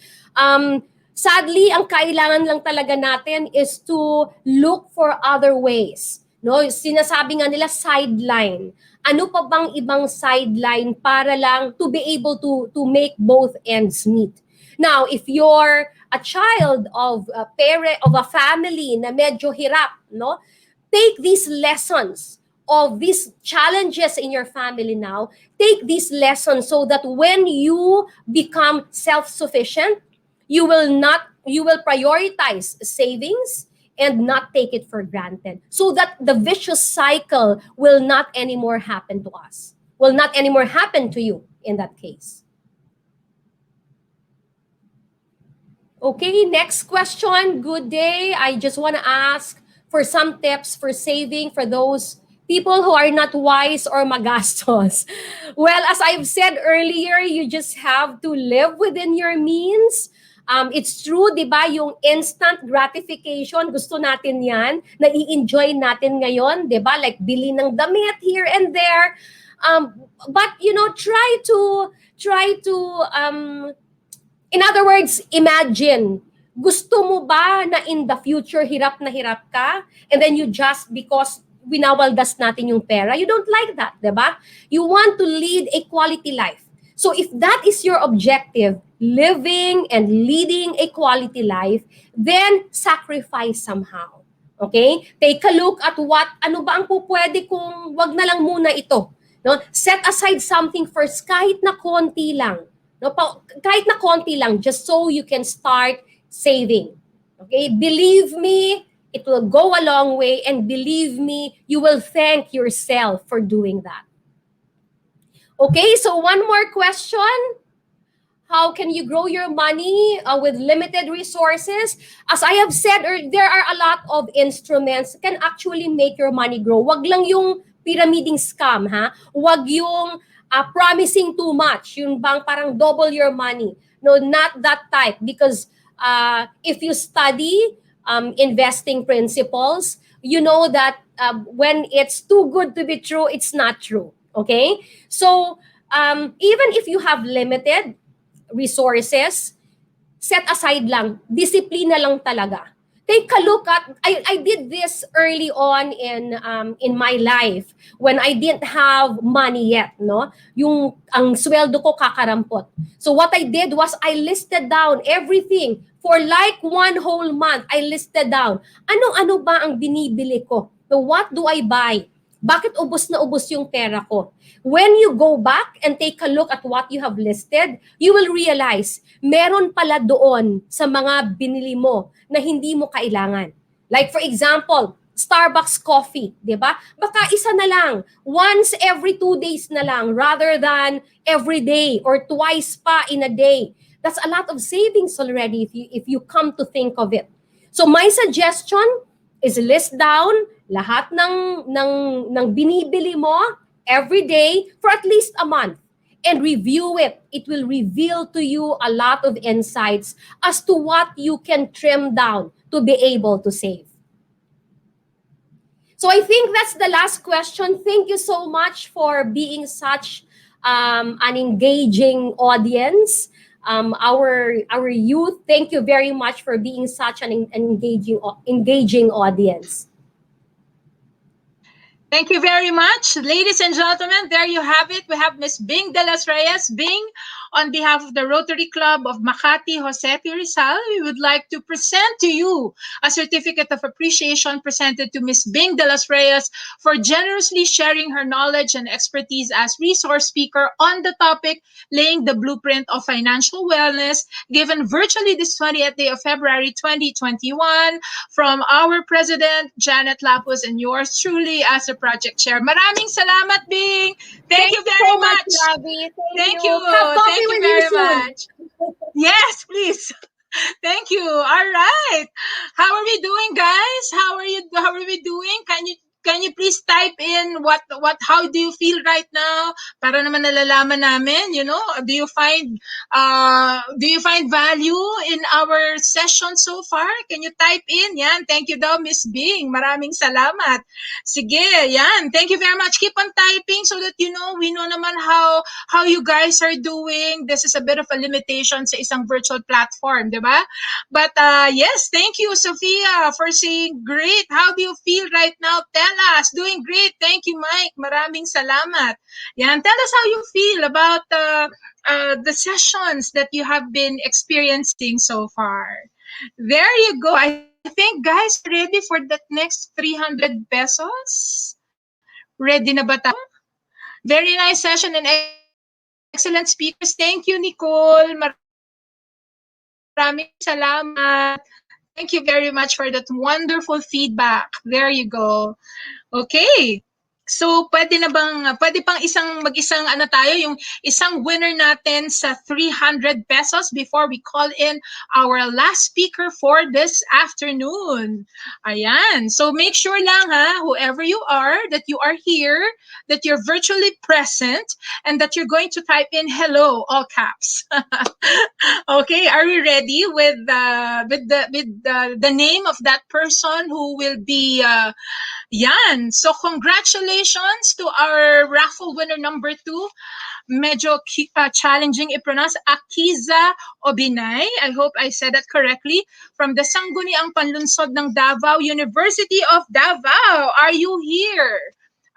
Speaker 10: Sadly, ang kailangan lang talaga natin is to look for other ways. No, sinasabi nga nila sideline. Ano pa bang ibang sideline para lang to be able to make both ends meet? Now, if you're a child of a parent of a family na medyo hirap, no? Take these lessons of these challenges in your family now. Take these lessons so that when you become self-sufficient, you will prioritize savings and not take it for granted, so that the vicious cycle will not anymore happen to us, will not anymore happen to you in that case. Okay, next question. Good day. I just want to ask for some tips for saving for those people who are not wise or magastos. Well, as I've said earlier, you just have to live within your means. It's true, di ba, yung instant gratification, gusto natin yan, nai-enjoy natin ngayon, di ba, like bili ng damit here and there. But, try to, in other words, imagine, gusto mo ba na in the future hirap na hirap ka, and then you just, because winawaldas natin yung pera, you don't like that, di ba? You want to lead a quality life. So if that is your objective, living and leading a quality life, then sacrifice somehow. Okay? Take a look at ano ba ang pupwede kung wag na lang muna ito. No? Set aside something first, kahit na konti lang. No? Kahit na konti lang, just so you can start saving. Okay? Believe me, it will go a long way, and believe me, you will thank yourself for doing that. Okay, so one more question. How can you grow your money with limited resources? As I have said, there are a lot of instruments that can actually make your money grow. Wag lang yung pyramiding scam, ha? Wag yung promising too much. Yung bang parang double your money. No, not that type. Because if you study investing principles, you know that when it's too good to be true, it's not true. Okay? So, even if you have limited resources, set aside lang. Disiplina lang talaga. Take a look at, I did this early on in my life when I didn't have money yet, no? Ang sweldo ko kakarampot. So what I did was I listed down everything for like one whole month. I listed down, ano-ano ba ang binibili ko? So what do I buy? Bakit ubos na ubos yung pera ko? When you go back and take a look at what you have listed, you will realize meron pala doon sa mga binili mo na hindi mo kailangan. Like for example, Starbucks coffee, di ba? Baka isa na lang, once every 2 days na lang rather than every day or twice pa in a day. That's a lot of savings already if you come to think of it. So my suggestion is list down lahat ng binibili mo every day for at least a month and review it. It will reveal to you a lot of insights as to what you can trim down to be able to save. So I think that's the last question. Thank you so much for being such an engaging audience. Our youth, thank you very much for being such an engaging audience.
Speaker 2: Thank you very much. Ladies and gentlemen, there you have it. We have Miss Bing de las Reyes. Bing, on behalf of the Rotary Club of Makati Jose P. Rizal, we would like to present to you a certificate of appreciation presented to Miss Bing de las Reyes for generously sharing her knowledge and expertise as resource speaker on the topic laying the blueprint of financial wellness, given virtually this 20th day of February 2021 from our President, Janet Lapus, and yours truly as the project chair. Maraming salamat, Bing! Thank
Speaker 10: Thank
Speaker 2: you
Speaker 10: you so
Speaker 2: very
Speaker 10: much,
Speaker 2: much!
Speaker 10: Ravi. Thank
Speaker 2: Thank
Speaker 10: you.
Speaker 2: you!
Speaker 10: Have coffee
Speaker 2: Thank you
Speaker 10: with you
Speaker 2: very
Speaker 10: soon.
Speaker 2: much! Yes, please! Thank you. All right. How are we doing, guys? How are we doing? Can you please type in what how do you feel right now para naman nalalaman namin, do you find value in our session so far? Can you type in? Yan. Thank you daw, Miss Bing. Maraming salamat. Sige, yan. Thank you very much. Keep on typing so that we know naman how you guys are doing. This is a bit of a limitation sa isang virtual platform, di ba? But yes, thank you, Sophia, for saying great. How do you feel right now? Tell us. Doing great. Thank you, Mike. Maraming salamat. Yan. Tell us how you feel about the sessions that you have been experiencing so far. There you go. I think, guys, you're ready for that next 300 pesos. Ready na ba tayo? Very nice session and excellent speakers. Thank you, Nicole. Maraming salamat. Thank you very much for that wonderful feedback. There you go. Okay. So, pwede pang mag-isang tayo, yung isang winner natin sa 300 pesos before we call in our last speaker for this afternoon. Ayan. So, make sure lang whoever you are, that you are here, that you're virtually present, and that you're going to type in hello, all caps. Okay, are we ready with the name of that person who will be yan. So congratulations to our raffle winner number 2. Medyo challenging i-pronounce. Akiza Obinay. I hope I said that correctly. From the Sangguniang Panlunsod ng Davao, University of Davao. Are you here?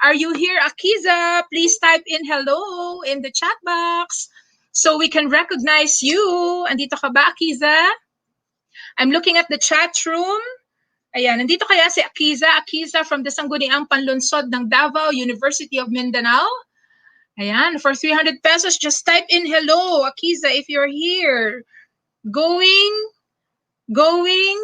Speaker 2: Are you here, Akiza? Please type in hello in the chat box so we can recognize you. Andito ka ba, Akiza? I'm looking at the chat room. Ayan, nandito kaya si Akiza. Akiza from the Sangguniang Panlunsod ng Davao, University of Mindanao. Ayan, for 300 pesos, just type in hello, Akiza, if you're here. Going, gone.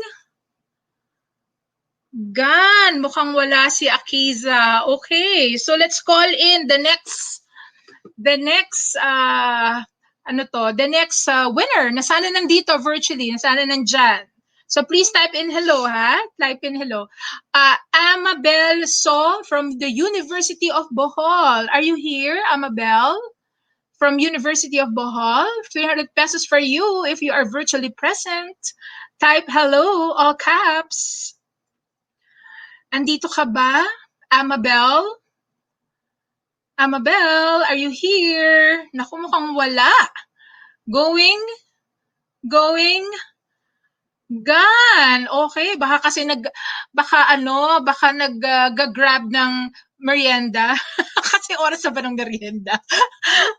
Speaker 2: Mukhang wala si Akiza. Okay, so let's call in the next winner. Nasana nandito virtually, nasana nandyan. So please type in hello, Type in hello. Amabel So from the University of Bohol. Are you here, Amabel? From University of Bohol. 300 pesos for you if you are virtually present. Type hello, all caps. Andito ka ba, Amabel? Amabel, are you here? Naku, mukhang wala. Going, gone. Okay, baka kasi baka nag-grab ng merienda. Kasi oras na ba ng merienda?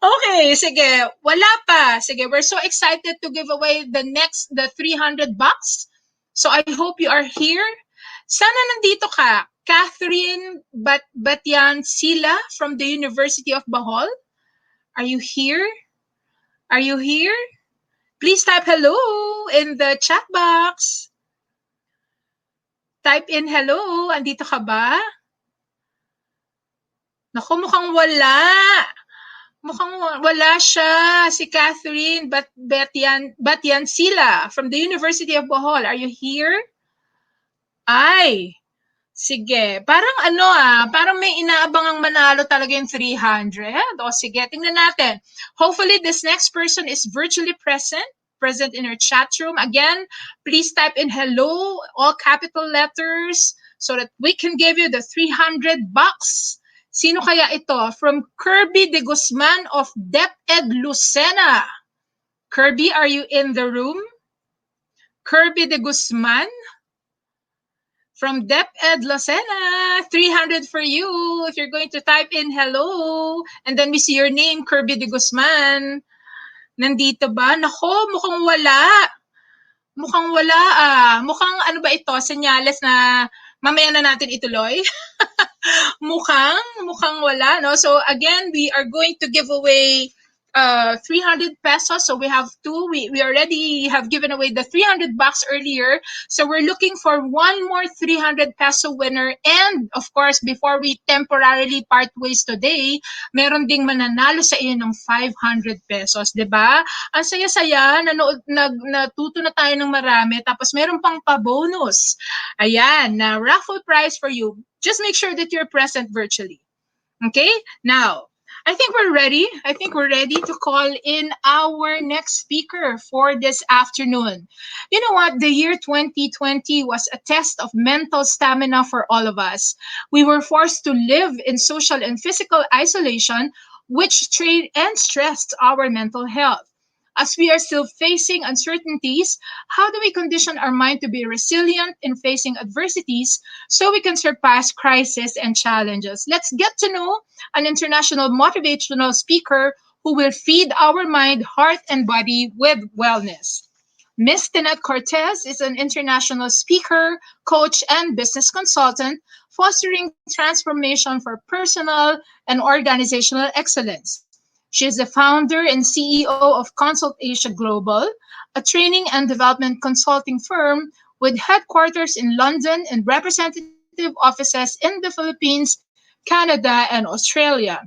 Speaker 2: Okay, sige. Wala pa. Sige, we're so excited to give away the 300 bucks. So I hope you are here. Sana nandito ka. Catherine Batyan Sila from the University of Bohol. Are you here? Are you here? Please type hello in the chat box. Type in hello. Andito ka ba? Naku, mukhang wala. Mukhang wala siya. Si Catherine Batyan Sila from the University of Bohol. Are you here? Ay, sige. Parang may inaabangang manalo talaga yung 300. O sige, tingnan natin. Hopefully, this next person is virtually present in our chat room. Again, please type in hello, all capital letters, so that we can give you the 300 bucks. Sino kaya ito? From Kirby de Guzman of DepEd Lucena. Kirby, are you in the room? Kirby de Guzman From DepEd Lucena, 300 for you if you're going to type in hello. And then we see your name, Kirby de Guzman. Nandito ba? Nako, mukhang wala. Mukhang wala Mukhang ano ba ito? Senyales na mamaya na natin ituloy. mukhang wala, no? So again, we are going to give away 300 pesos. So we have two. We already have given away the 300 bucks earlier. So we're looking for one more 300 peso winner. And of course, before we temporarily part ways today, meron ding mananalo sa iyo ng 500 pesos, 'di ba? Ang saya-saya, natuto na tayo ng marami, tapos meron pang pa-bonus. Ayan, na raffle prize for you. Just make sure that you're present virtually. Okay? Now, I think we're ready. I think we're ready to call in our next speaker for this afternoon. You know what? The year 2020 was a test of mental stamina for all of us. We were forced to live in social and physical isolation, which strained and stressed our mental health. As we are still facing uncertainties, how do we condition our mind to be resilient in facing adversities so we can surpass crises and challenges? Let's get to know an international motivational speaker who will feed our mind, heart, and body with wellness. Miss Tinette Cortez is an international speaker, coach, and business consultant, fostering transformation for personal and organizational excellence. She is the founder and CEO of Consult Asia Global, a training and development consulting firm with headquarters in London and representative offices in the Philippines, Canada, and Australia.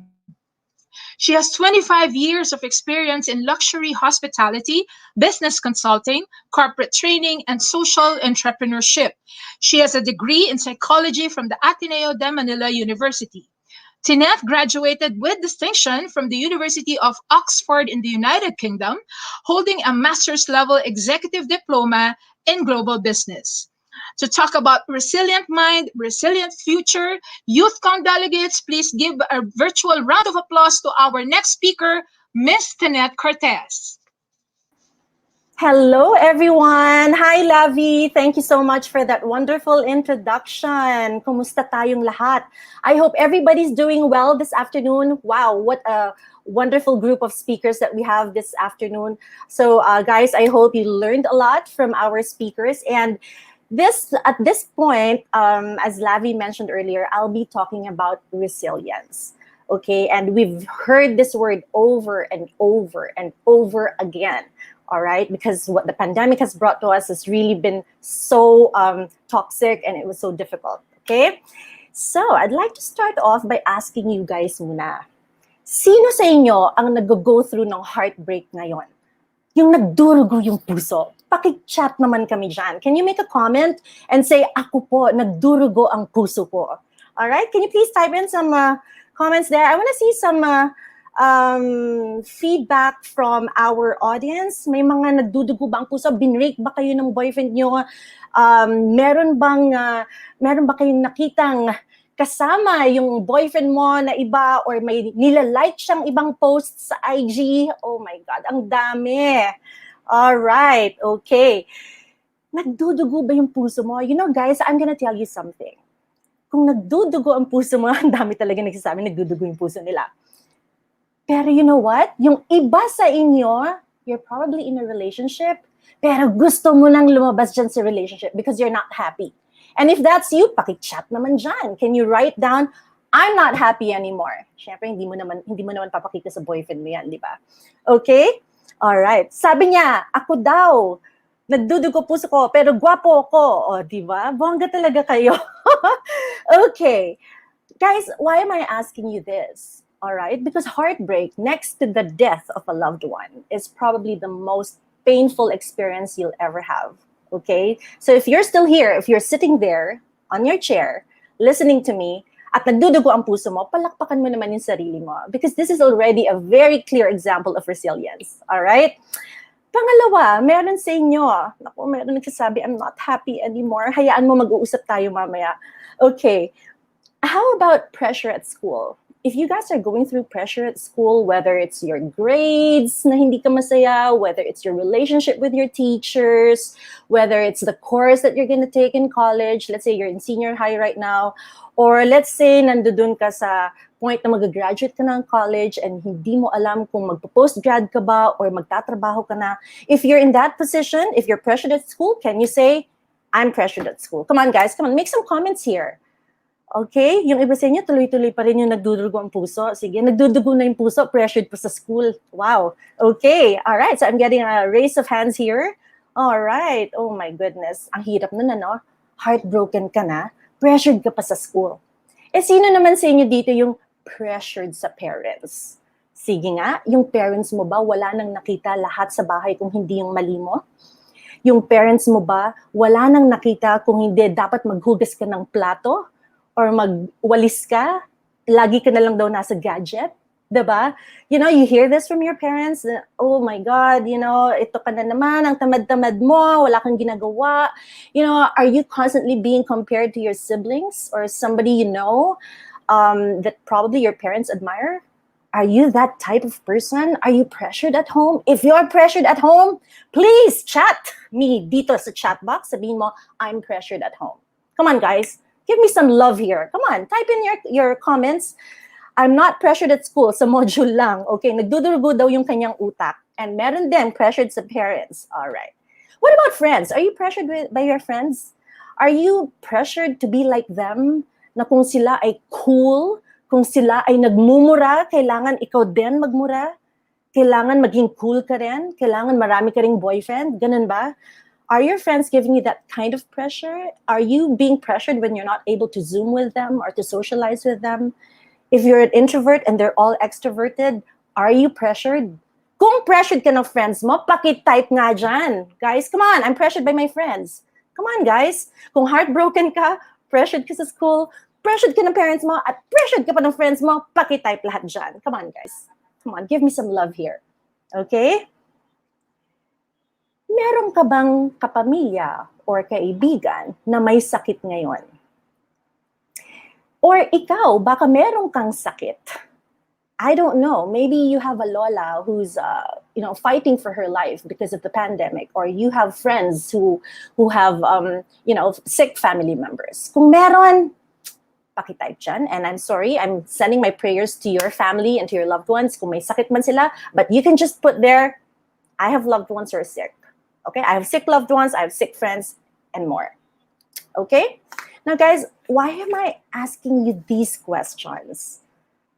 Speaker 2: She has 25 years of experience in luxury hospitality, business consulting, corporate training, and social entrepreneurship. She has a degree in psychology from the Ateneo de Manila University. Tinette graduated with distinction from the University of Oxford in the United Kingdom, holding a master's level executive diploma in global business. To talk about resilient mind, resilient future, YouthCon delegates, please give a virtual round of applause to our next speaker, Miss Tinette Cortez.
Speaker 11: Hello, everyone. Hi, Lavi. Thank you so much for that wonderful introduction. Kumusta tayong lahat? I hope everybody's doing well this afternoon. Wow, what a wonderful group of speakers that we have this afternoon. So, guys, I hope you learned a lot from our speakers. And at this point, as Lavi mentioned earlier, I'll be talking about resilience. Okay, and we've heard this word over and over and over again. All right, because what the pandemic has brought to us has really been so toxic and it was so difficult. Okay, so I'd like to start off by asking you guys muna, sino sa inyo ang nag-go through ng heartbreak ngayon? Yung nagdurugo yung puso. Paki-chat naman kami dyan. Can you make a comment and say, ako po, nagdurugo ang puso po? All right, can you please type in some comments there? I want to see some feedback from our audience. May mga nagdudugo ba ang puso? Binrake ba kayo ng boyfriend nyo? Meron ba kayong nakitang kasama yung boyfriend mo na iba, or may nilalike siyang ibang posts sa IG? Oh my God, ang dami. Alright, okay. Nagdudugo ba yung puso mo? You know, guys, I'm gonna tell you something. Kung nagdudugo ang puso mo, ang dami talaga nagsasabi nagdudugo yung puso nila. Pero you know what? Yung iba sa inyo, you're probably in a relationship, pero gusto mo nang lumabas dyan sa relationship because you're not happy. And if that's you, paki-chat naman dyan. Can you write down, I'm not happy anymore? Siyempre, hindi mo naman papakita sa boyfriend mo yan, di ba? Okay? Alright. Sabi niya, ako daw, nagdudugo puso ko, pero gwapo ko. O, di ba? Bongga talaga kayo. Okay. Guys, why am I asking you this? All right, because heartbreak, next to the death of a loved one, is probably the most painful experience you'll ever have. Okay, so if you're still here, if you're sitting there on your chair, listening to me, at nagdudugo ang puso mo, palakpakan mo naman yung sarili mo, because this is already a very clear example of resilience. All right. Pangalawa, meron sa inyo, meron nagsasabi, I'm not happy anymore. Hayaan mo, mag-uusap tayo mamaya. Okay. How about pressure at school? if you guys are going through pressure at school, whether it's your grades na hindi ka masaya, whether it's your relationship with your teachers, whether it's the course that you're gonna take in college, let's say you're in senior high right now, or let's say nandun ka sa point na mag-graduate ka ng college and hindi mo alam kung magpo-postgrad ka ba or magtatrabaho ka na. If you're in that position, if you're pressured at school, can you say, I'm pressured at school? Come on, guys. Come on, make some comments here. Okay? Yung iba sa inyo, tuloy-tuloy pa rin yung nagdudugo ang puso. Sige, nagdudugo na yung puso, pressured pa sa school. Wow. Okay. All right. So I'm getting a raise of hands here. All right. Oh my goodness. Ang hirap nun, ano? Heartbroken ka na, pressured ka pa sa school. Eh, sino naman sa inyo dito yung pressured sa parents? Sige nga, yung parents mo ba wala nang nakita lahat sa bahay kung hindi yung mali mo? Yung parents mo ba wala nang nakita kung hindi dapat maghugas ka ng plato? Or magwalis ka, lagi ka na lang daw nasa gadget, diba? You know, you hear this from your parents, oh my God, you know, ito ka na naman, ang tamad-tamad mo, wala kang ginagawa. You know, are you constantly being compared to your siblings or somebody you know that probably your parents admire? Are you that type of person? Are you pressured at home? If you're pressured at home, please chat me dito sa chat box. Sabihin mo, I'm pressured at home. Come on, guys. Give me some love here. Come on, type in your comments. I'm not pressured at school, sa module lang. Okay, nagdudurugo daw yung kanyang utak. And meron din pressured sa parents. All right. What about friends? Are you pressured by your friends? Are you pressured to be like them? Na kung sila ay cool, kung sila ay nagmumura, kailangan ikaw din magmura? Kailangan maging cool ka rin? Kailangan marami ka ring boyfriend? Ganun ba? Are your friends giving you that kind of pressure? Are you being pressured when you're not able to Zoom with them or to socialize with them? If you're an introvert and they're all extroverted, are you pressured? Kung pressured ka ng friends mo, paki-type nga dyan. Guys, come on, I'm pressured by my friends. Come on, guys. Kung heartbroken ka, pressured ka sa school, pressured ka ng parents mo, at pressured ka pa ng friends mo, paki-type lahat dyan. Come on, guys. Come on, give me some love here. Okay? Meron ka bang kapamilya or kaibigan na may sakit ngayon? Or ikaw, baka meron kang sakit. I don't know. Maybe you have a lola who's fighting for her life because of the pandemic, or you have friends who have sick family members. Kung meron, pakitype dyan. And I'm sorry, I'm sending my prayers to your family and to your loved ones kung may sakit man sila. But you can just put there, I have loved ones who are sick. Okay, I have sick loved ones, I have sick friends, and more. Okay? Now guys, why am I asking you these questions?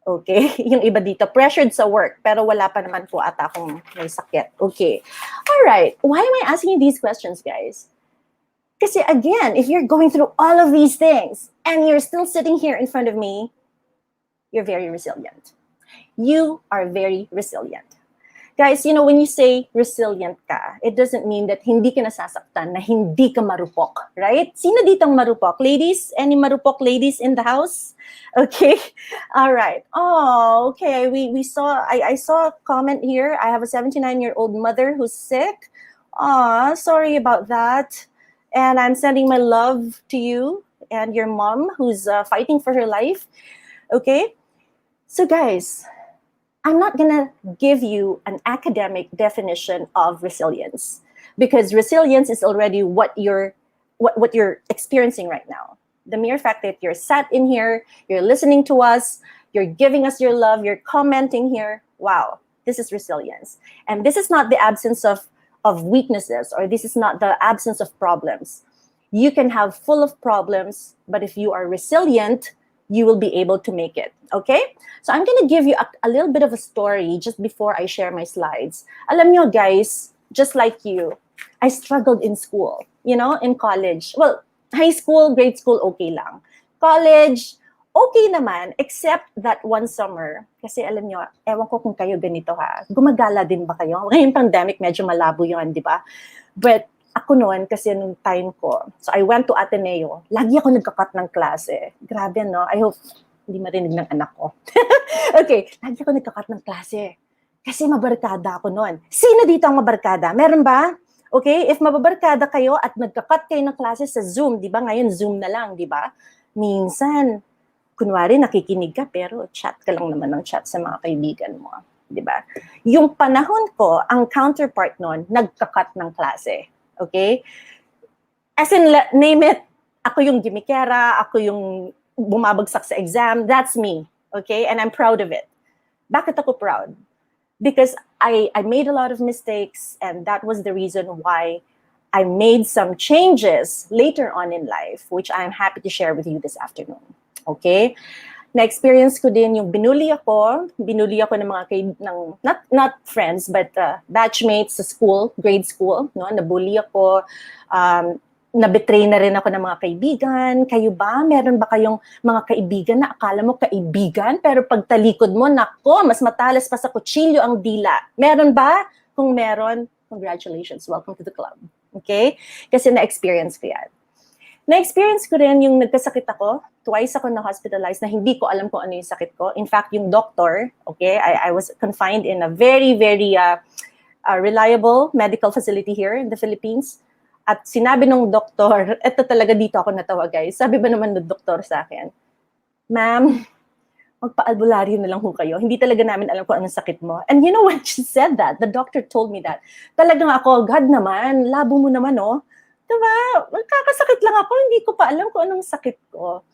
Speaker 11: Okay, yung iba dito, pressured sa work, pero wala pa naman po ata akong may sakit. Okay, all right. Why am I asking you these questions, guys? Kasi again, if you're going through all of these things, and you're still sitting here in front of me, you're very resilient. You are very resilient. Guys, you know, when you say resilient ka, it doesn't mean that hindi ka nasasaktan, na hindi ka marupok, right? Sino ditong marupok? Ladies? Any marupok ladies in the house? Okay? All right. Oh, okay. I saw a comment here. I have a 79-year-old mother who's sick. Aw, sorry about that. And I'm sending my love to you and your mom who's fighting for her life. Okay? So guys, I'm not gonna give you an academic definition of resilience because resilience is already what you're experiencing right now. The mere fact that you're sat in here, you're listening to us, you're giving us your love, you're commenting here. Wow, this is resilience. And this is not the absence of weaknesses, or this is not the absence of problems. You can have full of problems, but if you are resilient, you will be able to make it, okay? So I'm gonna give you a little bit of a story just before I share my slides. Alam nyo guys, just like you, I struggled in school, in college. Well, high school, grade school, okay lang. College, okay naman, except that one summer. Kasi alam nyo, ewan ko kung kayo ganito ha, gumagala din ba kayo? Ngayong pandemic, medyo malabo yun, di ba? But ako noon, kasi nung time ko, so I went to Ateneo, lagi ako nagkakat ng klase. Grabe, no? I hope hindi marinig ng anak ko. Okay, lagi ako nagkakat ng klase. Kasi mabarkada ako noon. Sino dito ang mabarkada? Meron ba? Okay, if mababarkada kayo at nagkakat kayo ng klase sa Zoom, di ba? Ngayon, Zoom na lang, di ba? Minsan, kunwari nakikinig ka pero chat ka lang naman ng chat sa mga kaibigan mo, 'di ba? Yung panahon ko, ang counterpart noon, nagka-cut ng klase. Okay? As in, name it, ako yung gimikera, ako yung bumabagsak sa exam, that's me. Okay? And I'm proud of it. Bakit ako proud? Because I made a lot of mistakes, and that was the reason why I made some changes later on in life, which I'm happy to share with you this afternoon. Okay? Na-experience ko din yung binuli ako ng mga not friends, but batchmates sa school, grade school, no? Nabully ako, na-betray na rin ako ng mga kaibigan. Kayo ba? Meron ba kayong mga kaibigan na akala mo kaibigan, pero pagtalikod mo, nako, mas matalas pa sa kutsilyo ang dila? Meron ba? Kung meron, congratulations, welcome to the club. Okay? Kasi na-experience ko yan. Na-experience ko rin yung nagkasakit ako. Twice ako na-hospitalized na hindi ko alam kung ano yung sakit ko. In fact, yung doctor, okay, I was confined in a very, very reliable medical facility here in the Philippines. At sinabi ng doktor, eto talaga dito ako natawa, guys. Sabi ba naman ng doktor sa akin, ma'am, magpa-albularyo na lang ho kayo. Hindi talaga namin alam kung anong sakit mo. And you know when she said that, the doctor told me that, talagang ako, God naman, labo mo naman, oh. Diba? Magkakasakit lang ako, hindi ko pa alam kung anong sakit ko.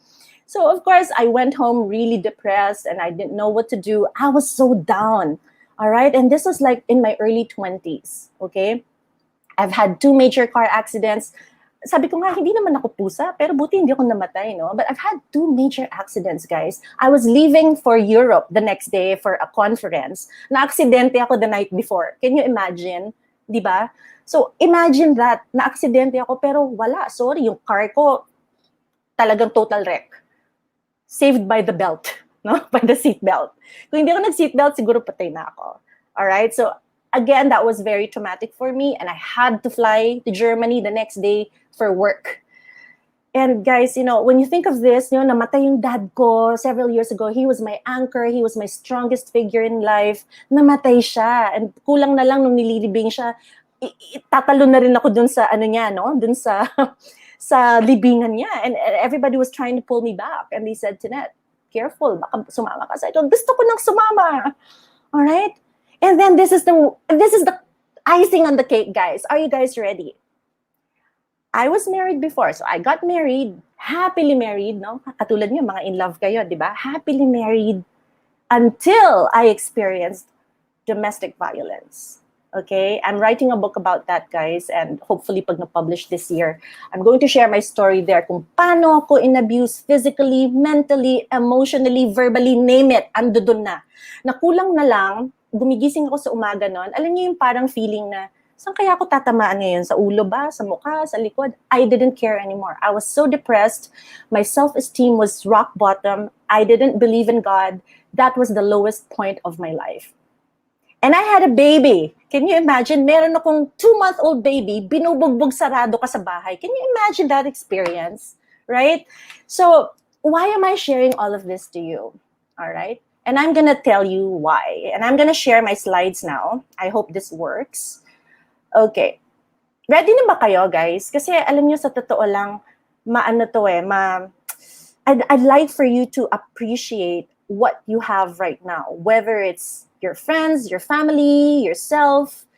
Speaker 11: So, of course, I went home really depressed and I didn't know what to do. I was so down, all right? And this was like in my early 20s, okay? I've had 2 major car accidents. Sabi ko nga, hindi naman ako pusa, pero buti hindi ako namatay, no? But I've had 2 major accidents, guys. I was leaving for Europe the next day for a conference. Na-aksidente ako the night before. Can you imagine? Di ba? So, imagine that, na-aksidente ako, pero wala, sorry, yung car ko, talagang total wreck. Saved by the belt, no? By the seat belt. Kung hindi ako nag-seatbelt, siguro patay na ako. Alright, so, again, that was very traumatic for me, and I had to fly to Germany the next day for work. And guys, you know, when you think of this, you know, namatay yung dad ko several years ago. He was my anchor. He was my strongest figure in life. Namatay siya. And kulang na lang nung nililibing siya, tatalo na rin ako dun sa ano niya, no? Dun sa sa libingan niya. And everybody was trying to pull me back. And they said, Tinette, careful, baka sumama ka. So I told, gusto ko nang sumama. All right? And then this is the icing on the cake, guys. Are you guys ready? I was married before. So I got married, happily married, no? Katulad niyo, mga in love kayo, di ba? Happily married until I experienced domestic violence. Okay? I'm writing a book about that, guys, and hopefully pag na-publish this year, I'm going to share my story there kung paano ako in-abuse physically, mentally, emotionally, verbally, name it, ando dun na. Nakulang na lang, gumigising ako sa umaga nun, alam niyo yung parang feeling na, saan kaya ako tatamaan ngayon? Sa ulo ba? Sa mukha? Sa likod? I didn't care anymore. I was so depressed. My self-esteem was rock bottom. I didn't believe in God. That was the lowest point of my life. And I had a baby. Can you imagine? Meron akong 2-month-old baby, binubugbog sarado ka sa bahay. Can you imagine that experience? Right? So, why am I sharing all of this to you? All right? And I'm gonna tell you why. And I'm gonna share my slides now. I hope this works. Okay. Ready na ba kayo, guys? Kasi alam niyo, sa totoo lang, I'd like for you to appreciate what you have right now, whether it's your friends, your family, yourself.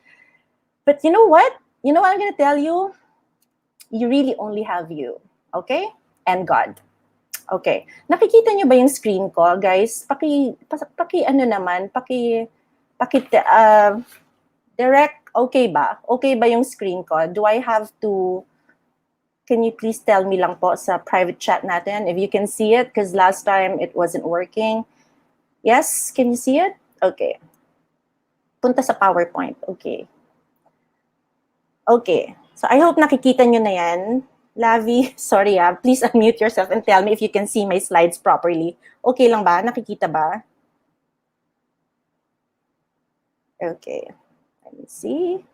Speaker 11: But you know what? You know what I'm going to tell you? You really only have you, okay? And God. Okay. Nakikita niyo ba yung screen ko, guys? Direct, okay ba? Okay ba yung screen ko? Do I have to, can you please tell me lang po sa private chat natin if you can see it? Because last time it wasn't working. Yes? Can you see it? Okay. Punta sa PowerPoint. Okay. Okay. So I hope nakikita nyo na yan. Lavi, sorry please unmute yourself and tell me if you can see my slides properly. Okay lang ba? Nakikita ba? Okay. Let me see.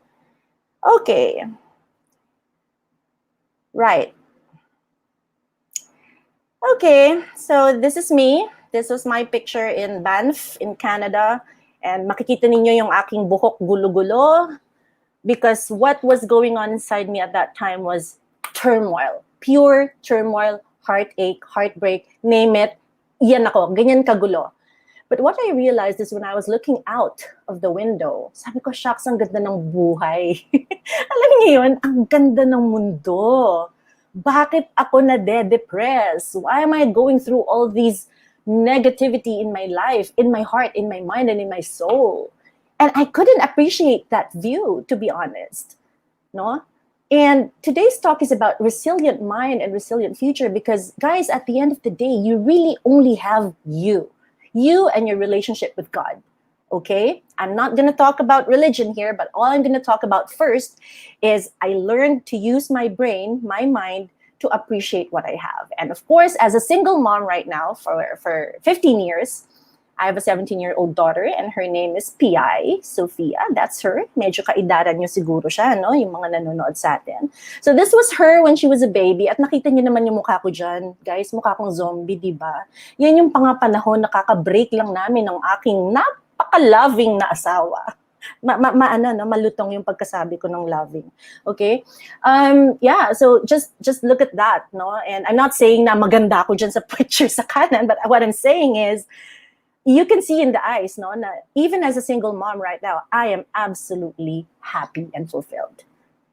Speaker 11: Okay. Right. Okay, so this is me. This was my picture in Banff, in Canada. And makikita ninyo yung aking buhok gulo-gulo because what was going on inside me at that time was turmoil, pure turmoil, heartache, heartbreak, name it. yan ako, ganyan kagulo. But what I realized is when I was looking out of the window, sabi ko, shucks, ang ganda ng buhay. Alam niyo yun, ang ganda ng mundo. Bakit ako na-depress? Why am I going through all these negativity in my life, in my heart, in my mind, and in my soul? And I couldn't appreciate that view, to be honest. No? And today's talk is about resilient mind and resilient future because, guys, at the end of the day, you really only have you and your relationship with God. Okay? I'm not going to talk about religion here, but all I'm going to talk about first is I learned to use my brain, my mind, to appreciate what I have. And of course, as a single mom right now for 15 years, I have a 17-year-old daughter and her name is P.I. Sophia. That's her. Medyo kaidaran niyo siguro siya, no? Yung mga nanonood sa atin. So this was her when she was a baby. At nakita niyo naman yung mukha ko dyan. Guys, mukha kong zombie, di ba? Yan yung panahon na kaka-break lang namin ng aking napaka-loving na asawa. Malutong yung pagkasabi ko ng loving. Okay? Yeah, so just look at that, no? And I'm not saying na maganda ako dyan sa picture sa kanan, but what I'm saying is, you can see in the eyes, no, na even as a single mom right now, I am absolutely happy and fulfilled.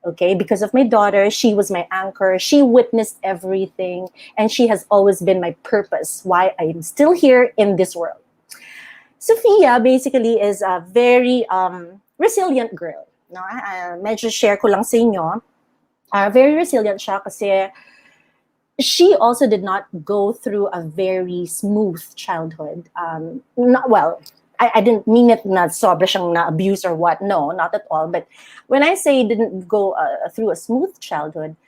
Speaker 11: Okay, because of my daughter, she was my anchor. She witnessed everything, and she has always been my purpose, why I'm still here in this world. Sophia basically is a very resilient girl. No, medyo share ko lang sa inyo. Very resilient siya kasi she also did not go through a very smooth childhood. I didn't mean it na sobra siyang na-abuse or what. No, not at all. But when I say didn't go through a smooth childhood,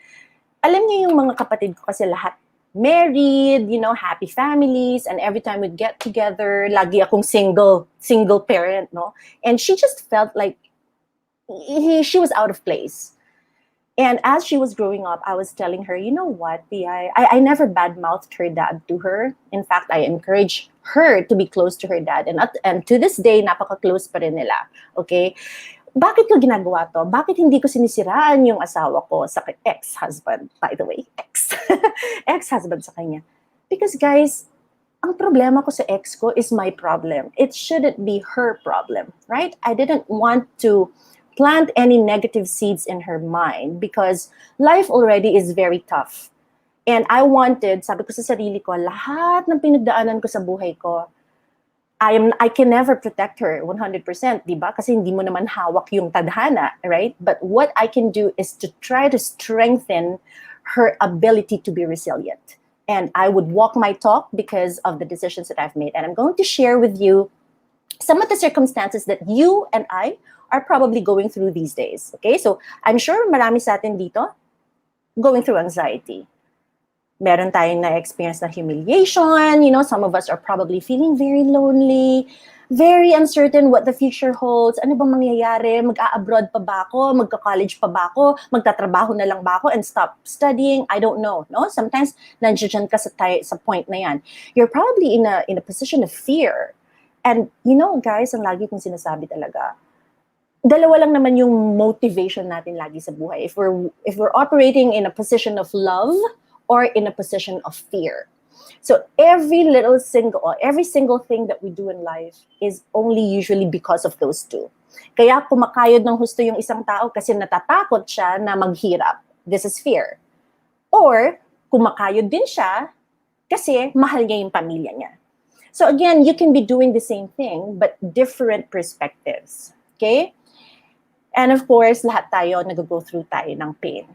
Speaker 11: alam niyo yung mga kapatid ko kasi lahat married, you know, happy families, and every time we'd get together, lagi akong single parent, no? And she just felt like she was out of place. And as she was growing up, I was telling her, you know what, I never badmouthed her dad to her. In fact, I encouraged her to be close to her dad. And to this day, napaka-close pa rin nila. Okay? Bakit ko ginagawa to? Bakit hindi ko sinisiraan yung asawa ko sa ex-husband? By the way, ex-husband sa kanya. Because guys, ang problema ko sa ex ko is my problem. It shouldn't be her problem, right? I didn't want to plant any negative seeds in her mind because life already is very tough. And I wanted, sabi ko sa sarili ko, lahat ng pinagdaanan ko sa buhay ko, I can never protect her 100%, di ba? Kasi hindi mo naman hawak yung tadhana, right? But what I can do is to try to strengthen her ability to be resilient. And I would walk my talk because of the decisions that I've made. And I'm going to share with you some of the circumstances that you and I are probably going through these days. Okay? So, I'm sure marami sa atin dito going through anxiety. Meron tayong na-experience na humiliation. You know, some of us are probably feeling very lonely, very uncertain what the future holds. Ano bang mangyayari? Mag-a-abroad pa ba ako? Magka-college pa ba ako? Magtatrabaho na lang ba ako and stop studying? I don't know. No? Sometimes, nandiyan ka sa point na yan. You're probably in a position of fear. And, you know, guys, ang lagi kong sinasabi talaga, dalawa lang naman yung motivation natin lagi sa buhay. If we're operating in a position of love or in a position of fear. So every single thing that we do in life is only usually because of those two. Kaya kumakayod ng husto yung isang tao kasi natatakot siya na maghirap. This is fear. Or kumakayod din siya kasi mahal niya yung pamilya niya. So again, you can be doing the same thing but different perspectives. Okay? And of course, lahat tayo nag-go through tayo ng pain.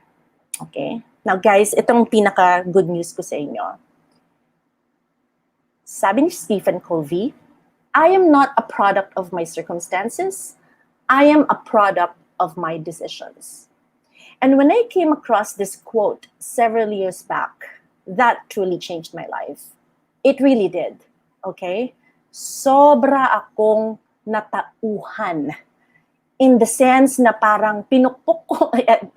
Speaker 11: Okay? Now guys, itong pinaka-good news ko sa inyo. Sabi ni Stephen Covey, I am not a product of my circumstances. I am a product of my decisions. And when I came across this quote several years back, that truly changed my life. It really did. Okay? Sobra akong natauhan. In the sense na parang pinukpok ko,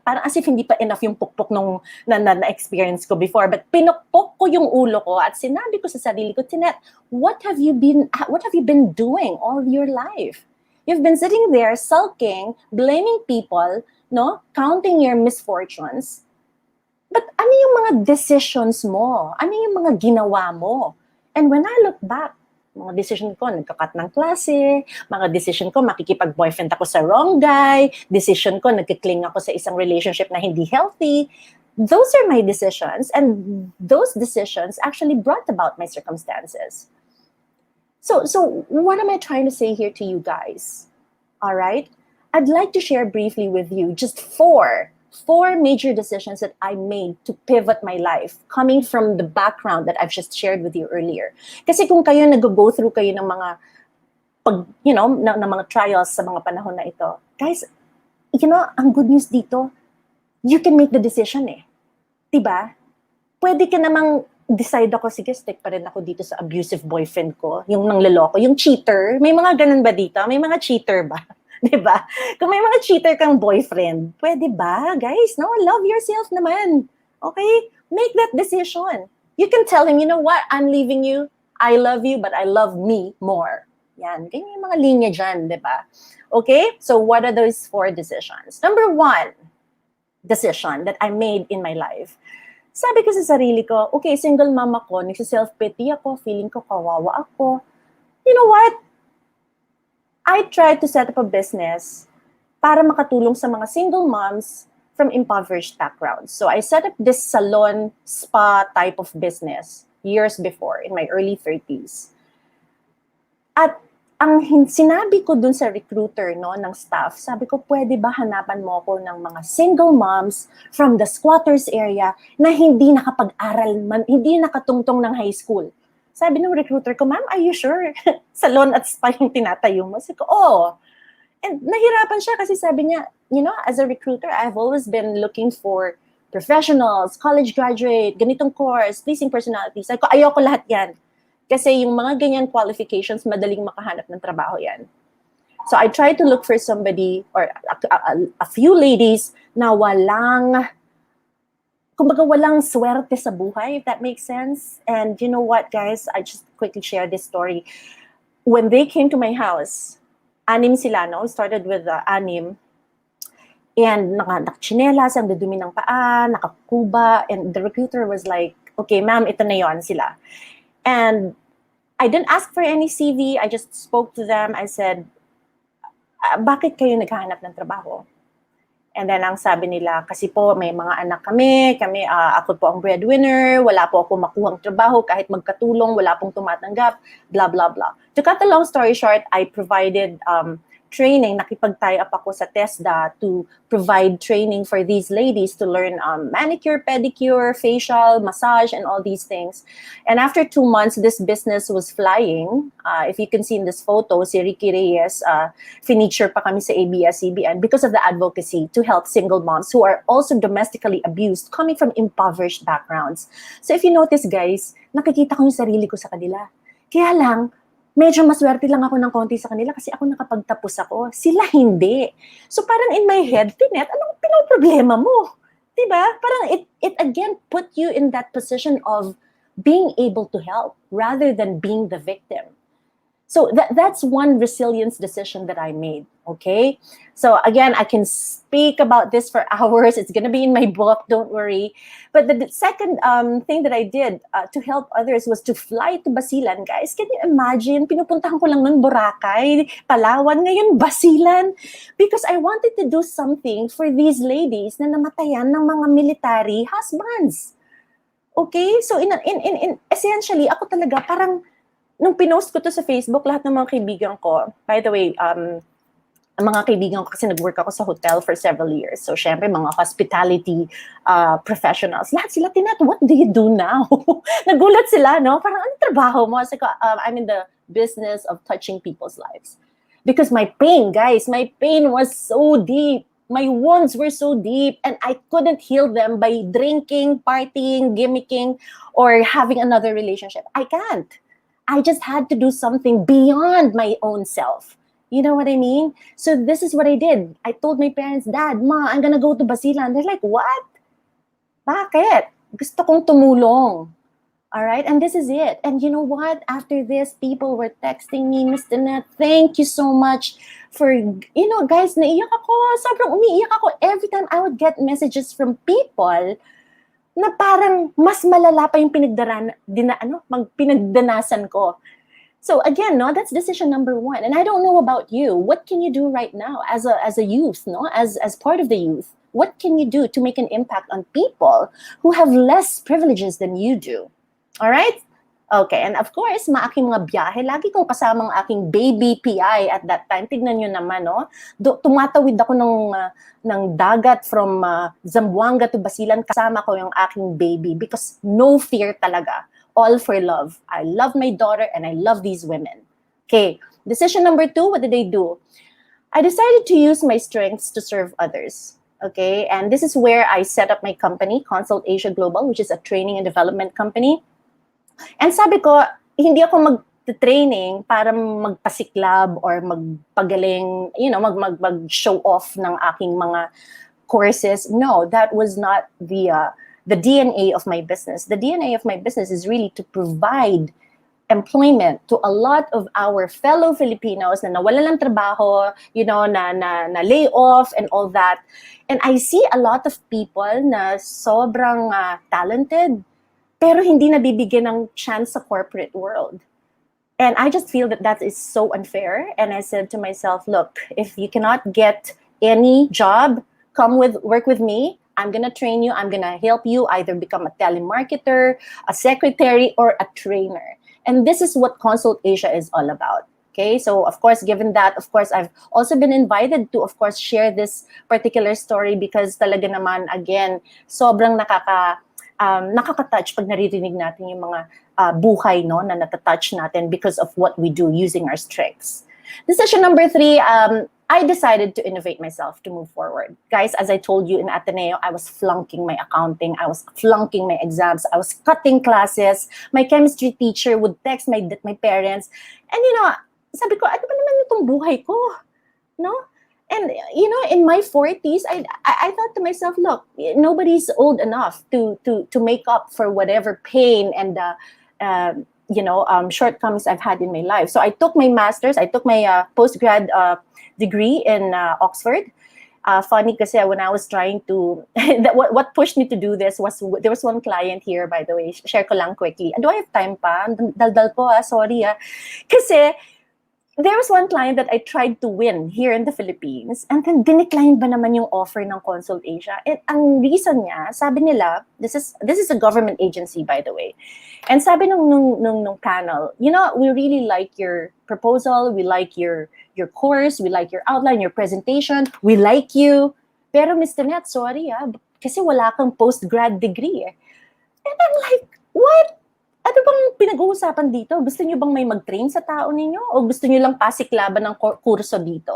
Speaker 11: parang as if hindi pa enough yung pukpok nung na-experience ko before, but pinukpok ko yung ulo ko at sinabi ko sa sarili ko, Tinette, what have you been doing all your life? You've been sitting there sulking, blaming people, no, counting your misfortunes. But ano yung mga decisions mo? Ano yung mga ginawa mo? And when I look back, mga decision ko, nagkakat ng klase, mga decision ko, makikipag-boyfriend ako sa wrong guy, decision ko, nagkikling ako sa isang relationship na hindi healthy. Those are my decisions, and those decisions actually brought about my circumstances. So what am I trying to say here to you guys? All right? I'd like to share briefly with you just four major decisions that I made to pivot my life coming from the background that I've just shared with you earlier. Kasi kung kayo nag-go through kayo ng mga ng mga trials sa mga panahon na ito, guys, ang good news dito, you can make the decision eh. Diba? Pwede ka namang decide ako, sige, stick pa rin ako dito sa abusive boyfriend ko, yung nangloloko, yung cheater. May mga ganun ba dito? May mga cheater ba? Diba? Kung may mga cheater kang boyfriend, pwede ba? Guys, no? Love yourself naman. Okay? Make that decision. You can tell him, you know what? I'm leaving you. I love you, but I love me more. Yan. Ganyan yung mga linya dyan, diba? Okay? So what are those 4 decisions? Number 1 decision that I made in my life. Sabi ko sa sarili ko, okay, single mom ako, nagsi-self-pity ako, feeling ko kawawa ako. You know what? I tried to set up a business para makatulong sa mga single moms from impoverished backgrounds. So I set up this salon, spa type of business years before, in my early 30s. At ang sinabi ko dun sa recruiter ng staff, sabi ko, pwede ba hanapan mo ako ng mga single moms from the squatters area na hindi nakapag-aral, hindi nakatungtong ng high school? Sabi ng recruiter ko, ma'am, are you sure? Salon at spa yung tinatayo mo? Sabi ko, oh. And nahirapan siya kasi sabi niya, as a recruiter, I've always been looking for professionals, college graduate, ganitong course, pleasing personalities. Sabi ko, ayoko lahat yan. Kasi yung mga ganyan qualifications, madaling makahanap ng trabaho yan. So I tried to look for somebody or a few ladies na walang swerte sa buhay, if that makes sense. And you know what, guys? I just quickly share this story. When they came to my house, 6 sila, no? Started with 6. And nakachinelas, ang dudumi ng paa, nakakuba. And the recruiter was like, okay, ma'am, ito na yon sila. And I didn't ask for any CV. I just spoke to them. I said, bakit kayo naghahanap ng trabaho? And then ang sabi nila, kasi po may mga anak kami, ako po ang breadwinner, wala po ako makuhang trabaho, kahit magkatulong, wala pong tumatanggap, blah, blah, blah. To cut a long story short, I provided training, nakipag-tie up ako sa TESDA to provide training for these ladies to learn manicure, pedicure, facial, massage, and all these things. And after 2 months, this business was flying. If you can see in this photo, si Ricky Reyes, feature pa kami sa ABS-CBN because of the advocacy to help single moms who are also domestically abused, coming from impoverished backgrounds. So if you notice, guys, nakikita ko yung sarili ko sa kanila. Kaya lang, medyo maswerte lang ako ng konti sa kanila kasi ako nakapagtapos ako. Sila hindi. So parang in my head, Tinet, anong pinoproblema mo? Diba? Parang it again put you in that position of being able to help rather than being the victim. So that's one resilience decision that I made, okay? So again, I can speak about this for hours. It's gonna be in my book, don't worry. But the second thing that I did to help others was to fly to Basilan. Guys, can you imagine? Pinupuntahan ko lang ng Boracay, Palawan, ngayon Basilan. Because I wanted to do something for these ladies na namatayan ng mga military husbands. Okay? So in essentially, ako talaga parang nung pinost ko to sa Facebook, lahat ng mga kaibigan ko, by the way, ang mga kaibigan ko kasi nag-work ako sa hotel for several years. So, syempre, mga hospitality professionals. Lahat sila, Tinat, what do you do now? Nagulat sila, no? Parang, ano trabaho mo? Sabi ko, I'm in the business of touching people's lives. Because my pain, guys, my pain was so deep. My wounds were so deep and I couldn't heal them by drinking, partying, gimmicking, or having another relationship. I can't. I just had to do something beyond my own self. You know what I mean? So this is what I did. I told my parents, Dad, Ma, I'm gonna go to Basilan. They're like, what? Bakit? Gusto kong tumulong. All right? And this is it. And you know what? After this, people were texting me, Mr. Net, thank you so much for, guys, naiyak ako. Sobrang umiiyak ako every time I would get messages from people na parang mas malala pa yung pinagdanasan ko. So again, no, that's decision number one. And I don't know about you. What can you do right now as a youth, no, as part of the youth? What can you do to make an impact on people who have less privileges than you do? All right? Okay, and of course, maaking mga biyahe, lagi kong kasama ang aking baby PI at that time. Tignan nyo naman, no? Tumatawid ako ng dagat from Zamboanga to Basilan, kasama ko yung aking baby because no fear talaga. All for love. I love my daughter and I love these women. Okay, decision number 2, what did I do? I decided to use my strengths to serve others. Okay, and this is where I set up my company, Consult Asia Global, which is a training and development company. And sabi ko, hindi ako mag-training para magpasiklab or magpagaling, mag-show off ng aking mga courses. No, that was not the DNA of my business. The DNA of my business is really to provide employment to a lot of our fellow Filipinos na nawalan ng trabaho, na lay off and all that. And I see a lot of people na sobrang talented, pero hindi nabibigyan ng chance sa corporate world. And I just feel that is so unfair. And I said to myself, look, if you cannot get any job, work with me. I'm gonna train you. I'm gonna help you either become a telemarketer, a secretary, or a trainer. And this is what Consult Asia is all about. Okay, so of course, given that, of course, I've also been invited to, of course, share this particular story because talaga naman, again, sobrang nakaka-touch pag naririnig natin yung mga buhay, no, na natatouch natin because of what we do using our strengths. Decision number 3, I decided to innovate myself to move forward. Guys, as I told you in Ateneo, I was flunking my accounting, I was flunking my exams, I was cutting classes. My chemistry teacher would text my parents. And sabi ko, ano ba naman itong buhay ko? No? And, in my 40s, I thought to myself, look, nobody's old enough to make up for whatever pain and, shortcomings I've had in my life. So I took my master's, I took my postgrad degree in Oxford. Funny kasi when I was trying to, what pushed me to do this was, there was one client here, by the way, share ko lang quickly. Do I have time pa? Daldal ko, sorry. Kasi, there was one client that I tried to win here in the Philippines, and then dinecline ba naman yung offer ng Consult Asia? And ang reason niya, sabi nila, this is a government agency, by the way. And sabi nung panel, we really like your proposal, we like your course, we like your outline, your presentation, we like you. Pero Mr. Net, sorry kasi wala kang postgrad degree. And I'm like, what? Ano bang pinag-uusapan dito? Gusto niyo bang may mag-train sa tao ninyo? O gusto niyo lang pasiklaban ng kurso dito?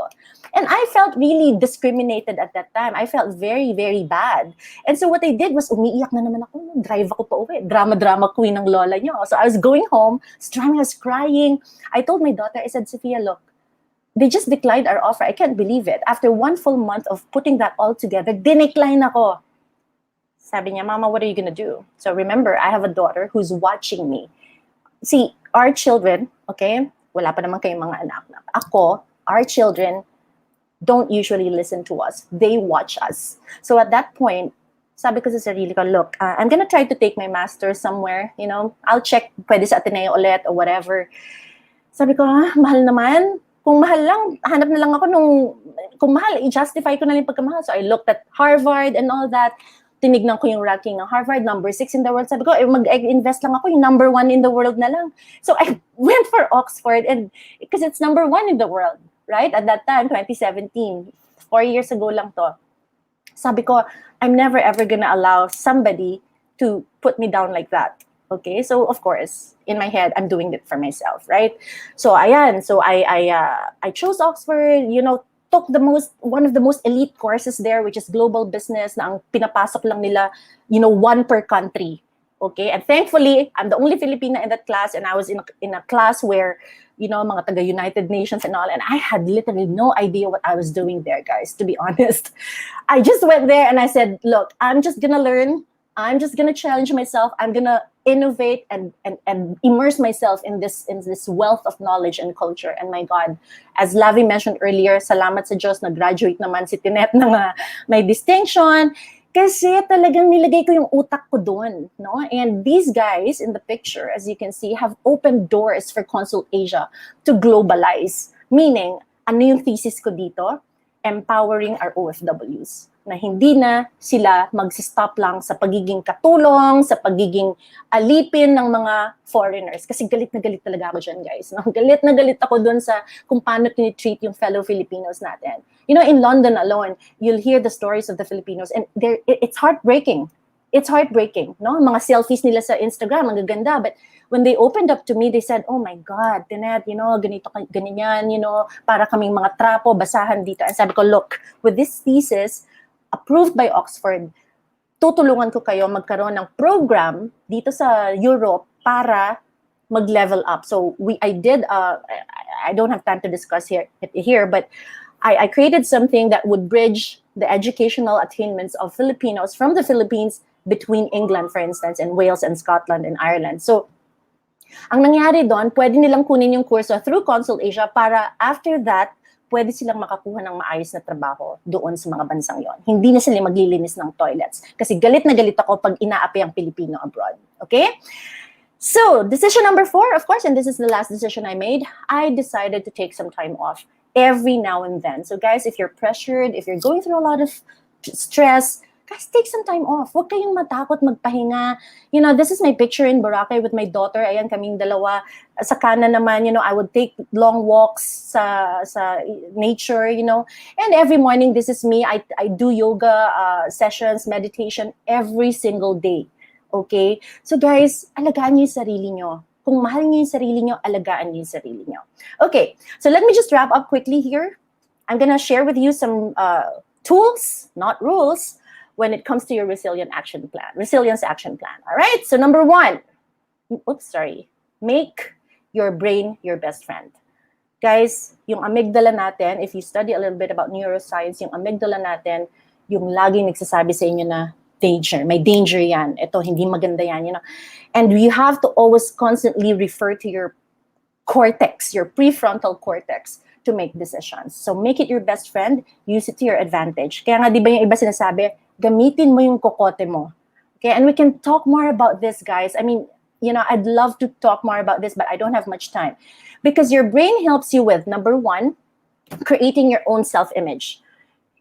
Speaker 11: And I felt really discriminated at that time. I felt very, very bad. And so what I did was, umiiyak na naman ako. Drive ako pa uwi. Drama queen ng lola niyo. So I was going home, I was crying. I told my daughter, I said, Sophia, look, they just declined our offer. I can't believe it. After 1 full month of putting that all together, dinecline ako. Sabi niya, Mama, what are you gonna do? So remember, I have a daughter who's watching me. See, our children, okay, wala pa naman kayong mga anak na. Ako, our children don't usually listen to us. They watch us. So at that point, sabi ko sa sarili ko, look, I'm gonna try to take my master's somewhere, I'll check, pwede sa Ateneo ulit or whatever. Sabi ko, mahal naman. Kung mahal lang, hanap na lang ako kung mahal, i-justify ko na lang pagkamahal. So I looked at Harvard and all that. Tinignan ko yung ranking ng Harvard, number 6 in the world. Sabi ko, mag-invest lang ako, yung number 1 in the world na lang. So I went for Oxford, and because it's number 1 in the world, right? At that time, 2017, 4 years ago lang to. Sabi ko, I'm never ever gonna allow somebody to put me down like that. Okay, so of course, in my head, I'm doing it for myself, right? So ayan, so I chose Oxford, took one of the most elite courses there, which is global business, na ang pinapasok lang nila, 1 per country. Okay, and thankfully, I'm the only Filipina in that class, and I was in a class where, mga taga United Nations and all, and I had literally no idea what I was doing there, guys, to be honest. I just went there and I said, look, I'm just gonna learn, I'm just gonna challenge myself, I'm gonna innovate and immerse myself in this wealth of knowledge and culture. And my God, as Lavi mentioned earlier, salamat sa Diyos, nag-graduate naman si Tinet ng may distinction. Kasi talagang nilagay ko yung utak ko doon, no? And these guys in the picture, as you can see, have opened doors for Consul Asia to globalize. Meaning, ano yung thesis ko dito? Empowering our OFWs. Na hindi na sila magsistop lang sa pagiging katulong, sa pagiging alipin ng mga foreigners. Kasi galit na galit talaga ako dyan, guys. No? Galit na galit ako dun sa kung paano tinitreat yung fellow Filipinos natin. You know, in London alone, you'll hear the stories of the Filipinos and it's heartbreaking. It's heartbreaking, no? Mga selfies nila sa Instagram, ang gaganda. But when they opened up to me, they said, oh my God, Tenet, you know, ganito, ganyan, you know, para kaming mga trapo, basahan dito. And sabi ko, look, with this thesis, approved by Oxford, tutulungan ko kayo magkaroon ng program dito sa Europe para mag-level up. So I don't have time to discuss here, but I created something that would bridge the educational attainments of Filipinos from the Philippines between England, for instance, and Wales and Scotland and Ireland. So ang nangyari doon, pwede nilang kunin yung kurso through Consul Asia para after that, pwede silang makakuha ng maayos na trabaho doon sa mga bansang yon. Hindi na sila maglilinis ng toilets. Kasi galit na galit ako pag inaapi ang Pilipino abroad. Okay? So, decision number 4, of course, and this is the last decision I made, I decided to take some time off every now and then. So guys, if you're pressured, if you're going through a lot of stress, guys, take some time off. Huwag kayong matakot magpahinga. You know, this is my picture in Boracay with my daughter. Ayan, kaming dalawa. Sa kanan naman, you know, I would take long walks sa nature, you know. And every morning, this is me. I do yoga sessions, meditation every single day. Okay? So guys, alagaan niyo yung sarili niyo. Kung mahal niyo yung sarili niyo, alagaan niyo yung sarili niyo. Okay, so let me just wrap up quickly here. I'm gonna share with you some tools, not rules, when it comes to your resilience action plan. All right, so number 1, make your brain your best friend. Guys, yung amygdala natin, if you study a little bit about neuroscience, yung amygdala natin, yung laging nagsasabi sa inyo na danger, may danger yan, ito, hindi maganda yan, you know. And you have to always constantly refer to your cortex, your prefrontal cortex, to make decisions. So make it your best friend, use it to your advantage. Kaya nga, di ba yung iba sinasabi, gamitin mo yung kokote mo. Okay, and we can talk more about this, guys. I mean, you know, I'd love to talk more about this, but I don't have much time. Because your brain helps you with, number 1, creating your own self-image.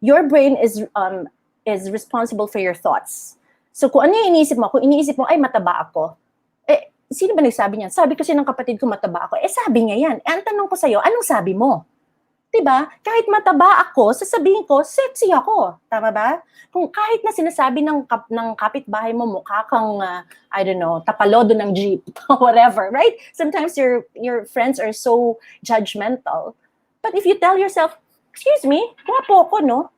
Speaker 11: Your brain is responsible for your thoughts. So kung ano yung iniisip mo, kung iniisip mo, ay mataba ako, eh, sino ba nagsabi niyan? Sabi kasi ng kapatid ko mataba ako. Eh, sabi niya yan. Eh, ang tanong ko sa'yo, anong sabi mo? Diba? Kahit mataba ako, sasabihin ko, sexy ako. Tama ba? Kung kahit na sinasabi ng kapitbahay mo, mukha kang, I don't know, tapalodo ng jeep, whatever, right? Sometimes your friends are so judgmental. But if you tell yourself, excuse me, gwapo ako, no?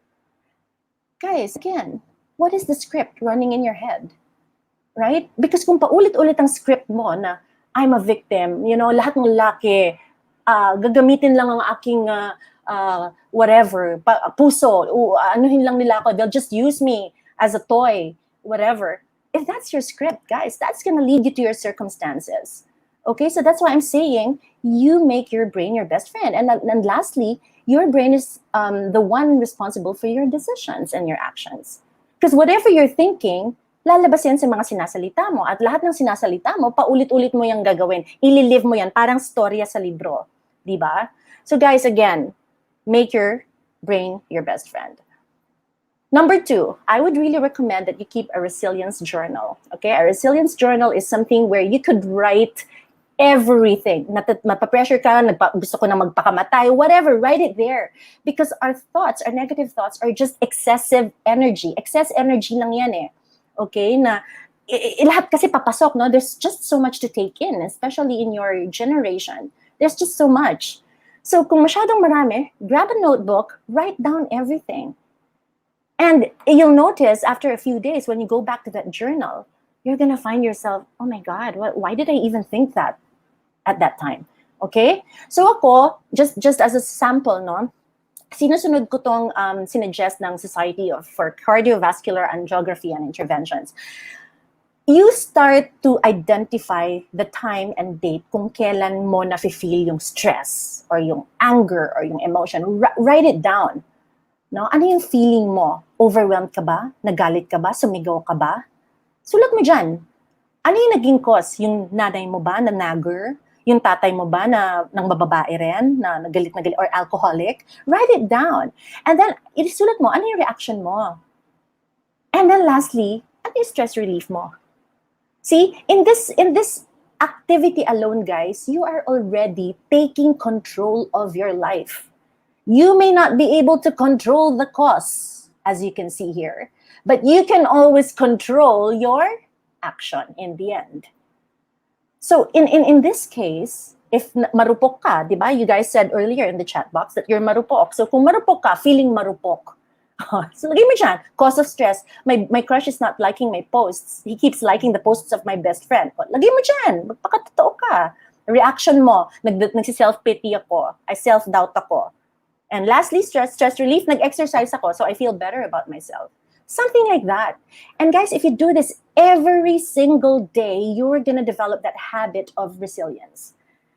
Speaker 11: Guys, again, what is the script running in your head? Right? Because kung paulit-ulit ang script mo na, I'm a victim, you know, lahat ng laki, gagamitin lang ang aking whatever, puso, anuhin lang nila ako, they'll just use me as a toy, whatever. If that's your script, guys, that's gonna lead you to your circumstances. Okay, so that's why I'm saying you make your brain your best friend. And lastly, your brain is the one responsible for your decisions and your actions. Because whatever you're thinking, lalabas yan sa mga sinasalita mo. At lahat ng sinasalita mo, paulit-ulit mo yung gagawin. Ililive mo yan, parang storya sa libro. Diba? So guys, again, make your brain your best friend. Number 2, I would really recommend that you keep a resilience journal. Okay, a resilience journal is something where you could write everything. Mapapressure ka, gusto ko na magpakamatay, whatever, write it there. Because our thoughts, our negative thoughts are just excessive energy. Excess energy lang yan eh. Okay, na lahat kasi papasok, no? There's just so much to take in, especially in your generation. There's just so much. So kung masyadong marami, grab a notebook, write down everything. And you'll notice after a few days, when you go back to that journal, you're gonna find yourself, oh my God, why did I even think that at that time? Okay? So ako, just as a sample, no? Sinusunod ko tong sinuggest ng Society for Cardiovascular Angiography and Interventions. You start to identify the time and date kung kailan mo na-feel yung stress or yung anger or yung emotion. Write it down. No? Ano yung feeling mo? Overwhelmed ka ba? Nagalit ka ba? Sumigaw ka ba? Sulat mo dyan. Ano yung naging cause? Yung nanay mo ba na nagger? Yung tatay mo ba na nang bababae rin, na nagalit or alcoholic? Write it down. And then, isulat mo, ano yung reaction mo? And then lastly, ano yung stress relief mo? See, in this activity alone, guys, you are already taking control of your life. You may not be able to control the cause, as you can see here, but you can always control your action in the end. So in this case, if marupok ka, di ba? You guys said earlier in the chat box that you're marupok. So kung marupok ka, feeling marupok. So lagay mo dyan, cause of stress. My crush is not liking my posts. He keeps liking the posts of my best friend. Lagay mo dyan, magpakatotoo ka. Reaction mo, nagsi-self-pity ako, I self-doubt ako. And lastly, stress relief, nag-exercise ako, so I feel better about myself. Something like that. And guys, if you do this every single day, you're gonna develop that habit of resilience.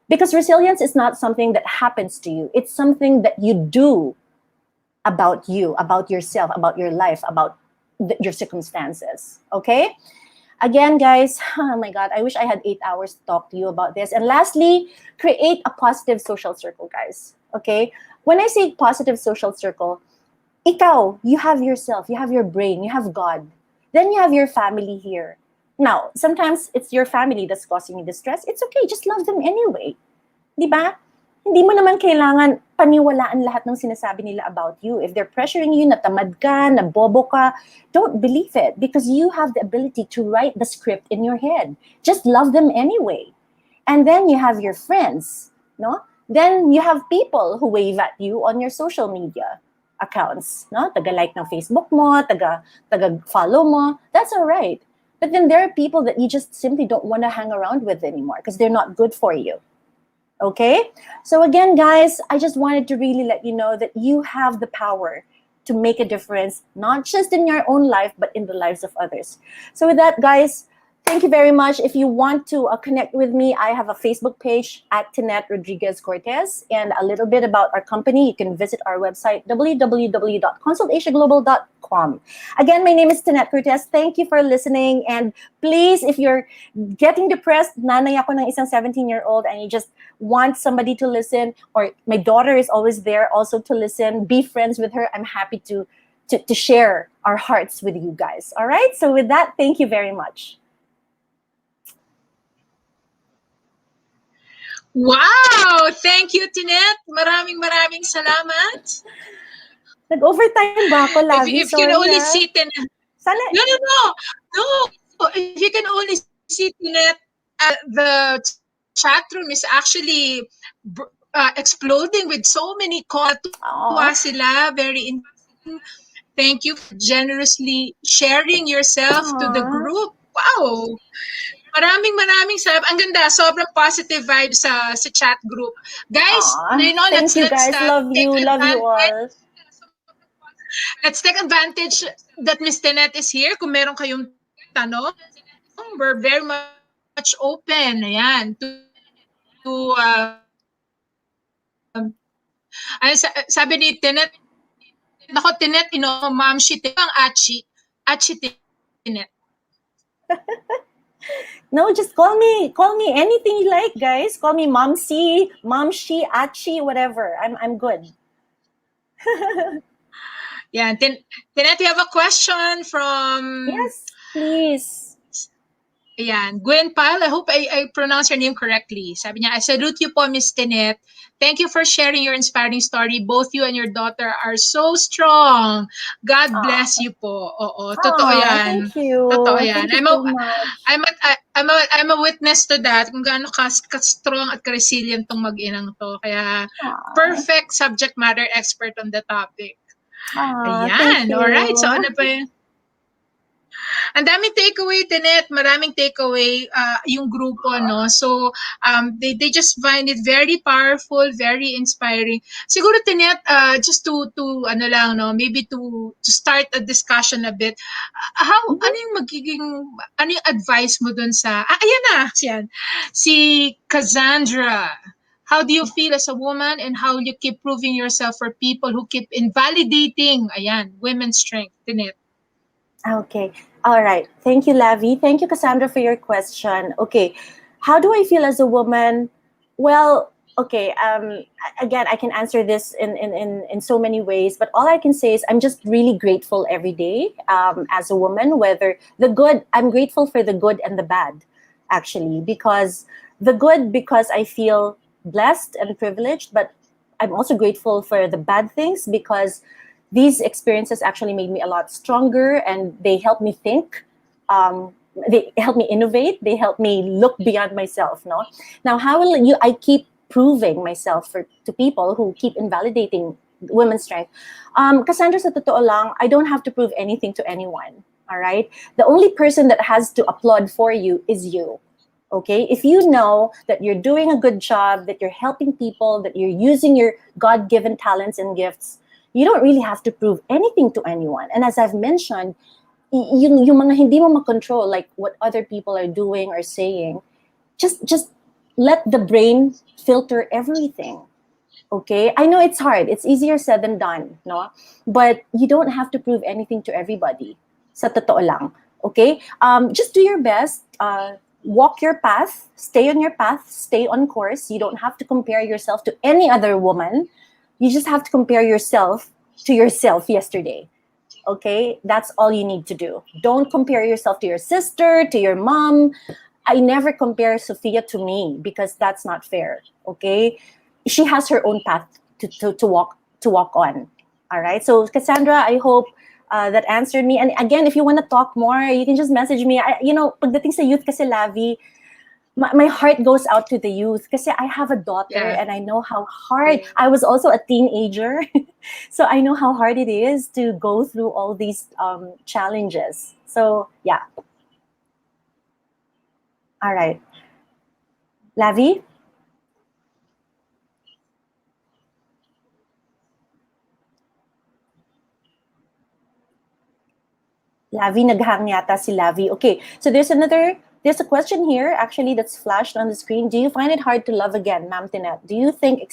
Speaker 11: Because resilience is not something that happens to you. It's something that you do about you, about yourself, about your life, about your circumstances. Okay? Again, guys, oh my God, I wish I had 8 hours to talk to you about this. And lastly, create a positive social circle, guys. Okay? When I say positive social circle, ikaw, you have yourself, you have your brain, you have God. Then you have your family here. Now, sometimes it's your family that's causing you distress. It's okay, just love them anyway. Di ba? Hindi mo naman kailangan paniwalaan lahat ng sinasabi nila about you. If they're pressuring you, natamad ka, nabobo ka, don't believe it because you have the ability to write the script in your head. Just love them anyway. And then you have your friends, no? Then you have people who wave at you on your social media accounts, no? Taga-like ng Facebook mo, taga-follow mo, that's all right. But then there are people that you just simply don't want to hang around with anymore because they're not good for you. Okay? So again, guys, I just wanted to really let you know that you have the power to make a difference, not just in your own life, but in the lives of others. So with that, guys, thank you very much. If you want to connect with me, I have a Facebook page at Tinette Rodriguez Cortez. And a little bit about our company, you can visit our website, www.consultasiaglobal.com. Again, my name is Tinette Cortez. Thank you for listening. And please, if you're getting depressed, nanay ako ng isang 17-year-old and you just want somebody to listen, or my daughter is always there also to listen, be friends with her. I'm happy to share our hearts with you guys. All right? So with that, thank you very much.
Speaker 2: Wow! Thank you, Tinette. Maraming salamat.
Speaker 11: Nag-overtime ba ako, Lavi?
Speaker 2: If you can
Speaker 11: Sorry,
Speaker 2: only
Speaker 11: ha?
Speaker 2: see Tinette.
Speaker 11: Sana,
Speaker 2: No. If you can only see Tinette, the chat room is actually exploding with so many calls.
Speaker 11: Aw.
Speaker 2: Sila, very interesting. Thank you for generously sharing yourself to the
Speaker 11: Aw.
Speaker 2: group. Wow! Maraming salamat. Ang ganda, sobrang positive vibes sa chat group. Guys,
Speaker 11: Aw.
Speaker 2: you know,
Speaker 11: Thank you, guys. Love
Speaker 2: take
Speaker 11: you. Love you all.
Speaker 2: Let's take advantage that Miss Tinette is here. Kung meron kayong tanong, we're very much open. Ayan, sabi ni Tinette, nako Tinette, ma'am, she ang Achi Tinette.
Speaker 11: No, just call me anything you like, guys. Call me Momsi, Momshi, Achi, whatever. I'm good.
Speaker 2: Yeah, Tinette, we have a question from...
Speaker 11: Yes, please.
Speaker 2: Ayan, Gwen Pyle, I hope I pronounce your name correctly. Sabi niya, I salute you po, Miss Tinette. Thank you for sharing your inspiring story. Both you and your daughter are so strong. God bless you po. Oo, totoo yan.
Speaker 11: Thank you.
Speaker 2: Totoo yan.
Speaker 11: Thank you so much.
Speaker 2: I'm a witness to that, kung gaano ka-strong at ka-resilient tong mag-inang to. Kaya, perfect subject matter expert on the topic.
Speaker 11: Thank
Speaker 2: Ayan,
Speaker 11: you.
Speaker 2: alright. So, ano pa yun? Ang daming takeaway, Tinette. Maraming takeaway yung grupo, no? So, they just find it very powerful, very inspiring. Siguro, Tinette, just to ano lang, no? Maybe to start a discussion a bit. Ano yung advice mo dun sa, ayan na, yan. Si Cassandra. How do you feel as a woman, and how you keep proving yourself for people who keep invalidating, ayan, women's strength? Tinit.
Speaker 11: Okay. All right. Thank you, Lavi. Thank you, Cassandra, for your question. Okay. How do I feel as a woman? Well, okay. Again, I can answer this in so many ways, but all I can say is I'm just really grateful every day as a woman, whether the good, I'm grateful for the good and the bad, actually, because the good, because I feel blessed and privileged, but I'm also grateful for the bad things because these experiences actually made me a lot stronger and they helped me think. They help me innovate. They help me look beyond myself. No, now how will you? I keep proving myself to people who keep invalidating women's strength. Cassandra, sa totoo lang, I don't have to prove anything to anyone. All right, the only person that has to applaud for you is you. Okay, if you know that you're doing a good job, that you're helping people, that you're using your God-given talents and gifts, you don't really have to prove anything to anyone. And as I've mentioned, yung mga hindi mo makontrol, like what other people are doing or saying, just let the brain filter everything. Okay, I know it's hard. It's easier said than done, no? But you don't have to prove anything to everybody. Sa totoo lang. Okay, just do your best. Walk your path. Stay on your path. Stay on course. You don't have to compare yourself to any other woman. You just have to compare yourself to yourself yesterday. Okay, that's all you need to do. Don't compare yourself to your sister, to your mom. I never compare Sophia to me because that's not fair. Okay, she has her own path to walk on. All right. So Cassandra, I hope that answered me. And again, if you want to talk more, you can just message me. Pagdating sa youth kasi Lavi, my heart goes out to the youth kasi I have a daughter and I know how hard. I was also a teenager, so I know how hard it is to go through all these challenges. So yeah. All right. Lavi? Lavi, naghang yata si Lavi. Okay, so there's a question here actually that's flashed on the screen. Do you find it hard to love again, Ma'am Tinette? Do you think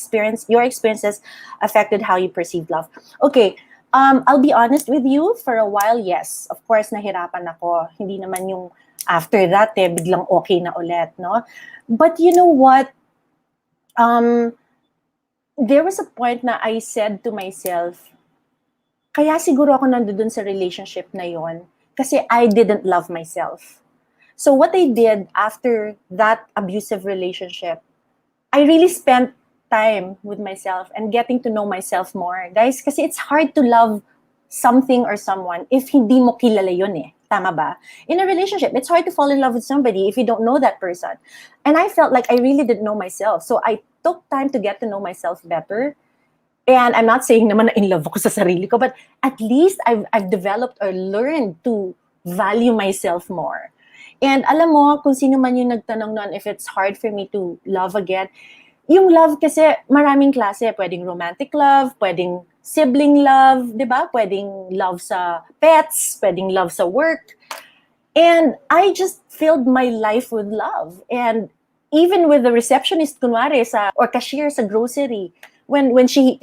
Speaker 11: your experiences affected how you perceive love? Okay, I'll be honest with you, for a while, yes. Of course, nahirapan ako. Hindi naman yung after that, biglang okay na ulit, no? But you know what? There was a point na I said to myself, kaya siguro ako nandoon sa relationship na yon kasi I didn't love myself. So what I did after that abusive relationship, I really spent time with myself and getting to know myself more. Guys, kasi it's hard to love something or someone if hindi mo kilala yun eh. Tama ba? In a relationship, it's hard to fall in love with somebody if you don't know that person. And I felt like I really didn't know myself. So I took time to get to know myself better. And I'm not saying naman na in love ako sa sarili ko, but at least I've developed or learned to value myself more. And alam mo, kung sino man yung nagtanong nun if it's hard for me to love again, yung love kasi maraming klase. Pwedeng romantic love, pwedeng sibling love, di ba? Pwedeng love sa pets, pwedeng love sa work. And I just filled my life with love. And even with the receptionist, kunwari, or cashier sa grocery, when she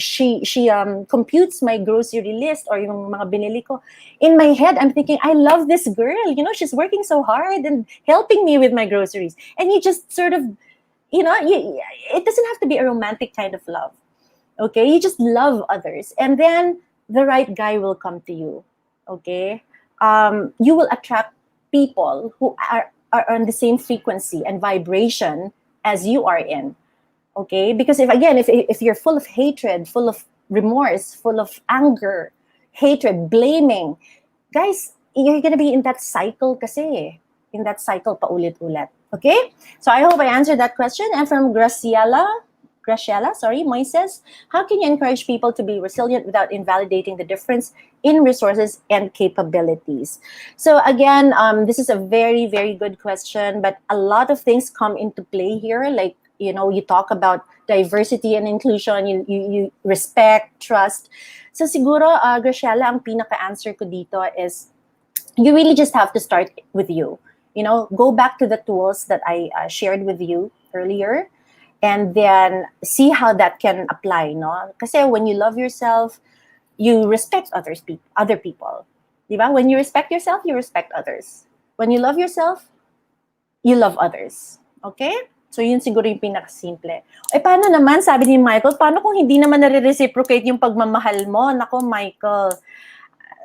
Speaker 11: computes my grocery list or yung mga binili ko, in my head, I'm thinking, I love this girl. You know, she's working so hard and helping me with my groceries. And you just sort of, it doesn't have to be a romantic kind of love. Okay? You just love others. And then the right guy will come to you. Okay? You will attract people who are on the same frequency and vibration as you are in. Okay, because if you're full of hatred, full of remorse, full of anger, hatred, blaming, guys, you're gonna be in that cycle kasi, in that cycle paulit-ulit. Okay, so I hope I answered that question. And from Graciela, Moises, how can you encourage people to be resilient without invalidating the difference in resources and capabilities? So again, this is a very, very good question, but a lot of things come into play here, like, you talk about diversity and inclusion, you respect, trust. So siguro, Graciela, ang pinaka-answer ko dito is you really just have to start with you. Go back to the tools that I shared with you earlier and then see how that can apply, no? Kasi when you love yourself, you respect other people. Di ba? When you respect yourself, you respect others. When you love yourself, you love others. Okay? So yun siguro yung pinakasimple. Paano naman, sabi ni Michael, paano kung hindi naman nare-reciprocate yung pagmamahal mo? Nako, Michael.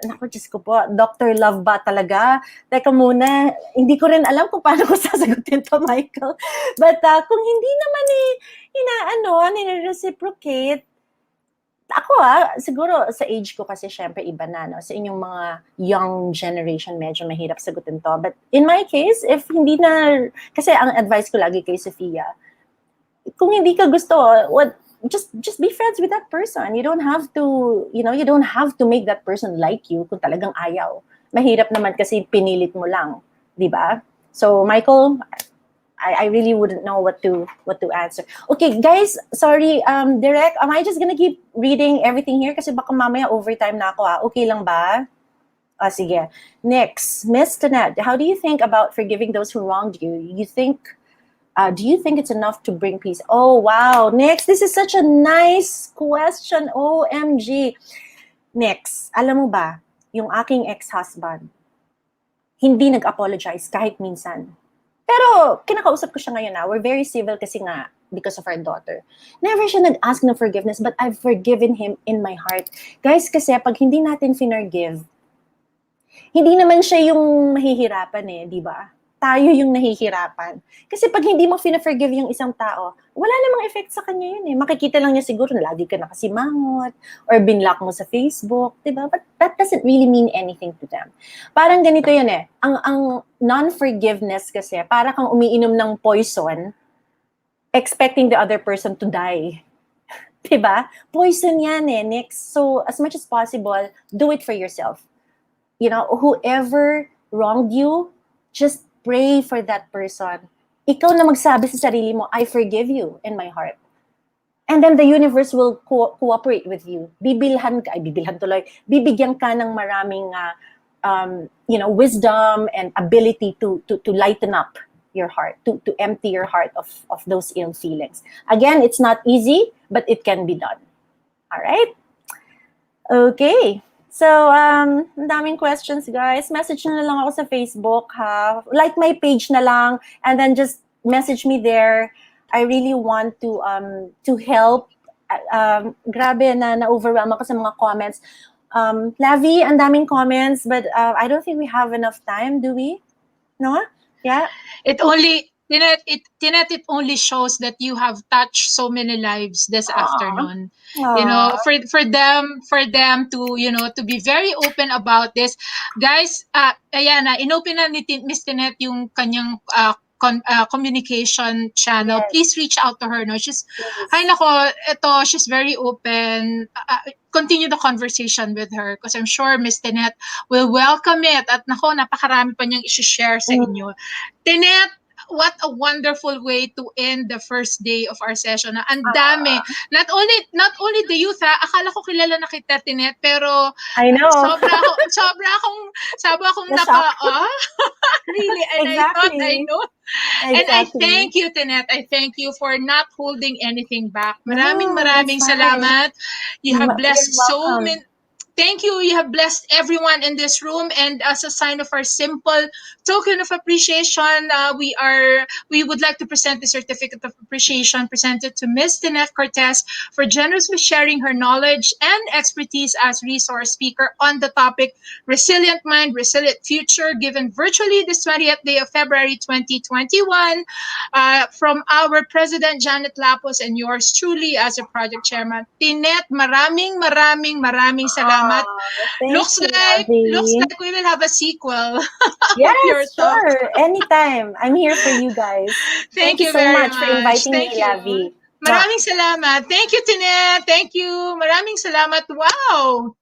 Speaker 11: Naku, Diyos ko po, Dr. Love ba talaga? Teka muna, hindi ko rin alam kung paano ko sasagutin to, Michael. But kung hindi naman nire-reciprocate, ako siguro sa age ko kasi syempre iba na, no? Sa inyong mga young generation, medyo mahirap sagutin to. But in my case, if hindi na, kasi ang advice ko lagi kay Sofia, kung hindi ka gusto, just be friends with that person. You don't have to, you don't have to make that person like you kung talagang ayaw. Mahirap naman kasi pinilit mo lang, di ba? So, Michael, I really wouldn't know what to answer. Okay, guys, sorry, Direk, am I just gonna keep reading everything here? Kasi baka mamaya overtime na ako. Okay lang ba? Sige. Next, Miss Tonette, how do you think about forgiving those who wronged you? Do you think it's enough to bring peace? Oh, wow. Next, this is such a nice question. OMG. Next, alam mo ba, yung aking ex-husband, hindi nag-apologize kahit minsan. Pero kinakausap ko siya ngayon na. We're very civil kasi nga because of our daughter. Never siya nag-ask ng forgiveness, but I've forgiven him in my heart. Guys, kasi pag hindi natin finorgive, hindi naman siya yung mahihirapan di ba? Tayo yung nahihirapan. Kasi pag hindi mo fina-forgive yung isang tao, wala namang effect sa kanya yun Makikita lang niya siguro na lagi ka nakasimangot or binlock mo sa Facebook, di ba? But that doesn't really mean anything to them. Parang ganito yun Ang non-forgiveness kasi, para kang umiinom ng poison, expecting the other person to die. Diba? Poison yan Next. So, as much as possible, do it for yourself. Whoever wronged you, just pray for that person. Ikaw na magsabi sa sarili mo, I forgive you in my heart. And then the universe will cooperate with you. Bibigyan ka ng maraming wisdom and ability to lighten up your heart, to empty your heart of those ill feelings. Again, it's not easy, but it can be done. All right? Okay. So, ang daming questions, guys. Message na lang ako sa Facebook, ha? Like my page na lang, and then just message me there. I really want to help. Grabe na-overwhelm ako sa mga comments. Lavi, ang daming comments, but I don't think we have enough time, do we? No? Yeah?
Speaker 2: It only shows that you have touched so many lives this afternoon. For them to to be very open about this, guys. Ayan inopen na ni Miss Tinette yung kanyang communication channel.
Speaker 11: Yes.
Speaker 2: Please reach out to her. No, she's she's very open. Continue the conversation with her because I'm sure Miss Tinette will welcome it. At napakarami pa niyang i-share sa inyo. Tinette, what a wonderful way to end the first day of our session. Ang dami. Not only the youth akala ko kilala na kita, Tinette, pero
Speaker 11: I know.
Speaker 2: sobra akong really, and
Speaker 11: Exactly.
Speaker 2: I thought I know.
Speaker 11: Exactly.
Speaker 2: And I thank you, Tinette. I thank you for not holding anything back. Maraming
Speaker 11: it's fine.
Speaker 2: salamat. You have blessed
Speaker 11: You're
Speaker 2: so
Speaker 11: welcome.
Speaker 2: many. Thank you. You have blessed everyone in this room, and as a sign of our simple token of appreciation, we would like to present the certificate of appreciation presented to Ms. Tinette Cortez for generously sharing her knowledge and expertise as resource speaker on the topic Resilient Mind, Resilient Future, given virtually this 20th day of February 2021 from our President Janet Lapos and yours truly as a project chairman. Tinette, maraming salamat. Looks like we will have a sequel.
Speaker 11: Yes,
Speaker 2: of your talk.
Speaker 11: sure. Anytime. I'm here for you guys.
Speaker 2: Thank you
Speaker 11: so
Speaker 2: very
Speaker 11: much for inviting
Speaker 2: Thank
Speaker 11: me,
Speaker 2: you.
Speaker 11: Lavi.
Speaker 2: Maraming salamat. Thank you, Tinette. Thank you. Maraming salamat. Wow.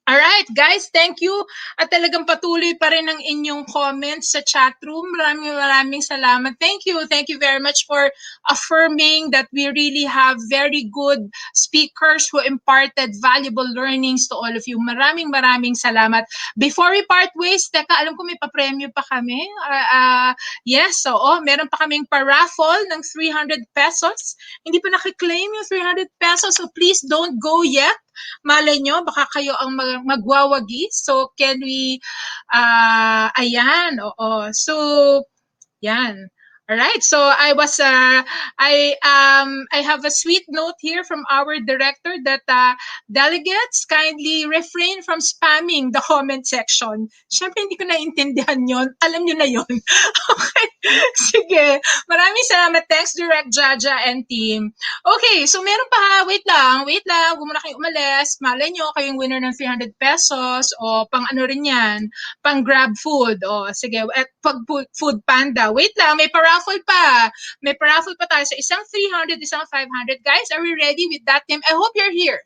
Speaker 2: Alright, guys, thank you. At talagang patuloy pa rin ang inyong comments sa chat room. Maraming salamat. Thank you very much for affirming that we really have very good speakers who imparted valuable learnings to all of you. Maraming salamat. Before we part ways, teka, alam ko may pa-premyo pa kami. Yes, so meron pa kaming pa-raffle ng 300 pesos. Hindi pa nakiklaim yung 300 pesos, so please don't go yet. Malay nyo, baka kayo ang magwawagi. So, can we, ayan, oo. So, yan. All right. So I have a sweet note here from our director that delegates kindly refrain from spamming the comment section. Siyempre hindi ko naintindihan yon. Alam niyo na yon. Okay. Sige. Maraming salamat. Thanks Direct Jaja and team. Okay. So meron pa ha. Wait lang. Huwag muna kayong umalis. Malay nyo kayong winner ng 300 pesos o pang ano rin yan. Pang grab food. O sige. At pag food panda. Wait lang. May paraffle pa. May paraffle pa tayo sa isang 300, isang 500. Guys, are we ready with that team? I hope you're here.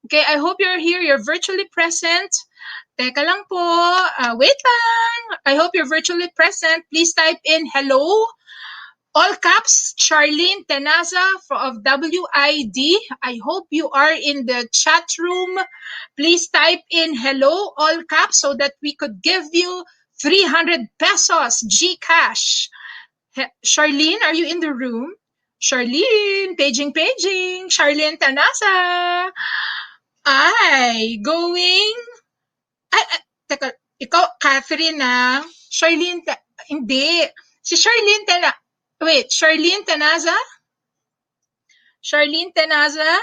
Speaker 2: Okay, I hope you're here. You're virtually present. Teka lang po. Wait lang. I hope you're virtually present. Please type in hello. All caps, Charlene Tenaza of WID. I hope you are in the chat room. Please type in hello, all caps, so that we could give you 300 pesos GCash. Charlene, are you in the room? Charlene, paging. Charlene Tanasa. Going. Teka, ikaw, Catherine Charlene, hindi. Si Charlene wait, Charlene Tanaza? Charlene Tenaza?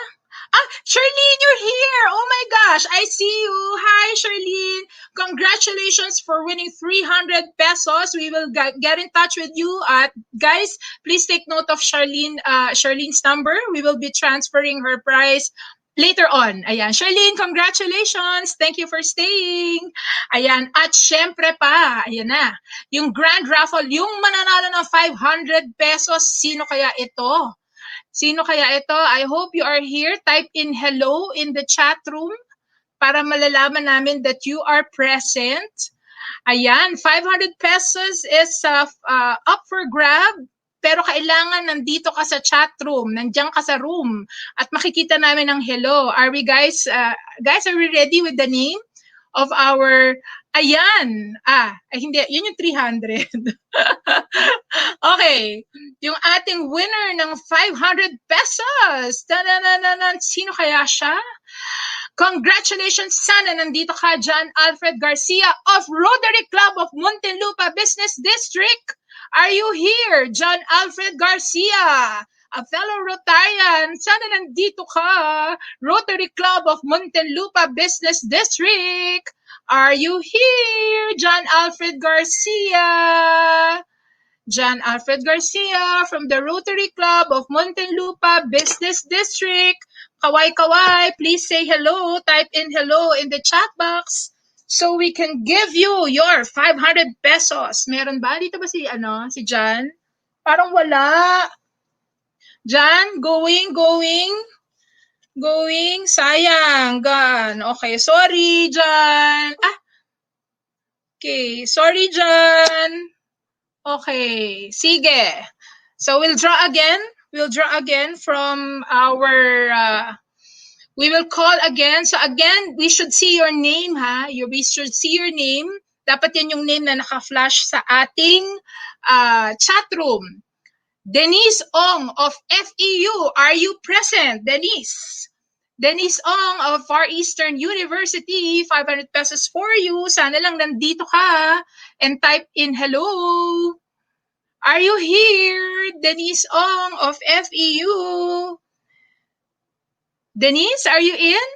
Speaker 2: Charlene, you're here! Oh my gosh, I see you. Hi, Charlene. Congratulations for winning 300 pesos. We will get in touch with you. Guys, please take note of Charlene's number. We will be transferring her prize later on. Ayan. Charlene, congratulations. Thank you for staying. Ayan. At syempre pa, ayan na, yung grand raffle, yung mananalo ng 500 pesos, sino kaya ito? Sino kaya ito? I hope you are here. Type in hello in the chat room para malalaman namin that you are present. Ayan, 500 pesos is up for grab. Pero kailangan nandito ka sa chat room, nandiyan ka sa room, at makikita namin ang hello. Are we guys, are we ready with the name of our, ayan, hindi, yun yung 300. Okay, yung ating winner ng 500 pesos. Sino kaya siya? Congratulations, sana nandito ka, John Alfred Garcia of Rotary Club of Muntinlupa Business District. Are you here, John Alfred Garcia, a fellow Rotarian? Sana nandito ka, Rotary Club of Muntinlupa Business District. Are you here, John Alfred Garcia? John Alfred Garcia from the Rotary Club of Muntinlupa Business District. Kaway, please say hello. Type in hello in the chat box so we can give you your 500 pesos. Meron ba? Dito ba si John? Parang wala. John, going. Sayang. Gone. Okay, sorry, John. Okay, sorry, John. Okay, sige. So we'll draw again. From our, we will call again. So again, we should see your name, ha? We should see your name. Dapat yan yung name na naka-flash sa ating chat room. Denise Ong of FEU, are you present? Denise Ong of Far Eastern University, 500 pesos for you. Sana lang nandito ka and type in hello. Are you here? Denise Ong of FEU. Denise, are you in?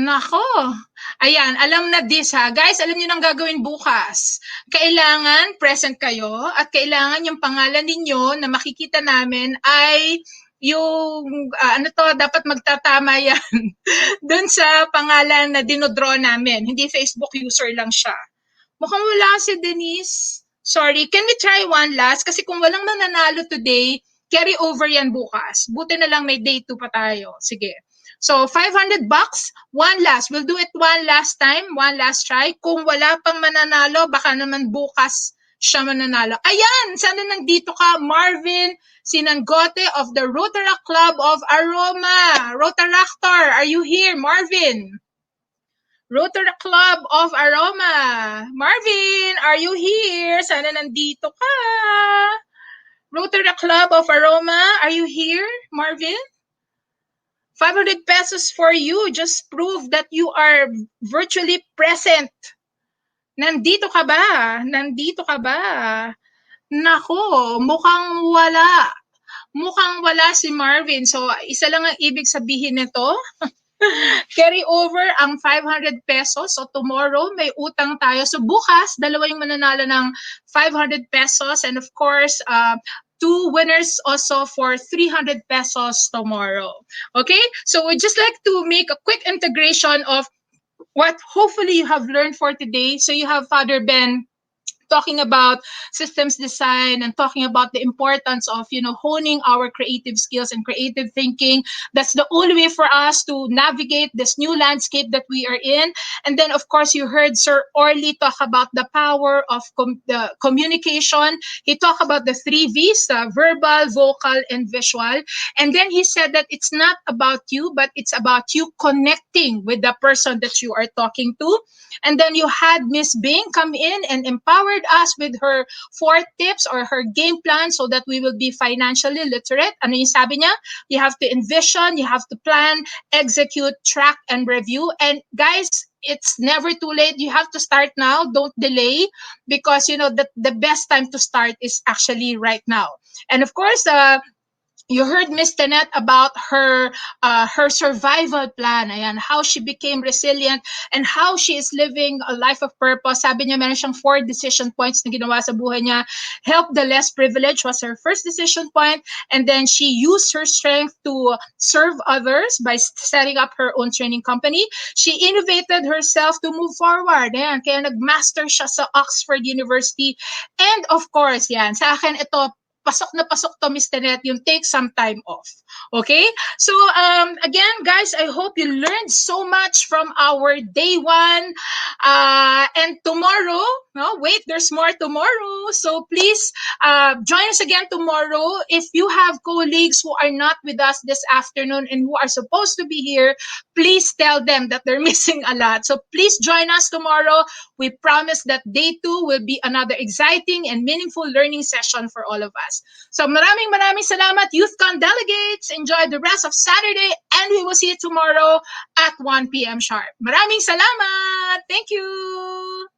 Speaker 2: Nako. Ayan, alam na this ha. Guys, alam niyo nang gagawin bukas. Kailangan present kayo at kailangan yung pangalan ninyo na makikita namin ay yung, dapat magtatama yan dun sa pangalan na dinodraw namin. Hindi Facebook user lang siya. Mukhang wala si Denise. Sorry, can we try one last? Kasi kung walang mananalo today, carry over yan bukas. Buti na lang may day 2 pa tayo. Sige. So, 500 bucks, one last. We'll do it one last time, one last try. Kung wala pang mananalo, baka naman bukas siya mananalo. Ayan, sana nandito ka, Marvin Sinangote of the Rotaract Club of Aroma. Rotaractor, are you here, Marvin? Rotaract Club of Aroma. Marvin, are you here? Sana nandito ka. Rotaract Club of Aroma, are you here, Marvin? 500 pesos for you. Just prove that you are virtually present. Nandito ka ba? Nandito ka ba? Nako, mukhang wala. Mukhang wala si Marvin. So, isa lang ang ibig sabihin nito. Carry over ang 500 pesos. So, tomorrow, may utang tayo. So, bukas, dalawa yung mananalo ng 500 pesos. And of course, two winners also for 300 pesos tomorrow. Okay? So, we'd just like to make a quick integration of what hopefully you have learned for today. So, you have Father Ben talking about systems design and talking about the importance of honing our creative skills and creative thinking. That's the only way for us to navigate this new landscape that we are in. And then of course you heard Sir Orly talk about the power of the communication. He talked about the 3 V's, verbal, vocal, and visual. And then he said that it's not about you, but it's about you connecting with the person that you are talking to. And then you had Miss Bing come in and empowered us with her 4 tips or her game plan so that we will be financially literate. Ano yung sabi niya? You have to envision, you have to plan, execute, track, and review. And guys, it's never too late. You have to start now. Don't delay, because the best time to start is actually right now. And of course, you heard Miss Tenet about her survival plan, ayan, how she became resilient and how she is living a life of purpose. Sabi niya meron siyang 4 decision points na ginawa sa buhay niya. Help the less privileged was her first decision point, and then she used her strength to serve others by setting up her own training company. She innovated herself to move forward. Ayan, kaya nagmaster siya sa Oxford University. And of course, yan, sa akin ito, pasok na pasok to, Miss Tenet, yung take some time off. Okay? So, again, guys, I hope you learned so much from our day 1. And tomorrow, wait, there's more tomorrow. So, please join us again tomorrow. If you have colleagues who are not with us this afternoon and who are supposed to be here, please tell them that they're missing a lot. So, please join us tomorrow. We promise that day 2 will be another exciting and meaningful learning session for all of us. So maraming salamat, YouthCon delegates. Enjoy the rest of Saturday, and we will see you tomorrow at 1 p.m. sharp. Maraming salamat. Thank you.